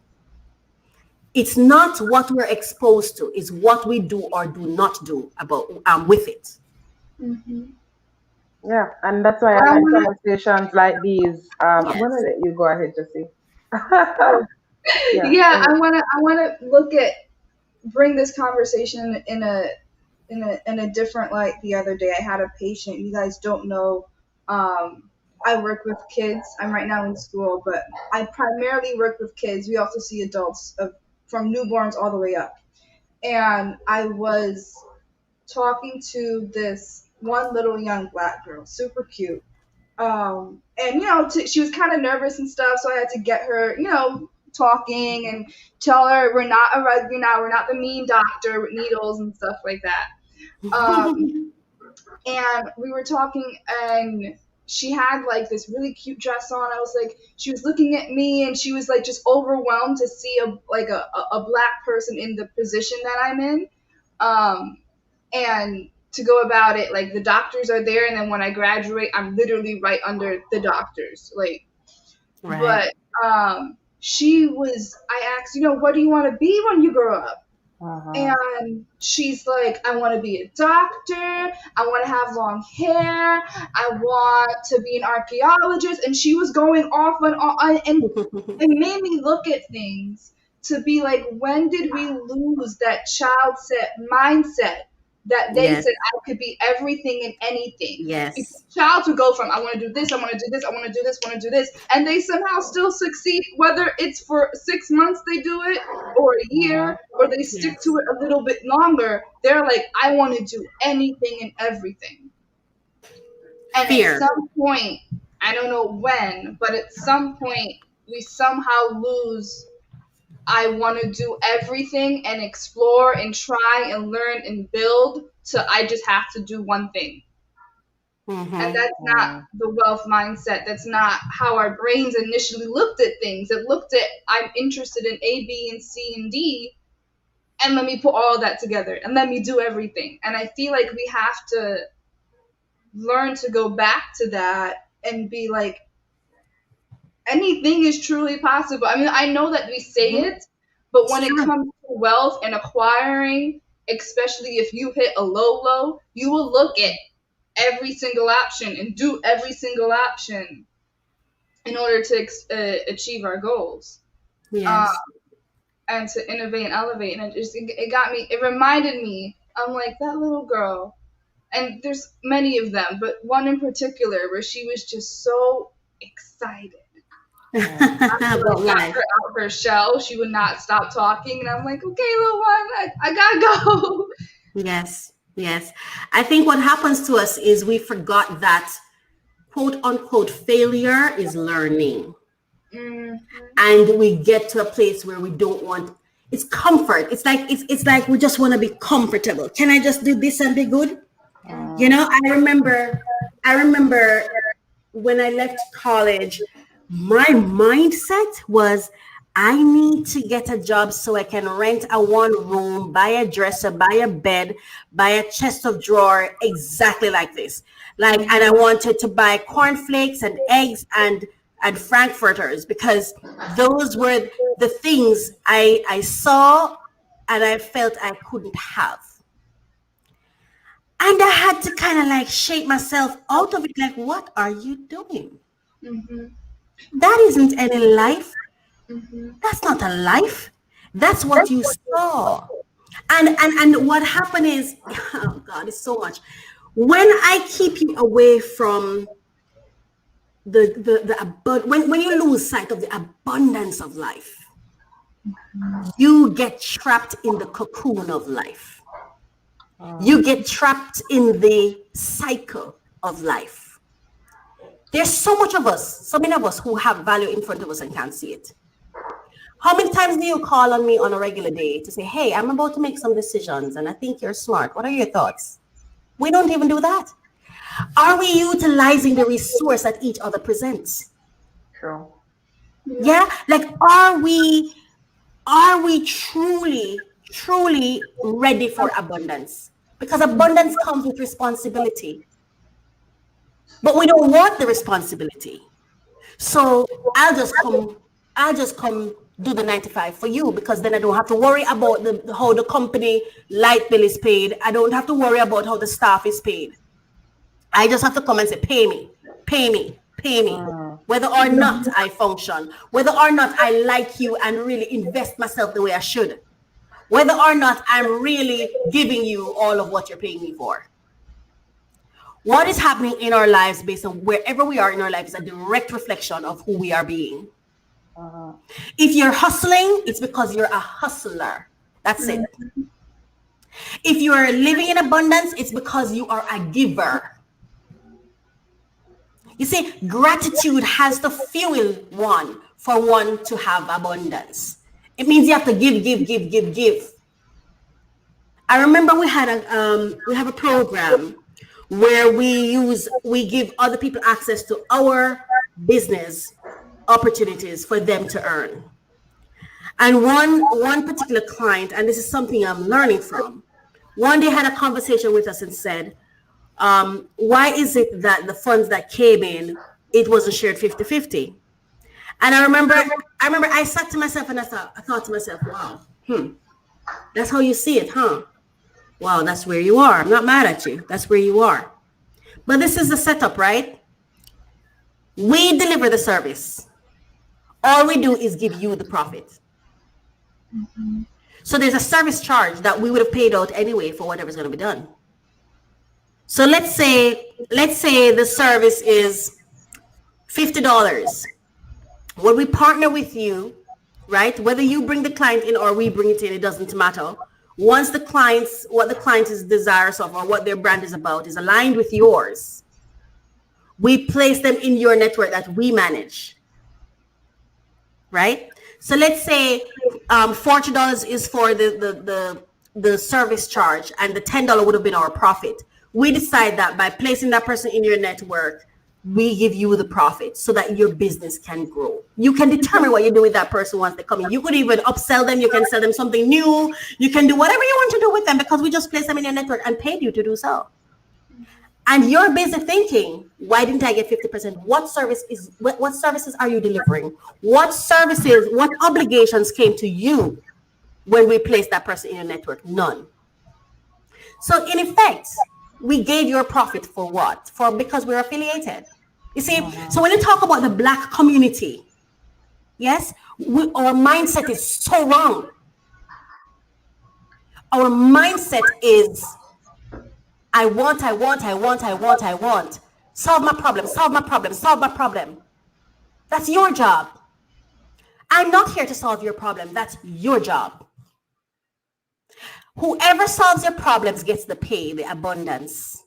Speaker 7: It's not what we're exposed to. It's what we do or do not do with it.
Speaker 5: yeah, and that's why I like conversations like these. I'm gonna let you go ahead, Jesse.
Speaker 4: Yeah, I wanna bring this conversation in a different light. The other day I had a patient. You guys don't know, I work with kids. I'm right now in school, but I primarily work with kids. We also see adults from newborns all the way up. And I was talking to this one little young black girl, super cute. And she was kind of nervous and stuff, so I had to get her, talking and tell her we're not we're not the mean doctor with needles and stuff like that. And we were talking, and she had like this really cute dress on. I was like, she was looking at me, and she was like just overwhelmed to see a black person in the position that I'm in. And to go about it, like the doctors are there, and then when I graduate, I'm literally right under the doctors. Like,
Speaker 7: Right.
Speaker 4: but I asked, what do you want to be when you grow up? And she's like, I want to be a doctor. I want to have long hair. I want to be an archaeologist. And she was going off and it made me look at things to be like, when did we lose that mindset that they said I could be everything and anything?
Speaker 7: Yes.
Speaker 4: Because child would go from I want to do this, I want to do this, I want to do this, I want to do this, and they somehow still succeed, whether it's for 6 months they do it or a year or they stick to it a little bit longer. They're like, I want to do anything and everything. And
Speaker 7: Fear.
Speaker 4: at some point, I don't know when, but at some point we somehow lose I want to do everything and explore and try and learn and build, to I just have to do one thing.
Speaker 7: Mm-hmm.
Speaker 4: And that's not the wealth mindset. That's not how our brains initially looked at things. It looked at, I'm interested in A, B, and C, and D, and let me put all that together and let me do everything. And I feel like we have to learn to go back to that and be like, anything is truly possible. I mean, I know that we say it, but when it comes to wealth and acquiring, especially if you hit a low, you will look at every single option and do every single option in order to achieve our goals.
Speaker 7: Yes.
Speaker 4: And to innovate and elevate. And it reminded me, I'm like, that little girl, and there's many of them, but one in particular where she was just so excited. Got her out her shell. She would not stop talking, and I'm like, okay, little one, I gotta go.
Speaker 7: Yes. I think what happens to us is we forgot that quote unquote failure is learning. Mm-hmm. And we get to a place where we don't want, it's comfort. It's like we just want to be comfortable. Can I just do this and be good? You know, I remember when I left college, my mindset was, I need to get a job so I can rent a one room, buy a dresser, buy a bed, buy a chest of drawer, exactly like this. And I wanted to buy cornflakes and eggs and frankfurters, because those were the things I saw and I felt I couldn't have. And I had to kind of like shake myself out of it. Like, what are you doing? Mm-hmm. That isn't any life. Mm-hmm. That's not a life. That's what you saw. And what happened is, oh God, it's so much. When I keep you away from when you lose sight of the abundance of life, you get trapped in the cocoon of life. You get trapped in the cycle of life. There's so many of us who have value in front of us and can't see it. How many times do you call on me on a regular day to say, hey, I'm about to make some decisions and I think you're smart. What are your thoughts? We don't even do that. Are we utilizing the resource that each other presents?
Speaker 5: True.
Speaker 7: Yeah, like are we truly ready for abundance? Because abundance comes with responsibility. But we don't want the responsibility. So I'll just come do the 9 to 5 for you, because then I don't have to worry about how the company light bill is paid. I don't have to worry about how the staff is paid. I just have to come and say, pay me. Whether or not I function, whether or not I like you and really invest myself the way I should, whether or not I'm really giving you all of what you're paying me for. What is happening in our lives based on wherever we are in our life is a direct reflection of who we are being. If you're hustling, it's because you're a hustler. That's it. If you're living in abundance, it's because you are a giver. You see, gratitude has to fuel one for one to have abundance. It means you have to give. I remember we have a program where we give other people access to our business opportunities for them to earn. And one particular client, and this is something I'm learning from, one day had a conversation with us and said, why is it that the funds that came in, it wasn't shared 50-50? And I remember I sat to myself and I thought to myself, wow, that's how you see it, huh? Wow, that's where you are. I'm not mad at you. That's where you are. But this is the setup, right? We deliver the service. All we do is give you the profit. Mm-hmm. So there's a service charge that we would have paid out anyway for whatever's going to be done. So let's say the service is $50. When we partner with you, right? Whether you bring the client in or we bring it in, it doesn't matter. Once what the client is desirous of or what their brand is about is aligned with yours, we place them in your network that we manage, right? So let's say $40 is for the service charge, and the $10 would have been our profit. We decide that by placing that person in your network, we give you the profit so that your business can grow. You can determine what you do with that person once they come in. You could even upsell them. You can sell them something new. You can do whatever you want to do with them because we just place them in your network and paid you to do so. And you're busy thinking, why didn't I get 50%? What services are you delivering? What obligations came to you when we placed that person in your network? None. So in effect, we gave your profit for what? Because we're affiliated. You see, so when you talk about the Black community, yes, our mindset is so wrong. Our mindset is, I want. Solve my problem. That's your job. I'm not here to solve your problem. That's your job. Whoever solves your problems gets the pay, the abundance.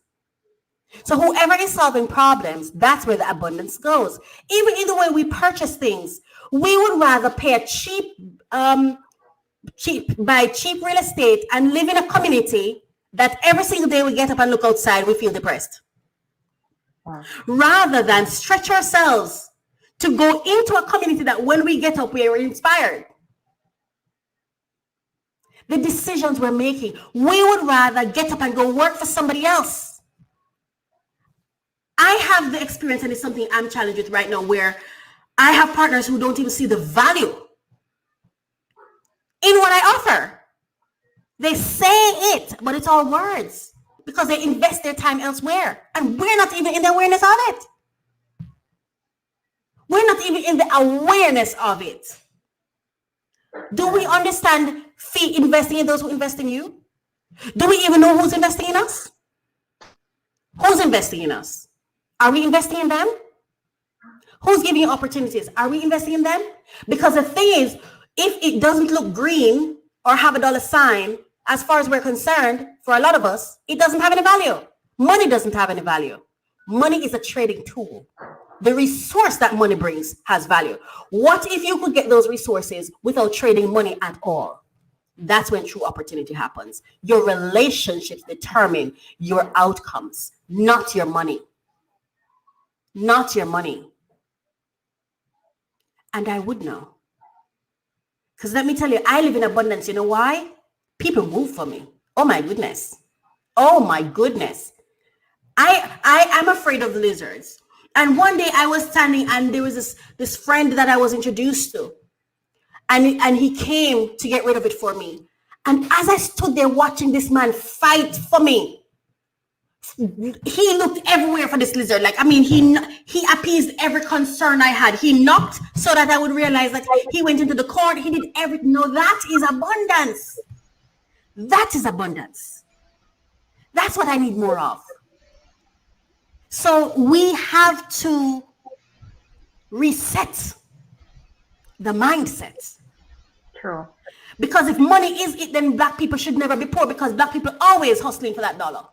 Speaker 7: So whoever is solving problems, that's where the abundance goes. Even in the way we purchase things, we would rather pay a cheap real estate and live in a community that every single day we get up and look outside, we feel depressed. Wow. Rather than stretch ourselves to go into a community that when we get up, we are inspired. The decisions we're making, we would rather get up and go work for somebody else. I have the experience, and it's something I'm challenged with right now, where I have partners who don't even see the value in what I offer. They say it, but it's all words because they invest their time elsewhere. And we're not even in the awareness of it. We're not even in the awareness of it. Do we understand investing in those who invest in you? Do we even know who's investing in us? Who's investing in us? Are we investing in them? Who's giving you opportunities? Are we investing in them? Because the thing is, if it doesn't look green or have a dollar sign, as far as we're concerned, for a lot of us, it doesn't have any value. Money doesn't have any value. Money is a trading tool. The resource that money brings has value. What if you could get those resources without trading money at all? That's when true opportunity happens. Your relationships determine your outcomes, not your money. Not your money. And I would know. Because let me tell you, I live in abundance. You know why? People move for me. Oh my goodness. Oh my goodness. I'm afraid of lizards. And one day I was standing and there was this friend that I was introduced to. And he came to get rid of it for me. And as I stood there watching this man fight for me, he looked everywhere for this lizard. Like, I mean, he appeased every concern I had. He knocked so that I would realize that he went into the court. He did everything. No, that is abundance. That is abundance. That's what I need more of. So we have to reset the mindset.
Speaker 5: True.
Speaker 7: Because if money is it, then Black people should never be poor, because Black people are always hustling for that dollar.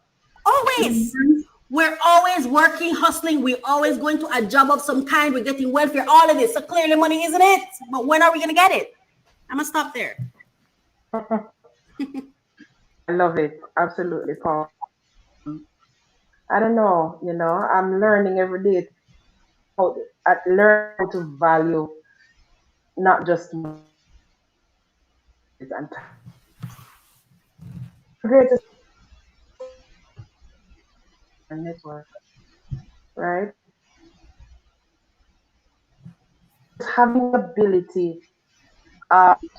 Speaker 7: Always. Mm-hmm. We're always working, hustling. We're always going to a job of some kind. We're getting welfare, all of this. So clearly money isn't it. But when are we going to get it? I'm going to stop there.
Speaker 5: I love it. Absolutely, Paul. I don't know, I'm learning every day learn how to value not just money and greatest network, right? Having the ability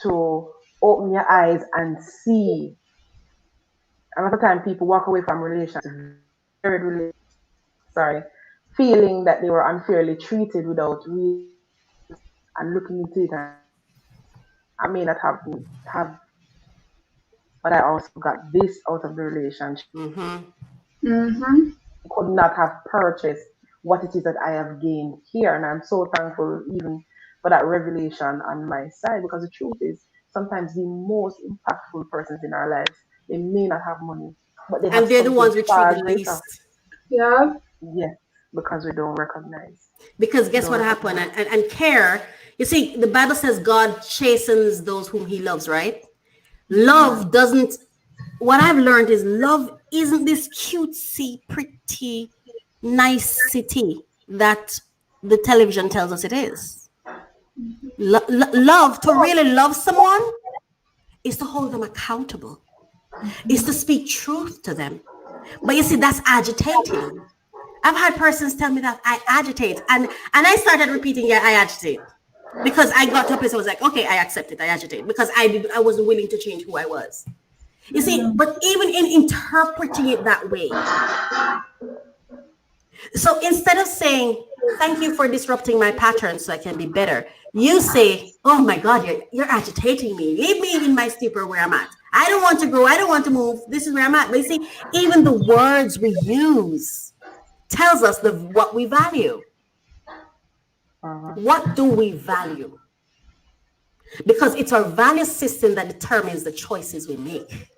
Speaker 5: to open your eyes and see. A lot of time people walk away from relationships feeling that they were unfairly treated without real and looking into it. I may not have, but I also got this out of the relationship.
Speaker 7: Mm-hmm.
Speaker 5: Mm-hmm. Could not have purchased what it is that I have gained here, and I'm so thankful even for that revelation on my side, because the truth is sometimes the most impactful persons in our lives, they may not have money, but they're
Speaker 7: the ones we treat the least.
Speaker 4: Yeah.
Speaker 5: Yes. because we don't recognize.
Speaker 7: Because guess what happened? And care, you see, the Bible says God chastens those whom he loves, right? Love doesn't, what I've learned is love isn't this cutesy, pretty nicety that the television tells us it is. Love, to really love someone, is to hold them accountable, is to speak truth to them. But you see, that's agitating. I've had persons tell me that I agitate, and I started repeating, yeah, I agitate, because I got to a place I was like, okay, I accept it, I agitate, because I wasn't willing to change who I was. You see, but even in interpreting it that way, so instead of saying, thank you for disrupting my pattern so I can be better, you say, oh my God, you're agitating me. Leave me in my stupor where I'm at. I don't want to grow. I don't want to move. This is where I'm at. But you see, even the words we use tells us what we value. What do we value? Because it's our value system that determines the choices we make.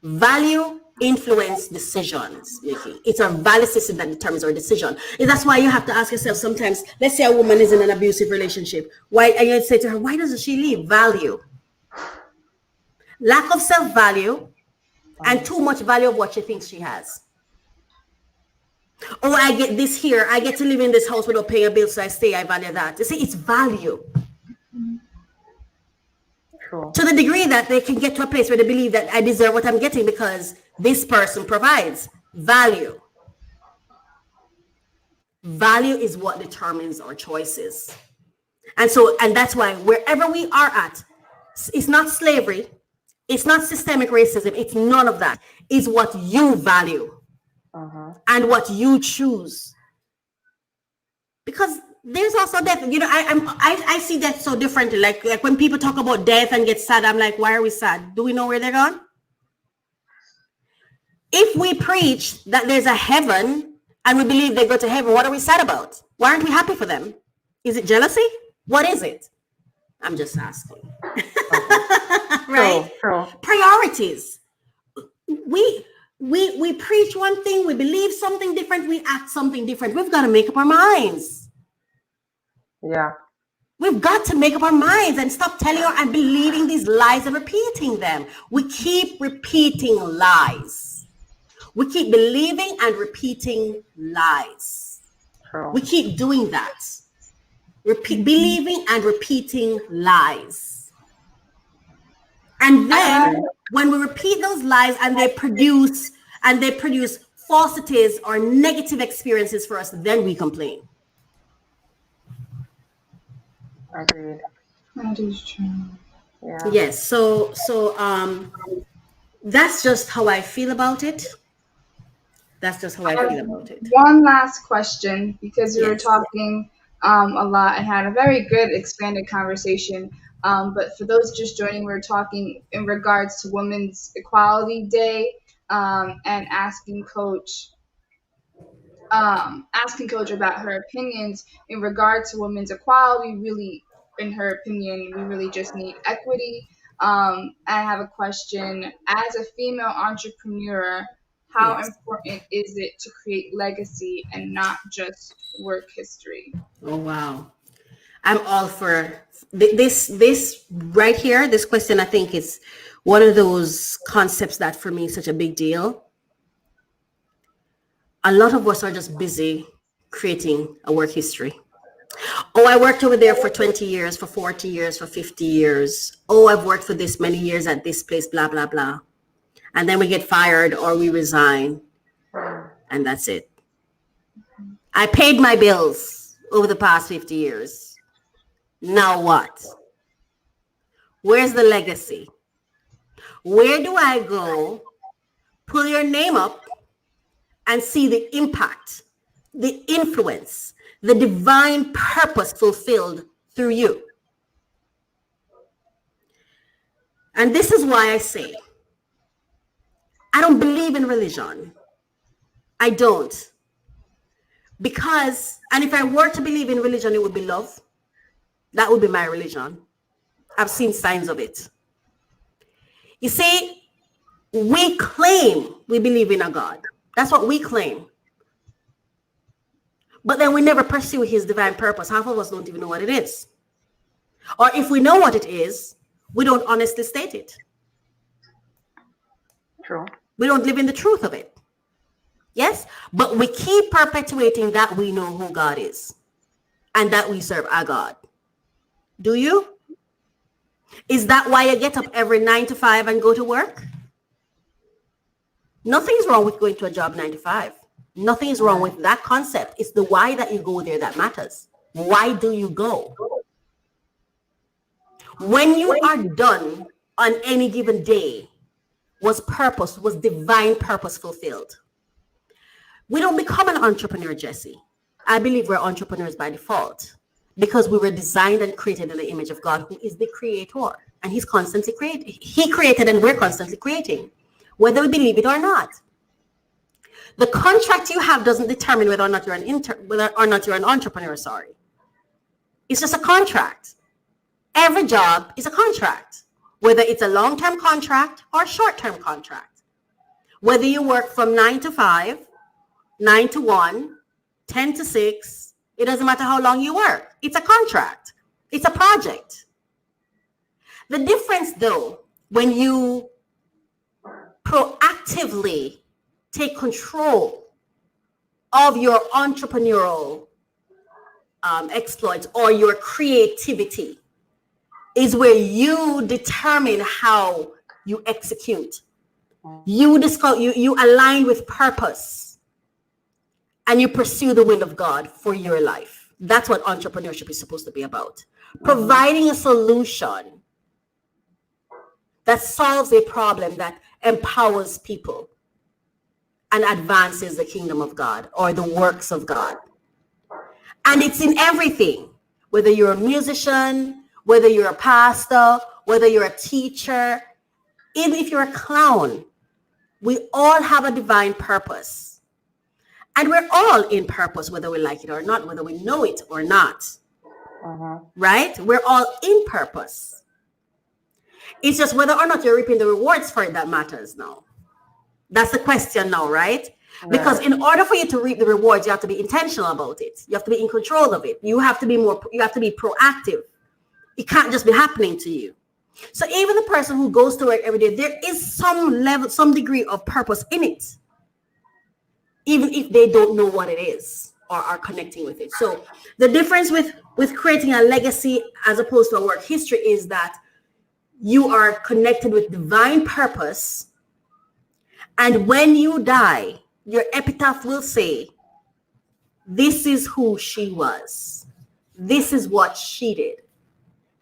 Speaker 7: Value influence decisions making. It's our value system that determines our decision. And that's why you have to ask yourself sometimes, let's say a woman is in an abusive relationship. Why, and you say to her, why doesn't she leave? Value. Lack of self-value and too much value of what she thinks she has. Oh, I get this here. I get to live in this house without paying a bill, so I stay. I value that. You see, it's value.
Speaker 5: True.
Speaker 7: To the degree that they can get to a place where they believe that I deserve what I'm getting because this person provides. Value. Value is what determines our choices. And that's why wherever we are at, it's not slavery, it's not systemic racism, it's none of that. It's what you value and what you choose. Because there's also death. You know, I see death so differently. Like when people talk about death and get sad, I'm like, why are we sad? Do we know where they're gone? If we preach that there's a heaven and we believe they go to heaven, what are we sad about? Why aren't we happy for them? Is it jealousy? What is it? I'm just asking. Right?
Speaker 5: True.
Speaker 7: Priorities. We preach one thing, we believe something different, we act something different. We've got to make up our minds.
Speaker 5: Yeah.
Speaker 7: We've got to make up our minds and stop telling her and believing these lies and repeating them. We keep repeating lies. We keep believing and repeating lies.
Speaker 5: True.
Speaker 7: We keep doing that. Believing and repeating lies. And then when we repeat those lies and they produce falsities or negative experiences for us, then we complain.
Speaker 5: Agreed.
Speaker 4: That is true.
Speaker 5: Yeah.
Speaker 7: Yes. So that's just how I feel about it.
Speaker 4: One last question, because we were talking a lot and had a very good expanded conversation. But for those just joining, we're talking in regards to Women's Equality Day and asking Coach about her opinions in regard to women's equality. Really, in her opinion, we really just need equity. I have a question. As a female entrepreneur, how important is it to create legacy and not just work history?
Speaker 7: Oh, wow. I'm all for this right here. This question, I think, is one of those concepts that for me is such a big deal. A lot of us are just busy creating a work history. Oh, I worked over there for 20 years, for 40 years, for 50 years. Oh, I've worked for this many years at this place, blah, blah, blah. And then we get fired or we resign. And that's it. I paid my bills over the past 50 years. Now what? Where's the legacy? Where do I go? Pull your name up and see the impact, the influence, the divine purpose fulfilled through you. And this is why I say, I don't believe in religion. I don't. Because, and if I were to believe in religion, it would be love. That would be my religion. I've seen signs of it. You see, we claim we believe in a God. That's what we claim. But then we never pursue his divine purpose. Half of us don't even know what it is. Or if we know what it is, we don't honestly state it.
Speaker 5: True.
Speaker 7: We don't live in the truth of it. Yes? But we keep perpetuating that we know who God is and that we serve a God. Do you? Is that why you get up every 9 to 5 and go to work? Nothing's wrong with going to a job 9 to 5. Nothing is wrong with that concept. It's the why that you go there that matters. Why do you go? When you are done on any given day, was divine purpose fulfilled? We don't become an entrepreneur, Jesse. I believe we're entrepreneurs by default because we were designed and created in the image of God, who is the creator. And he's constantly creating. He created and we're constantly creating, whether we believe it or not. The contract you have doesn't determine whether or not you're an entrepreneur, sorry. It's just a contract. Every job is a contract, whether it's a long-term contract or a short-term contract. Whether you work from 9 to 5, 9 to 1, 10 to 6, it doesn't matter how long you work. It's a contract. It's a project. The difference, though, when you proactively take control of your entrepreneurial exploits or your creativity, is where you determine how you execute. You align with purpose and you pursue the will of God for your life. That's what entrepreneurship is supposed to be about. Providing a solution that solves a problem that empowers people and advances the kingdom of God or the works of God. And it's in everything, whether you're a musician, whether you're a pastor, whether you're a teacher, even if you're a clown, we all have a divine purpose. And we're all in purpose, whether we like it or not, whether we know it or not. Right? We're all in purpose. It's just whether or not you're reaping the rewards for it that matters now. That's the question now, right? Because in order for you to reap the rewards, you have to be intentional about it. You have to be in control of it. You have to be proactive. It can't just be happening to you. So even the person who goes to work every day, there is some degree of purpose in it, even if they don't know what it is or are connecting with it. So the difference with creating a legacy as opposed to a work history is that you are connected with divine purpose. And when you die, your epitaph will say, this is who she was. This is what she did.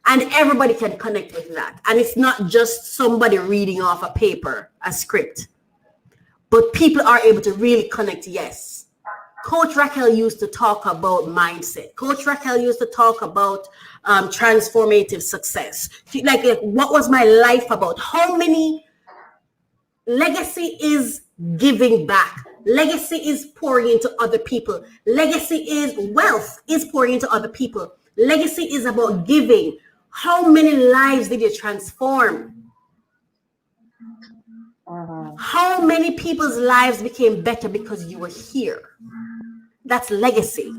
Speaker 7: And everybody can connect with that. And it's not just somebody reading off a paper, a script, but people are able to really connect. Yes. Coach Raquel used to talk about mindset. Coach Raquel used to talk about transformative success. Like, what was my life about? How many legacy is giving back. Legacy is pouring into other people. Legacy is wealth is pouring into other people. Legacy is about giving. How many lives did you transform? How many people's lives became better because you were here? That's legacy.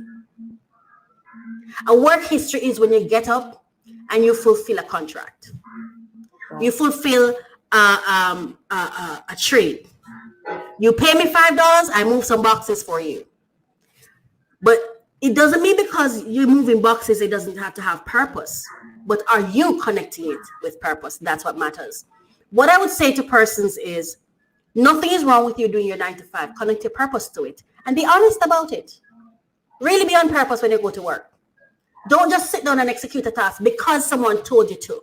Speaker 7: A work history is when you get up and you fulfill a contract. You fulfill a trade. You pay me $5, I move some boxes for you. But it doesn't mean because you're moving boxes, it doesn't have to have purpose. But are you connecting it with purpose? That's what matters. What I would say to persons is, nothing is wrong with you doing your 9 to 5. Connect your purpose to it and be honest about it. Really be on purpose when you go to work. Don't just sit down and execute a task because someone told you to.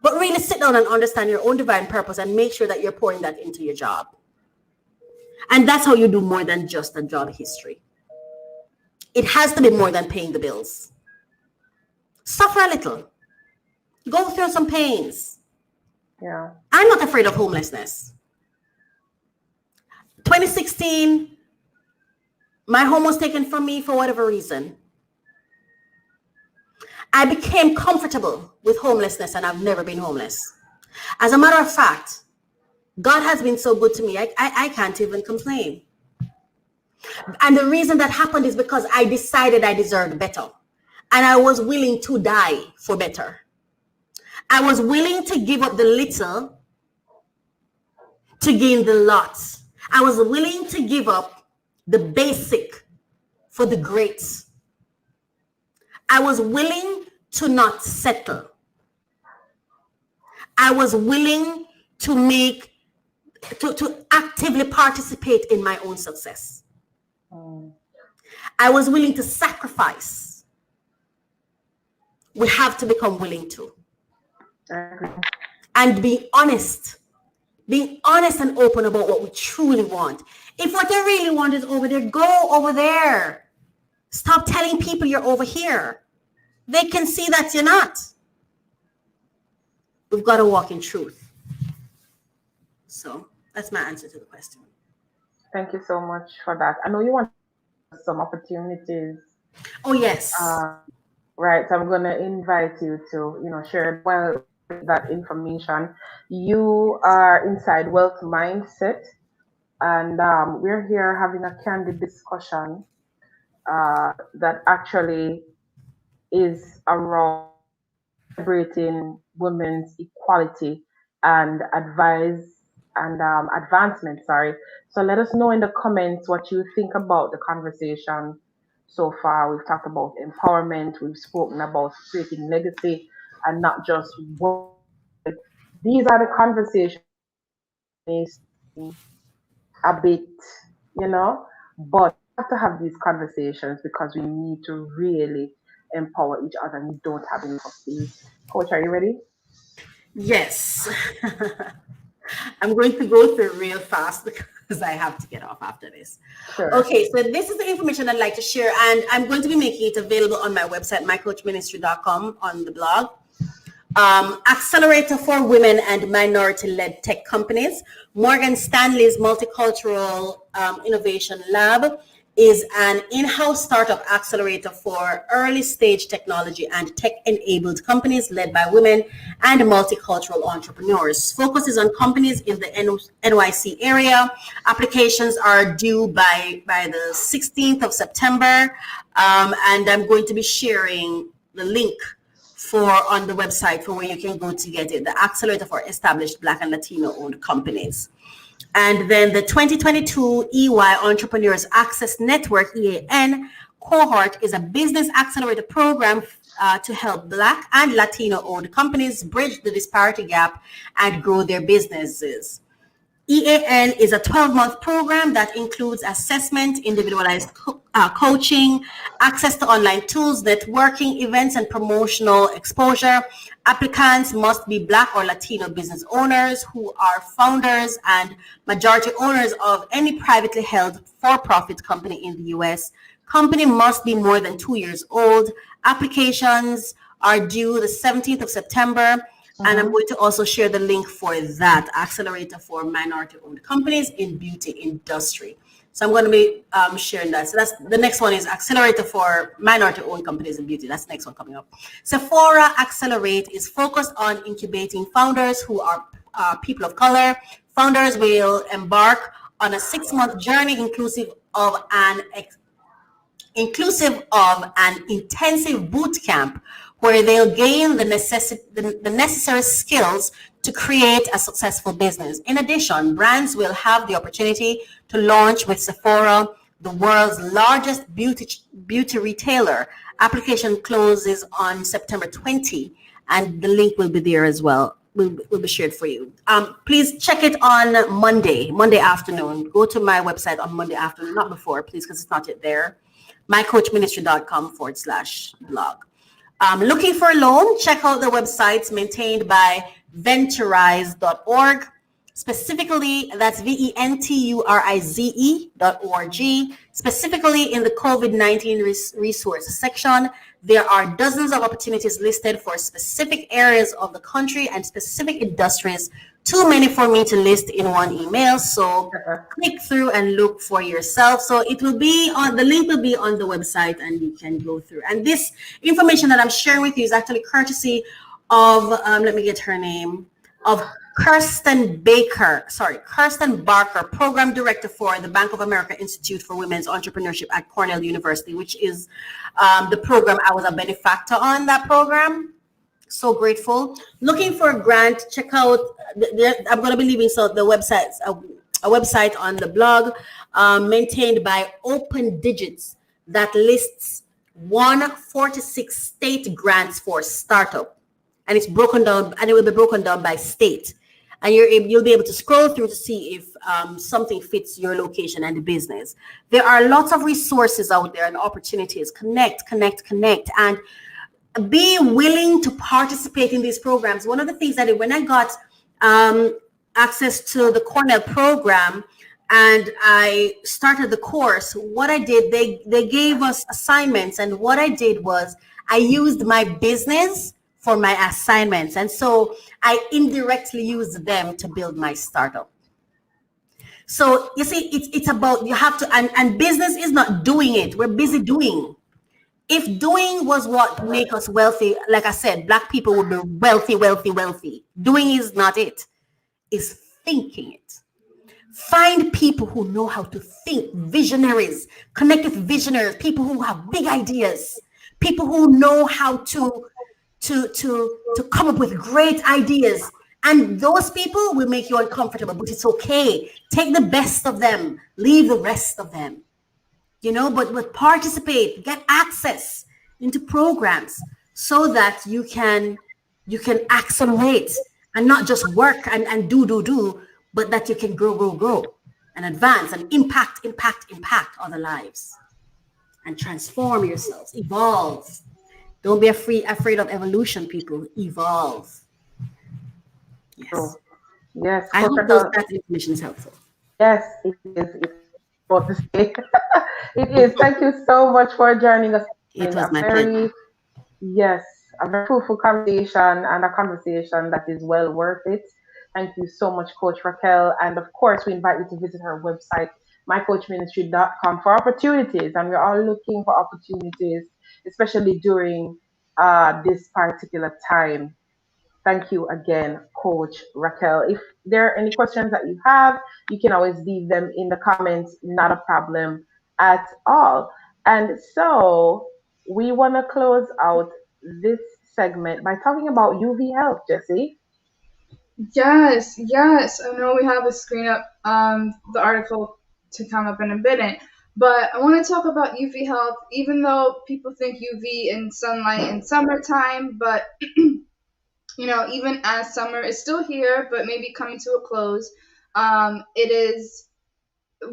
Speaker 7: But really sit down and understand your own divine purpose and make sure that you're pouring that into your job. And that's how you do more than just a job history. It has to be more than paying the bills. Suffer a little. Go through some pains.
Speaker 5: Yeah.
Speaker 7: I'm not afraid of homelessness. 2016, my home was taken from me for whatever reason. I became comfortable with homelessness and I've never been homeless. As a matter of fact, God has been so good to me, I can't even complain. And the reason that happened is because I decided I deserved better. And I was willing to die for better. I was willing to give up the little to gain the lot. I was willing to give up the basic for the great. I was willing to not settle. I was willing to actively participate in my own success. I was willing to sacrifice. We have to become willing to. And be honest. Being honest and open about what we truly want. If what you really want is over there, go over there. Stop telling people you're over here. They can see that you're not. We've got to walk in truth. So that's my answer to the question.
Speaker 5: Thank you so much for that. I know you want some opportunities.
Speaker 7: Oh, yes.
Speaker 5: Right. I'm going to invite you to, share that information. You are inside Wealth Mindset, and we're here having a candid discussion that actually is around celebrating women's equality and advancement. So let us know in the comments what you think about the conversation so far. We've talked about empowerment. We've spoken about creating legacy and not just one. These are the conversations a bit, but we have to have these conversations because we need to really empower each other, and we don't have enough of these. Coach, are you ready?
Speaker 7: Yes. I'm going to go through real fast because I have to get off after this.
Speaker 5: Sure.
Speaker 7: Okay, so this is the information I'd like to share, and I'm going to be making it available on my website, mycoachministry.com, on the blog. Accelerator for women and minority-led tech companies. Morgan Stanley's Multicultural Innovation Lab is an in-house startup accelerator for early-stage technology and tech-enabled companies led by women and multicultural entrepreneurs. Focuses on companies in the NYC area. Applications are due by the 16th of September, and I'm going to be sharing the link on the website for where you can go to get it, the accelerator for established Black and Latino owned companies. And then the 2022 EY Entrepreneurs Access Network, EAN, cohort is a business accelerator program to help Black and Latino owned companies bridge the disparity gap and grow their businesses. EAN is a 12-month program that includes assessment, individualized coaching, access to online tools, networking, events, and promotional exposure. Applicants must be Black or Latino business owners who are founders and majority owners of any privately held for-profit company in the U.S. Company must be more than 2 years old. Applications are due the 17th of September. And I'm going to also share the link for that accelerator for minority-owned companies in beauty industry. So I'm going to be sharing that. So that's the next one is accelerator for minority-owned companies in beauty. That's the next one coming up. Sephora Accelerate is focused on incubating founders who are people of color. Founders will embark on a 6-month journey inclusive of an intensive boot camp where they'll gain the necessary skills to create a successful business. In addition, brands will have the opportunity to launch with Sephora, the world's largest beauty retailer. Application closes on September 20, and the link will be there as well. Will be shared for you. Please check it on Monday afternoon. Go to my website on Monday afternoon, not before, please, because it's not yet there. mycoachministry.com/blog. Looking for a loan, check out the websites maintained by venturize.org. Specifically, that's VENTURIZE.org. Specifically in the COVID-19 resource section, there are dozens of opportunities listed for specific areas of the country and specific industries. Too many for me to list in one email, so click through and look for yourself. So it will be the link will be on the website and you can go through. And this information that I'm sharing with you is actually courtesy of, let me get her name, of Kirsten Barker, Program Director for the Bank of America Institute for Women's Entrepreneurship at Cornell University, which is the program I was a benefactor on that program. So grateful. Looking for a grant, check out, I'm going to be leaving the websites, a website on the blog maintained by Open Digits that lists 146 state grants for startup. And it's broken down, and it will be broken down by state. And you'll be able to scroll through to see if something fits your location and the business. There are lots of resources out there and opportunities. Connect, and be willing to participate in these programs. One of the things I did when I got access to the Cornell program and I started the course, what I did, they gave us assignments, and what I did was I used my business for my assignments. And so I indirectly used them to build my startup. So you see, it's about, you have to, and business is not doing it. We're busy doing. If doing was what make us wealthy, like I said, Black people would be wealthy. Doing is not it. It's thinking it. Find people who know how to think, visionaries, connect with visionaries, people who have big ideas, people who know how to come up with great ideas. And those people will make you uncomfortable, but it's okay. Take the best of them, leave the rest of them. But participate, get access into programs so that you can accelerate and not just work and do, but that you can grow and advance and impact other lives and transform yourselves, evolve. Don't be afraid of evolution, people. Evolve. Yes.
Speaker 5: Yes.
Speaker 7: I hope that information is helpful.
Speaker 5: Yes, it is. What to say. It is. Thank you so much for joining us.
Speaker 7: It was my pleasure.
Speaker 5: Yes, a very fruitful conversation, and a conversation that is well worth it. Thank you so much, Coach Raquel. And of course, we invite you to visit her website, mycoachministry.com, for opportunities. And we're all looking for opportunities, especially during this particular time. Thank you again, Coach Raquel. If there are any questions that you have, you can always leave them in the comments. Not a problem at all. And so we want to close out this segment by talking about UV health, Jesse.
Speaker 4: Yes. I know we have a screen up, the article to come up in a minute, but I want to talk about UV health, even though people think UV and sunlight in summertime, but even as summer is still here, but maybe coming to a close,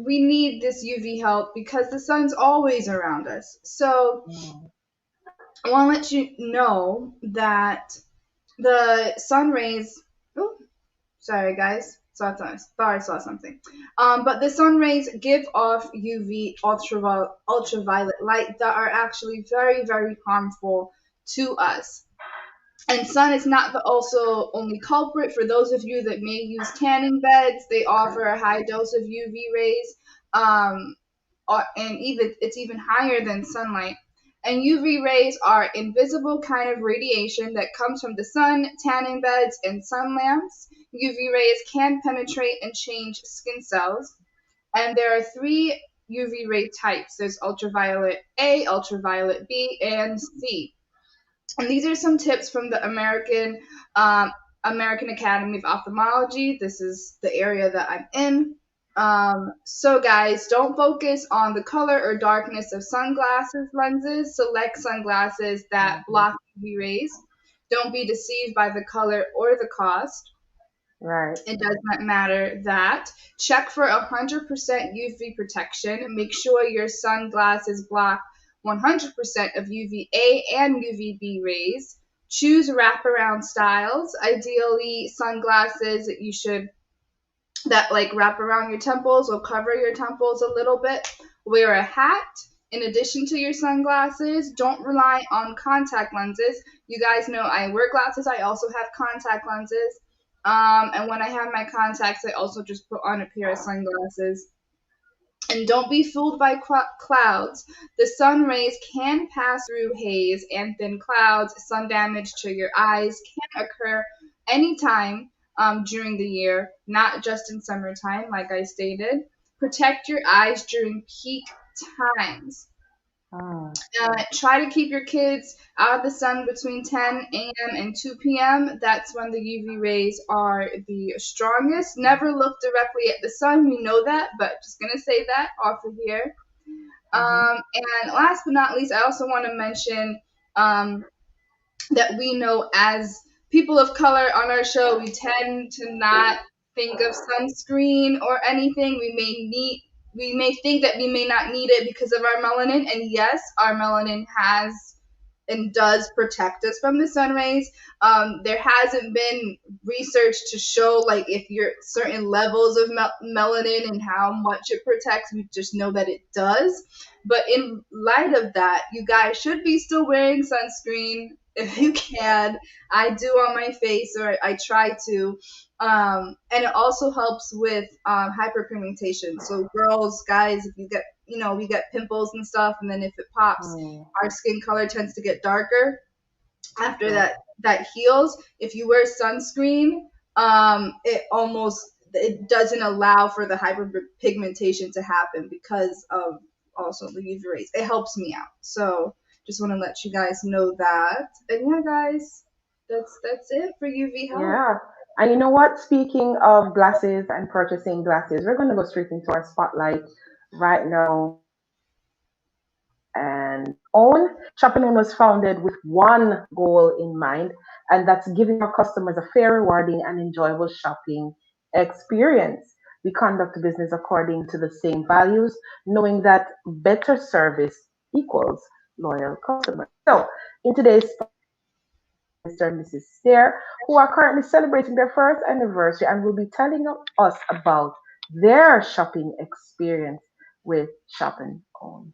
Speaker 4: we need this UV help because the sun's always around us. So I want to let you know that the sun rays, sorry guys, thought I saw something. But the sun rays give off UV ultraviolet light that are actually very, very harmful to us. And sun is not the only culprit. For those of you that may use tanning beds, they offer a high dose of UV rays, and it's even higher than sunlight. And UV rays are invisible kind of radiation that comes from the sun, tanning beds, and sun lamps. UV rays can penetrate and change skin cells. And there are 3 UV ray types. There's ultraviolet A, ultraviolet B, and C. And these are some tips from the American Academy of Ophthalmology. This is the area that I'm in. So guys, don't focus on the color or darkness of sunglasses lenses. Select sunglasses that block UV rays. Don't be deceived by the color or the cost.
Speaker 5: Right.
Speaker 4: It does not matter that. Check for 100% UV protection. Make sure your sunglasses block 100% of UVA and UVB rays. Choose wraparound styles. Ideally, sunglasses that wrap around your temples or cover your temples a little bit. Wear a hat in addition to your sunglasses. Don't rely on contact lenses. You guys know I wear glasses. I also have contact lenses. And when I have my contacts, I also just put on a pair of sunglasses. And don't be fooled by clouds. The sun rays can pass through haze and thin clouds. Sun damage to your eyes can occur anytime. during the year, not just in summertime, like I stated. Protect your eyes during peak times. Try to keep your kids out of the sun between 10 a.m. and 2 p.m. That's when the UV rays are the strongest. Never look directly at the sun. We know that, but just going to say that off of here. And last but not least, I also want to mention that we know as people of color on our show, we tend to not think of sunscreen or anything. We may think that we may not need it because of our melanin, and yes, our melanin has and does protect us from the sun rays. There hasn't been research to show like if you're certain levels of melanin and how much it protects. We just know that it does. But in light of that, you guys should be still wearing sunscreen if you can. I do on my face, or I try to. And it also helps with hyperpigmentation. So girls, guys, if you get, we get pimples and stuff, and then if it pops, our skin color tends to get darker after that heals. If you wear sunscreen, it doesn't allow for the hyperpigmentation to happen because of also the UV rays. It helps me out. So just want to let you guys know that. And yeah, guys, that's it for UV health.
Speaker 5: Yeah. And you know what? Speaking of glasses and purchasing glasses, we're going to go straight into our spotlight right now. And Shopping On was founded with one goal in mind, and that's giving our customers a fair, rewarding, and enjoyable shopping experience. We conduct business according to the same values, knowing that better service equals loyal customers. So, in today's Mr. and Mrs. Stair, who are currently celebrating their first anniversary and will be telling us about their shopping experience with Shopping On.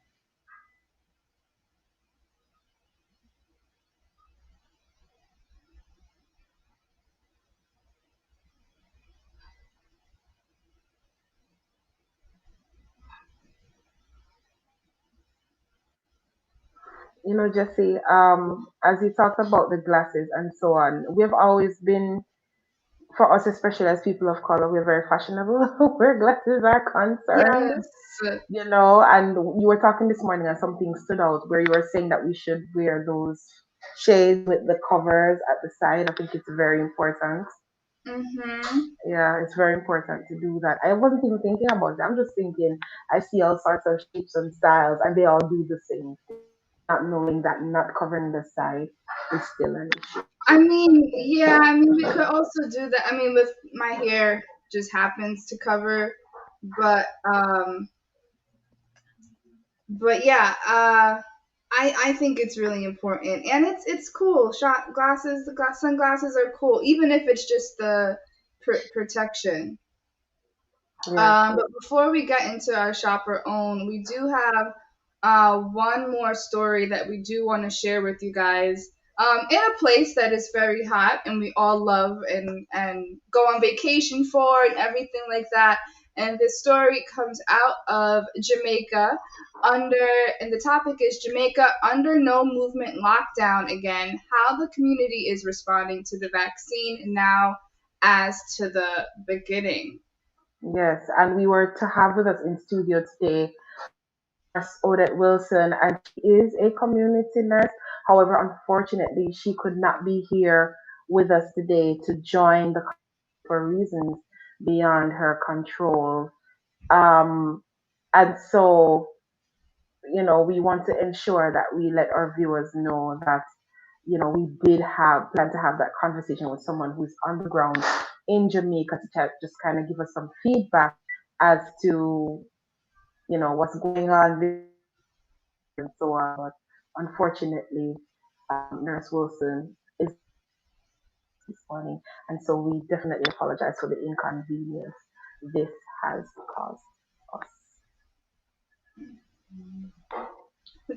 Speaker 5: You know, Jesse, as you talked about the glasses and so on, we've always been, for us, especially as people of color, we're very fashionable where glasses are concerned,
Speaker 4: Yes.
Speaker 5: and you were talking this morning and something stood out where you were saying that we should wear those shades with the covers at the side. I think it's very important. Yeah, it's very important to do that. I wasn't even thinking about it. I'm just thinking, I see all sorts of shapes and styles, and they all do the same thing. Not knowing that not covering the side is still an issue.
Speaker 4: We could also do that. With my hair just happens to cover, but I think it's really important, and it's cool. Shot glasses, sunglasses are cool, even if it's just the protection. But before we get into our shopper own, we do have one more story that we do want to share with you guys. In a place that is very hot and we all love and go on vacation for and everything like that. And this story comes out of Jamaica and the topic is Jamaica under no movement lockdown again, how the community is responding to the vaccine now as to the beginning.
Speaker 5: Yes, and we were to have with us in studio today Nurse Odette Wilson, and she is a community nurse. However, unfortunately, she could not be here with us today to join the call for reasons beyond her control. And so, we want to ensure that we let our viewers know that, we did plan to have that conversation with someone who's on the ground in Jamaica to just kind of give us some feedback as to, what's going on there and so on. But unfortunately, Nurse Wilson is this morning, and so we definitely apologize for the inconvenience this has caused us.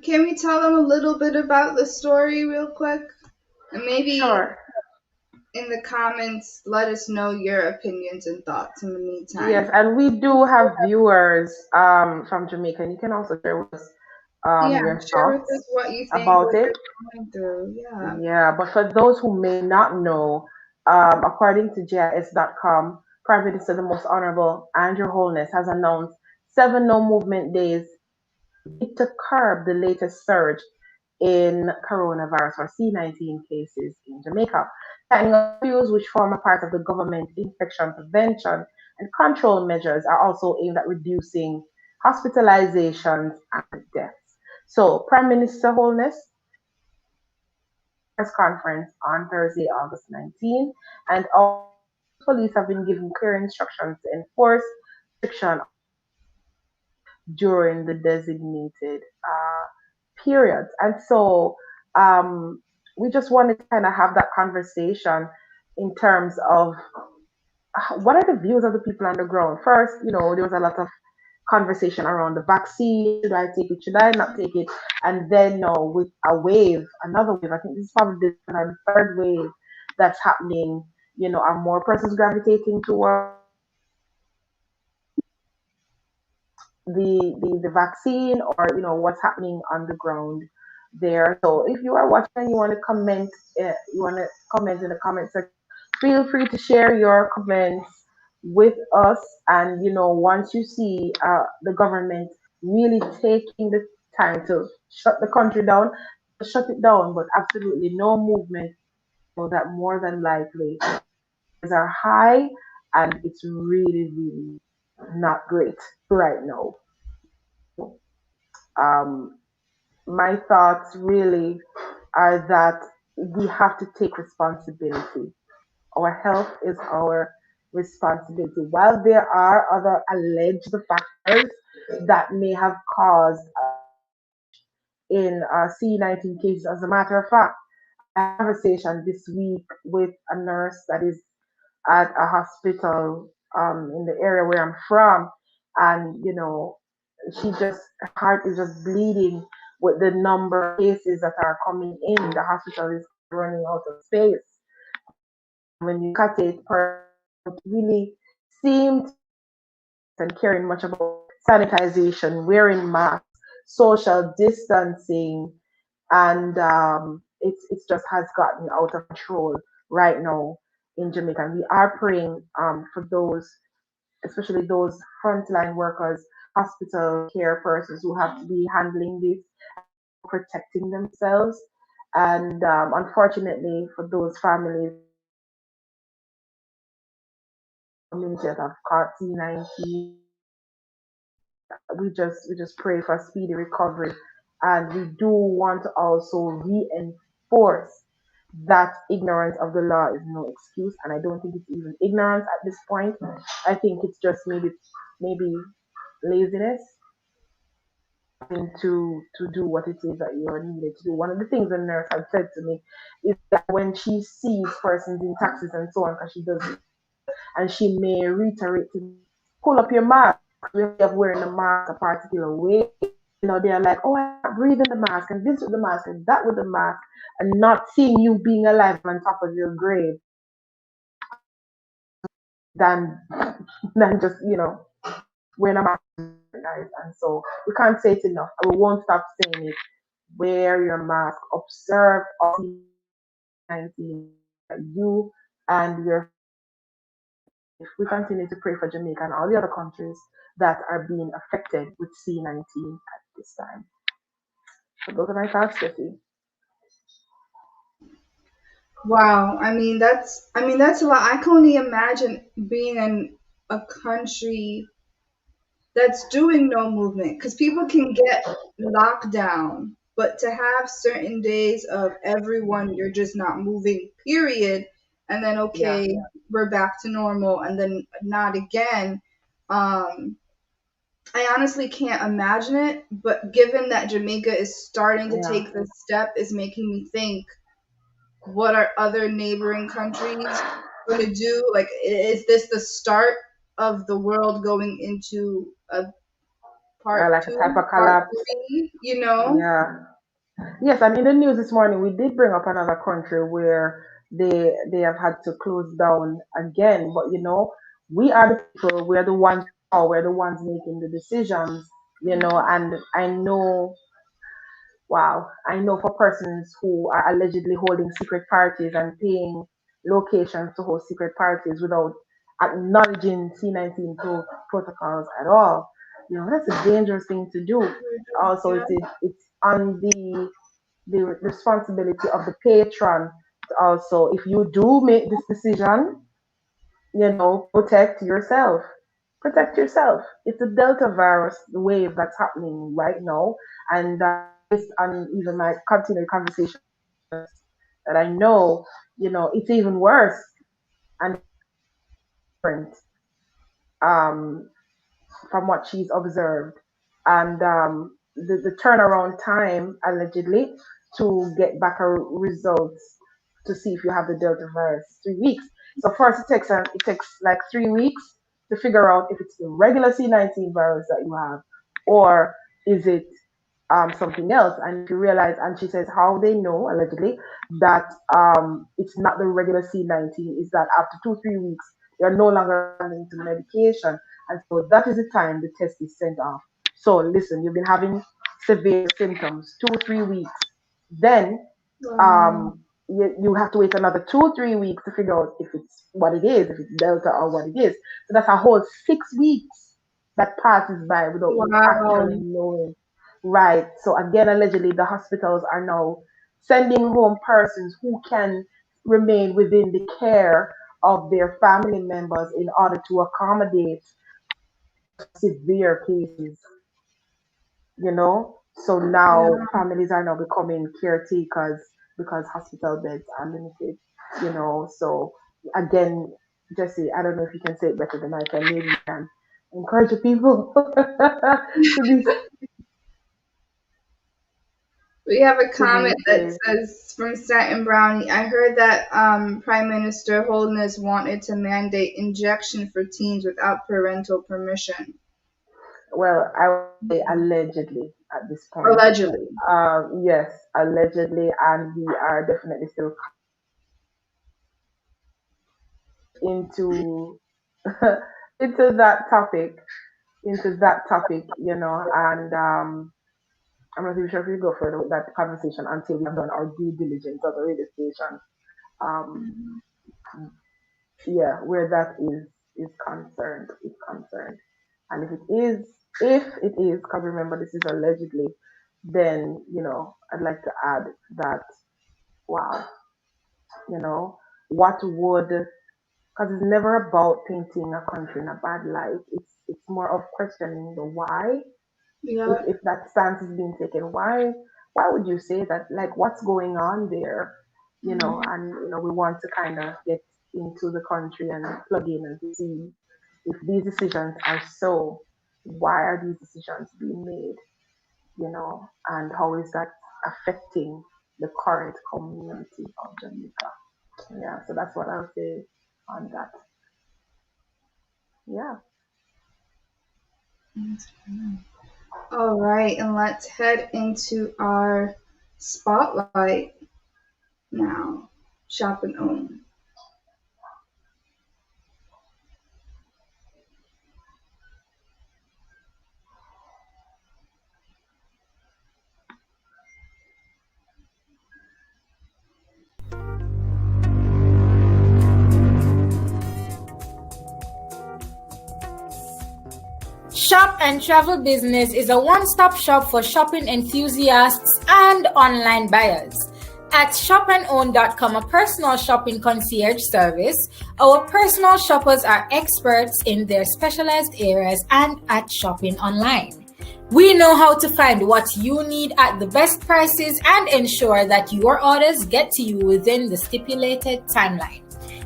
Speaker 4: Can we tell them a little bit about the story real quick? And maybe
Speaker 5: Sure.
Speaker 4: In the comments, let us know your opinions and thoughts in the meantime.
Speaker 5: Yes, and we do have viewers from Jamaica, and you can also share with us your
Speaker 4: share with
Speaker 5: thoughts
Speaker 4: us what you think
Speaker 5: about
Speaker 4: what
Speaker 5: it.
Speaker 4: you're going through.
Speaker 5: Yeah, but for those who may not know, According to GIS.com, Prime Minister the Most Honorable Andrew Holness has announced 7 no-movement days to curb the latest surge in coronavirus or C-19 cases in Jamaica. Tightening of curfews, which form a part of the government infection prevention and control measures, are also aimed at reducing hospitalizations and deaths. So, Prime Minister Holness press conference on Thursday, August 19, and all police have been given clear instructions to enforce restriction during the designated periods. And so um, we just wanted to kind of have that conversation in terms of what are the views of the people on the ground. First, there was a lot of conversation around the vaccine. Should I take it? Should I not take it? And then with a wave, another wave, I think this is probably the third wave that's happening. Are more persons gravitating towards the vaccine, or what's happening on the ground there. So if you are watching and you want to comment, in the comment section, feel free to share your comments with us. And once you see the government really taking the time to shut the country down, shut it down, but absolutely no movement, so that more than likely are high, and it's really, really not great right now. Um, my thoughts really are that we have to take responsibility. Our health is our responsibility. While there are other alleged factors that may have caused in C-19 cases, as a matter of fact, I had a conversation this week with a nurse that is at a hospital in the area where I'm from, and she just her heart is just bleeding with the number of cases that are coming in. The hospital is running out of space. When you cut it, per really seemed and caring much about sanitization, wearing masks, social distancing, and it's just has gotten out of control right now in Jamaica. And we are praying for those, especially those frontline workers, hospital care persons who have to be handling this, protecting themselves. And unfortunately, for those families, community that have caught C-19, we just pray for speedy recovery. And we do want to also reinforce that ignorance of the law is no excuse. And I don't think it's even ignorance at this point. I think it's just maybe laziness to do what it is that you're needed to do. One of the things the nurse had said to me is that when she sees persons in taxis and so on, because she does it, and she may reiterate to me, pull up your mask. We have wearing the mask a particular way. They're like, oh, I can't breathe in the mask, and this with the mask, and that with the mask, and not seeing you being alive on top of your grave than than just wearing a mask, guys. And so we can't say it enough. And we won't stop saying it. Wear your mask. Observe all C-19 that you and your. If we continue to pray for Jamaica and all the other countries that are being affected with C-19 at this time. So those are my thoughts, Jesse.
Speaker 4: Wow, that's a lot. I can only imagine being in a country that's doing no movement, because people can get locked down, but to have certain days of everyone, you're just not moving, period, and then okay, we're back to normal, and then not again. I honestly can't imagine it, but given that Jamaica is starting to take this step, is making me think, what are other neighboring countries going to do? Like, is this the start of the world going into a part
Speaker 5: like
Speaker 4: 2,
Speaker 5: a type of
Speaker 4: part
Speaker 5: collapse?
Speaker 4: 3,
Speaker 5: Yeah. Yes, and in the news this morning, we did bring up another country where they have had to close down again. But we are the people. We're the ones. We're the ones making the decisions. And I know. Wow, I know for persons who are allegedly holding secret parties and paying locations to host secret parties without acknowledging C19 protocols at all. That's a dangerous thing to do. Also, it's on the responsibility of the patron to also, if you do make this decision, protect yourself. Protect yourself. It's a Delta virus wave that's happening right now, and based on even my continued conversation that I know, it's even worse and different. Um, from what she's observed. And the turnaround time, allegedly, to get back her results to see if you have the Delta virus, 3 weeks. So first it takes like 3 weeks to figure out if it's the regular C19 virus that you have, or is it something else. And you realize, and she says how they know, allegedly, that it's not the regular C19, is that after 2-3 weeks, you're no longer responding to medication. And so that is the time the test is sent off. So listen, you've been having severe symptoms 2-3 weeks. Then you have to wait another 2-3 weeks to figure out if it's what it is, if it's Delta or what it is. So that's a whole 6 weeks that passes by without you actually knowing. Right. So again, allegedly, the hospitals are now sending home persons who can remain within the care of their family members in order to accommodate severe cases. So now families are now becoming caretakers because hospital beds are limited. So again, Jesse, I don't know if you can say it better than I can. Maybe you can encourage the people to be.
Speaker 4: We have a comment that says from Satin Brownie, I heard that Prime Minister Holness wanted to mandate injection for teens without parental permission.
Speaker 5: Well, I would say allegedly at this point.
Speaker 4: Allegedly.
Speaker 5: Yes, allegedly, and we are definitely still into into that topic, and I'm not even sure if we go further with that conversation until we have done our due diligence of the radio station. Where that is concerned, and if it is, because remember this is allegedly, then I'd like to add that, wow, what would, because it's never about painting a country in a bad light. It's more of questioning the why.
Speaker 4: Yeah.
Speaker 5: If that stance is being taken, why would you say that? Like, what's going on there? And we want to kind of get into the country and plug in and see if these decisions are so. Why are these decisions being made? And how is that affecting the current community of Jamaica? Yeah, so that's what I'll say on that. Yeah.
Speaker 4: All right, and let's head into our spotlight now. Shop and own.
Speaker 8: Shop and Travel Business is a one-stop shop for shopping enthusiasts and online buyers. At shopandown.com, a personal shopping concierge service, our personal shoppers are experts in their specialized areas and at shopping online. We know how to find what you need at the best prices and ensure that your orders get to you within the stipulated timeline.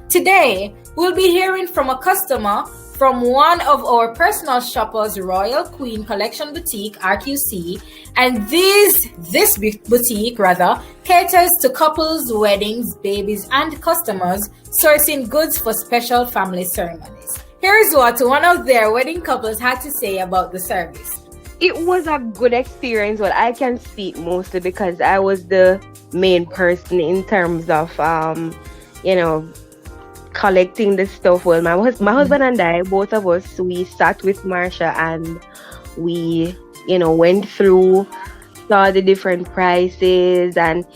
Speaker 8: Today, we'll be hearing from a customer from one of our personal shoppers, Royal Queen Collection Boutique, RQC, and this boutique caters to couples, weddings, babies, and customers sourcing goods for special family ceremonies. Here's what one of their wedding couples had to say about the service.
Speaker 10: It was a good experience, but I can speak mostly because I was the main person in terms of, collecting the stuff. Well, my husband and I, both of us, we sat with Marsha and we, went through, saw the different prices, and,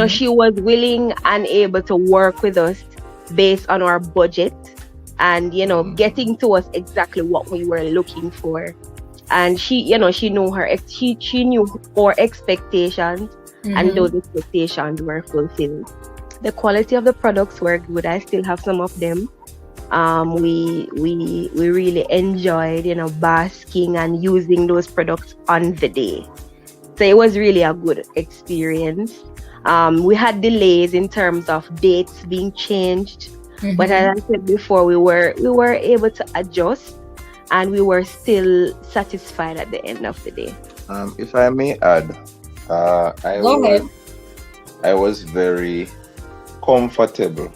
Speaker 10: she was willing and able to work with us based on our budget and, you know, getting to us exactly what we were looking for. And she, you know, she knew she knew our expectations, and those expectations were fulfilled. The quality of the products were good. I still have some of them. We really enjoyed, you know, basking and using those products on the day. So it was really a good experience. We had delays in terms of dates being changed, but as I said before, we were able to adjust, and we were still satisfied at the end of the day.
Speaker 11: If I may add, I was very comfortable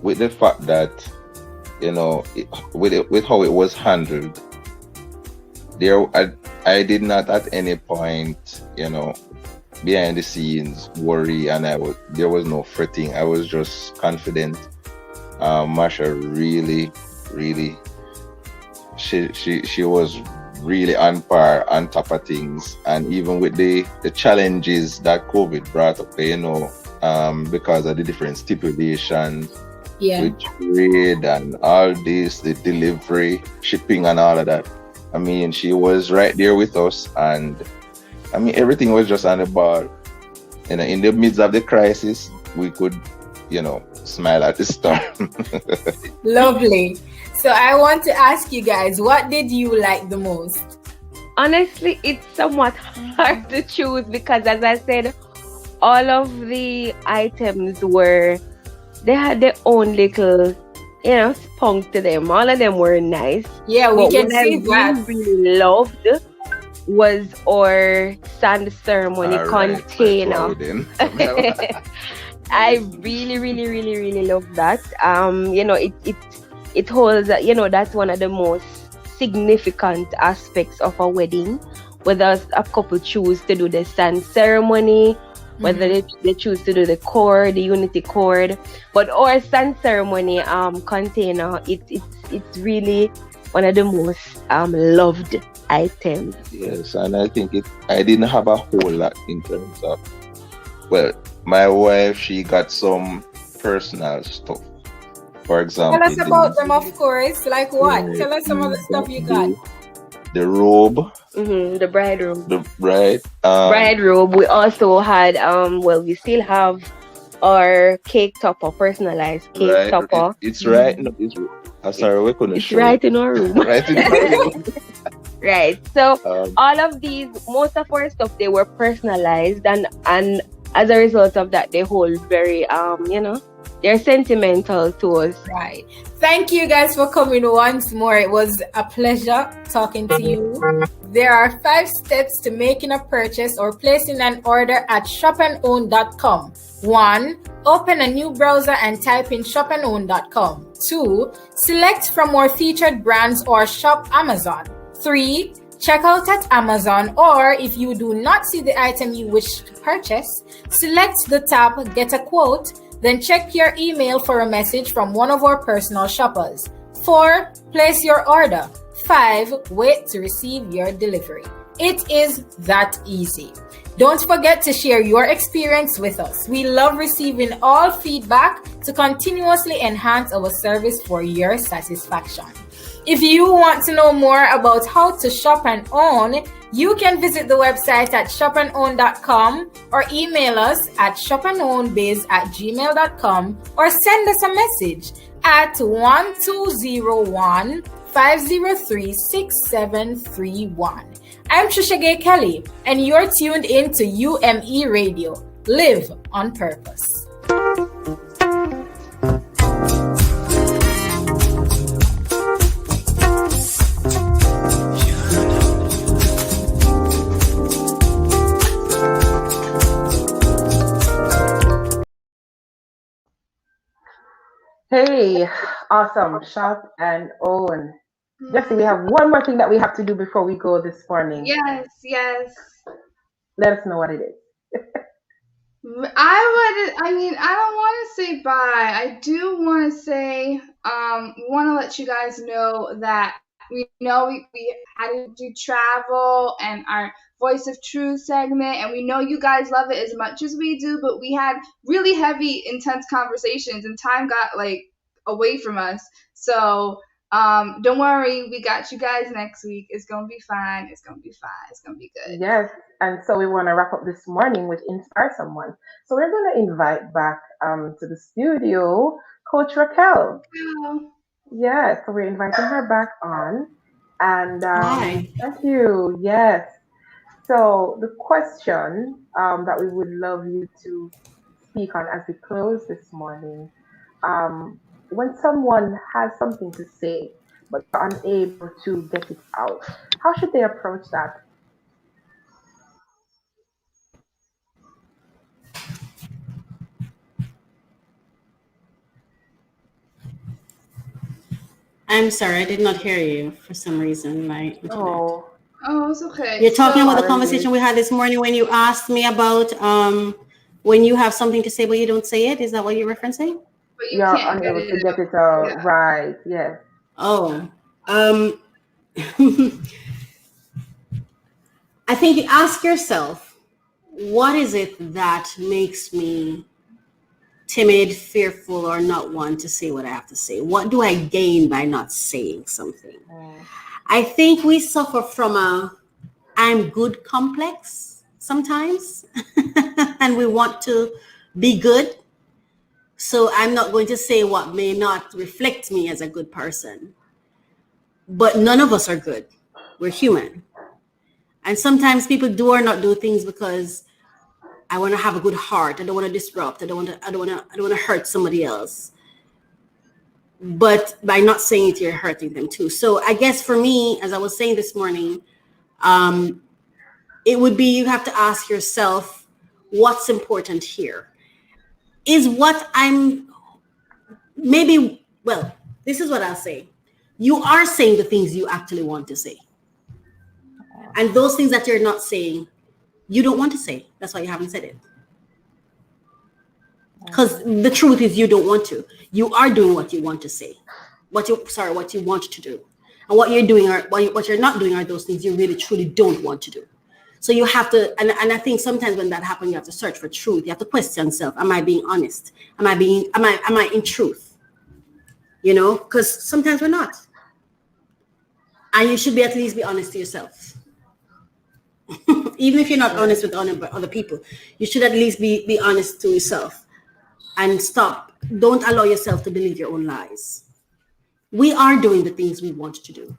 Speaker 11: with the fact that, you know, with how it was handled. I did not at any point, you know, behind the scenes worry, and there was no fretting. I was just confident. Marsha really, she was really on par, on top of things, and even with the challenges that COVID brought up, you know, because of the different stipulations with trade and all this, the delivery, shipping, and all of that. I mean, she was right there with us, and I mean, everything was just on the ball. You know, in the midst of the crisis, we could, you know, smile at the storm.
Speaker 8: Lovely. So I want to ask you guys, what did you like the most?
Speaker 10: Honestly, it's somewhat hard to choose because, as I said, all of the items they had their own little, you know, spunk to them. All of them were nice.
Speaker 8: Yeah, we can see that.
Speaker 10: What I really loved was our sand ceremony container. I really love that. You know, it holds, you know, that's one of the most significant aspects of a wedding. Whether a couple choose to do the sand ceremony, whether they choose to do the cord, the unity cord, but our sand ceremony container, it's really one of the most loved items.
Speaker 11: Yes, and I think I didn't have a whole lot in terms of, well, my wife, she got some personal stuff. For example,
Speaker 8: tell us about them, of course. Like what? Tell us some of the stuff you got.
Speaker 11: The robe.
Speaker 10: The bride robe.
Speaker 11: The bride.
Speaker 10: Bride robe. We also had, well, we still have our cake topper, personalized cake topper.
Speaker 11: It's right. No, sorry, we couldn't show
Speaker 10: right in our room.
Speaker 11: Right in our room.
Speaker 10: Right. So all of these, most of our stuff, they were personalized, and as a result of that, they hold very, you know, they're sentimental to us.
Speaker 8: Right. Thank you guys for coming once more. It was a pleasure talking to you. There are 5 steps to making a purchase or placing an order at shopandOwn.com. 1. Open a new browser and type in shopandOwn.com. 2. Select from our featured brands or shop Amazon. 3. Check out at Amazon, or if you do not see the item you wish to purchase, select the tab Get a Quote, then check your email for a message from one of our personal shoppers. 4. Place your order. 5. Wait to receive your delivery. It is that easy. Don't forget to share your experience with us. We love receiving all feedback to continuously enhance our service for your satisfaction. If you want to know more about how to shop and own, you can visit the website at shopandOwn.com or email us at shopandownbiz@gmail.com or send us a message at 1201-503-6731. I'm Trisha Gay Kelly, and you're tuned in to UME Radio. Live on purpose.
Speaker 5: Hey, awesome. Shop and own. Jesse, we have one more thing that we have to do before we go this morning.
Speaker 4: Yes.
Speaker 5: Let us know what it is.
Speaker 4: I don't want to say bye. I do want to say, we want to let you guys know that we had to do travel, and our Voice of Truth segment, and we know you guys love it as much as we do, but we had really heavy, intense conversations, and time got like away from us. So don't worry, we got you guys next week. It's gonna be fine. It's gonna be fine. It's gonna be good.
Speaker 5: Yes, and so we want to wrap up this morning with Inspire Someone. So we're going to invite back to the studio Coach Raquel. Yeah, so we're inviting her back on. And
Speaker 7: Hi.
Speaker 5: thank you. Yes. So the question that we would love you to speak on as we close this morning, when someone has something to say but are unable to get it out, how should they approach that?
Speaker 7: I'm sorry, I did not hear you for some reason. My internet.
Speaker 4: Oh, it's okay.
Speaker 7: You're talking about the
Speaker 5: Apologies.
Speaker 7: conversation we had this morning when you asked me about when you have something to say but you don't say it. Is that what you're referencing?
Speaker 4: But you
Speaker 5: You're
Speaker 4: can't
Speaker 5: unable to
Speaker 4: out.
Speaker 5: get it out.
Speaker 4: Yeah.
Speaker 5: Right. Yes.
Speaker 7: Oh, I think you ask yourself, what is it that makes me timid, fearful, or not want to say what I have to say? What do I gain by not saying something? I think we suffer from a I'm good complex sometimes, and we want to be good. So I'm not going to say what may not reflect me as a good person. But none of us are good. We're human. And sometimes people do or not do things because I want to have a good heart. I don't want to disrupt. I don't want to hurt somebody else. But by not saying it, you're hurting them too. So I guess for me, as I was saying this morning, it would be you have to ask yourself, what's important here? Is what I'm maybe, well, this is what I'll say. You are saying the things you actually want to say. And those things that you're not saying, you don't want to say. That's why you haven't said it. Because the truth is you don't want to. You are doing what you want to say. What you want to do. And what you're doing or what you're not doing are those things you really truly don't want to do. So you have to, and I think sometimes when that happens, you have to search for truth. You have to question yourself. Am I being honest? Am I in truth? You know, because sometimes we're not. And you should at least be honest to yourself. Even if you're not honest with other people, you should at least be honest to yourself and stop. Don't allow yourself to believe your own lies. We are doing the things we want to do.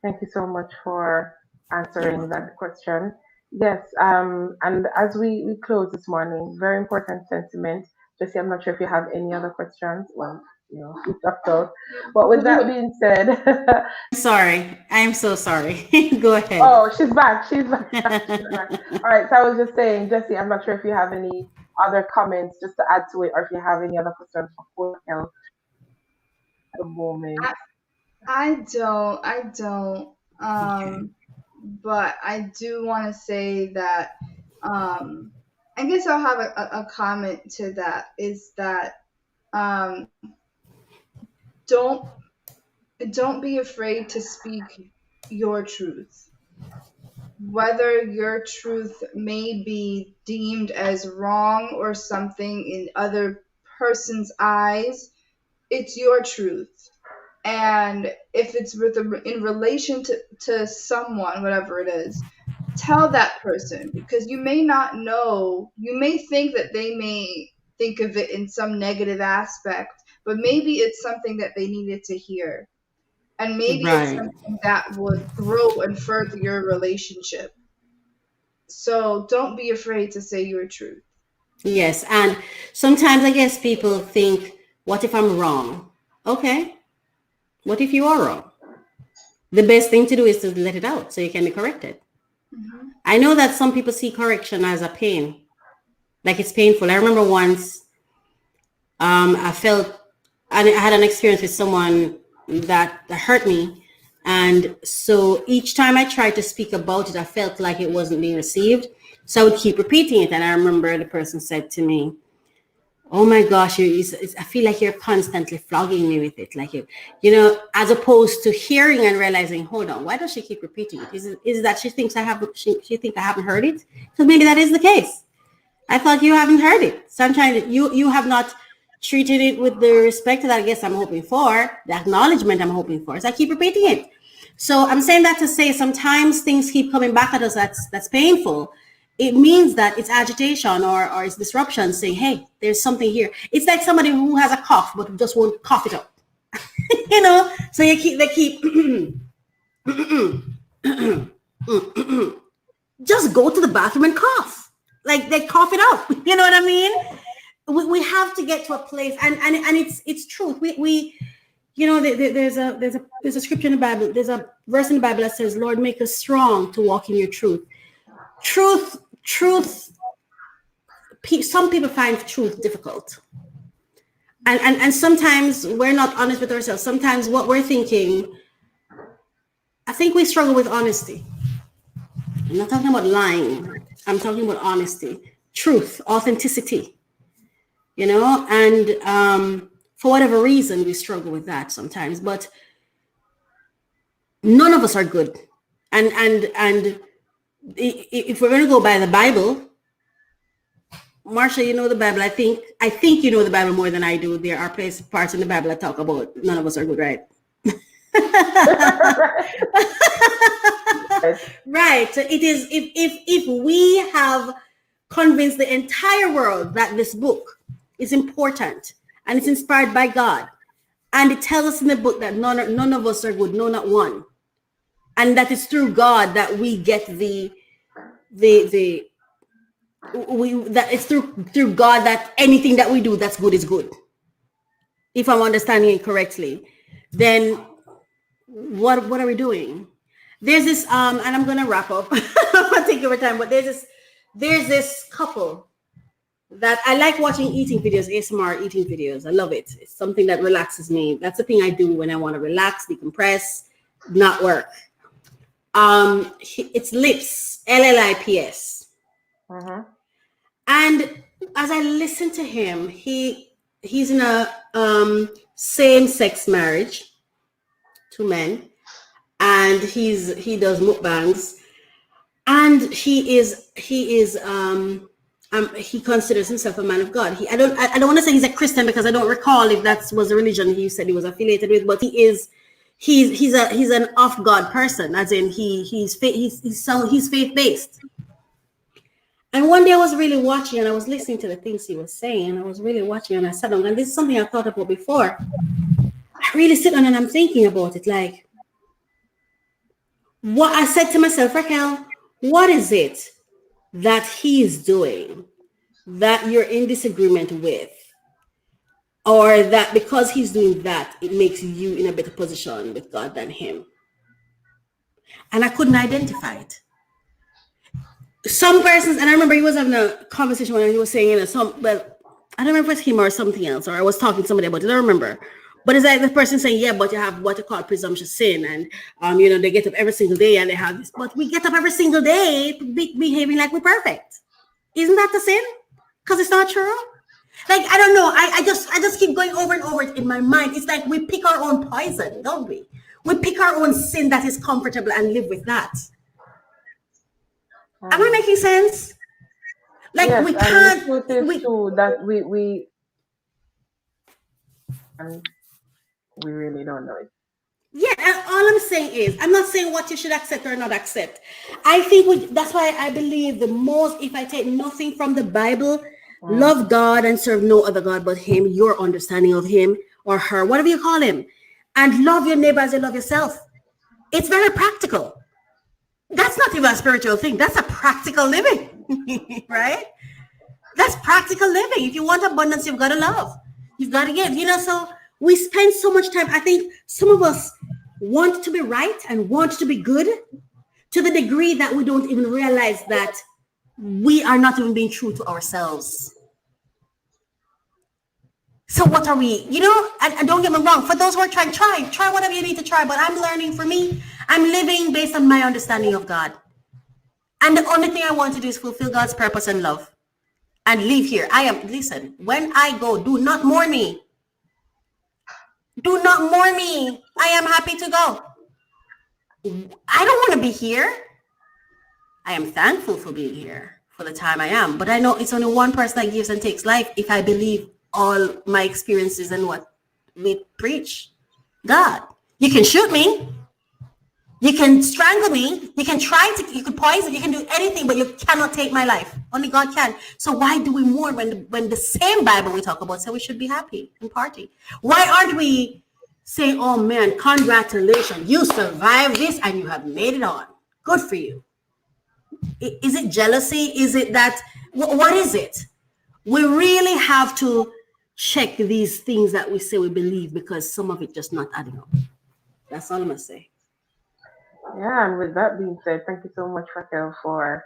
Speaker 5: Thank you so much for answering that question. Yes, and as we close this morning, very important sentiment. Jesse, I'm not sure if you have any other questions. Well, you know, we talked out. But with that being said,
Speaker 7: sorry, I'm so sorry. Go ahead.
Speaker 5: Oh, she's back. She's back. All right. So I was just saying, Jesse, I'm not sure if you have any other comments just to add to it, or if you have any other questions for Coach at the moment.
Speaker 4: I don't. But I do want to say that I guess I'll have a comment to that, is that don't be afraid to speak your truth. Whether your truth may be deemed as wrong or something in other person's eyes, it's your truth. And if it's in relation to someone, whatever it is, tell that person, because you may not know, you may think that they may think of it in some negative aspect, but maybe it's something that they needed to hear. And maybe it's something that would grow and further your relationship. So don't be afraid to say your truth.
Speaker 7: Yes. And sometimes I guess people think, what if I'm wrong? Okay. What if you are wrong? The best thing to do is to let it out so you can be corrected. Mm-hmm. I know that some people see correction as a pain. Like it's painful. I remember once I had an experience with someone that hurt me. And so each time I tried to speak about it, I felt like it wasn't being received. So I would keep repeating it. And I remember the person said to me, oh my gosh, I feel like you're constantly flogging me with it. Like, as opposed to hearing and realizing, hold on, why does she keep repeating it? Is it that she thinks I haven't heard it? Because maybe that is the case. I thought you haven't heard it. So I'm trying to, you have not treated it with the respect that I guess I'm hoping for, the acknowledgement I'm hoping for. So I keep repeating it. So I'm saying that to say sometimes things keep coming back at us that's painful. It means that it's agitation or it's disruption saying, hey, there's something here. It's like somebody who has a cough but just won't cough it up. So they keep just go to the bathroom and cough. Like they cough it up. You know what I mean? We have to get to a place, and it's truth. We there's a scripture in the Bible. There's a verse in the Bible that says, "Lord, make us strong to walk in your truth." Truth. Some people find truth difficult, and sometimes we're not honest with ourselves. Sometimes what we're thinking, I think we struggle with honesty. I'm not talking about lying. I'm talking about honesty, truth, authenticity. And for whatever reason, we struggle with that sometimes. But none of us are good, and if we're going to go by the Bible, Marsha, you know the Bible. I think you know the Bible more than I do. There are parts in the Bible that talk about none of us are good, right? Right. So it is. If we have convinced the entire world that this book is important and it's inspired by God, and it tells us in the book that none of us are good, no, not one. And that it's through God that we get that it's through God that anything that we do that's good is good. If I'm understanding it correctly, then what are we doing? There's this and I'm gonna wrap up. I'm gonna take your time, but there's this couple that I like watching eating videos, ASMR eating videos. I love it. It's something that relaxes me. That's the thing I do when I want to relax, decompress, not work. It's Lips, LLIPS. Uh-huh. And as I listen to him, he's in a same-sex marriage, 2 men, and he does mukbangs, and he considers himself a man of God. I don't want to say he's a Christian because I don't recall if that was a religion he said he was affiliated with, but he's an of God person, as in he's faith-based. And one day I was really watching and I was listening to the things he was saying, and I was really watching and I sat down, and this is something I thought about before. I really sit down and I'm thinking about it, like what I said to myself, Raquel, what is it that he is doing that you're in disagreement with, or that because he's doing that, it makes you in a better position with God than him? And I couldn't identify it. Some persons, and I remember he was having a conversation when he was saying, I don't remember if it was him or something else, or I was talking to somebody about it, I don't remember. But it's like the person saying, yeah, but you have what you call presumptuous sin, and they get up every single day and they have this, but we get up every single day behaving like we're perfect. Isn't that the sin? Because it's not true. Like, I don't know. I just keep going over and over it in my mind. It's like we pick our own poison, don't we? We pick our own sin that is comfortable and live with that. Am I making sense? Like, yes, we can't.
Speaker 5: And the truth is too that we really don't know it.
Speaker 7: Yeah, and all I'm saying is, I'm not saying what you should accept or not accept. I think that's why I believe the most, if I take nothing from the Bible, love God and serve no other God but him, your understanding of him or her, whatever you call him, and love your neighbor as you love yourself. It's very practical. That's not even a spiritual thing. That's a practical living, right? That's practical living. If you want abundance, you've got to love. You've got to give, so we spend so much time. I think some of us want to be right and want to be good to the degree that we don't even realize that we are not even being true to ourselves. So what are we, and don't get me wrong, for those who are trying, try whatever you need to try, but I'm learning. For me, I'm living based on my understanding of God. And the only thing I want to do is fulfill God's purpose and love. and leave here. Listen, when I go, do not mourn me. Do not mourn me. I am happy to go. I don't want to be here. I am thankful for being here for the time I am, but I know it's only one person that gives and takes life if I believe all my experiences and what we preach. God. You can shoot me. You can strangle me. You can you can poison, you can do anything, but you cannot take my life. Only God can. So why do we mourn when the same Bible we talk about says we should be happy and party? Why aren't we saying, oh man, congratulations, you survived this and you have made it on. Good for you. Is it jealousy? Is it that, what is it? We really have to check these things that we say we believe, because some of it just not adding up. That's all I'm going to say.
Speaker 5: Yeah, and with that being said, thank you so much, Raquel, for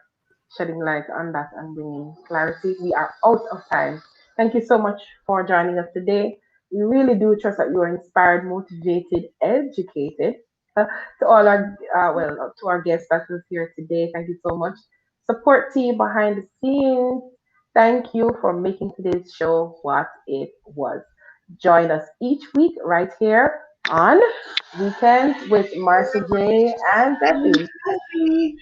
Speaker 5: shedding light on that and bringing clarity. We are out of time. Thank you so much for joining us today. We really do trust that you are inspired, motivated, educated. To all our to our guests that was here today, thank you so much. Support team behind the scenes, thank you for making today's show what it was. Join us each week right here on Weekends with Marsha J and Jesse.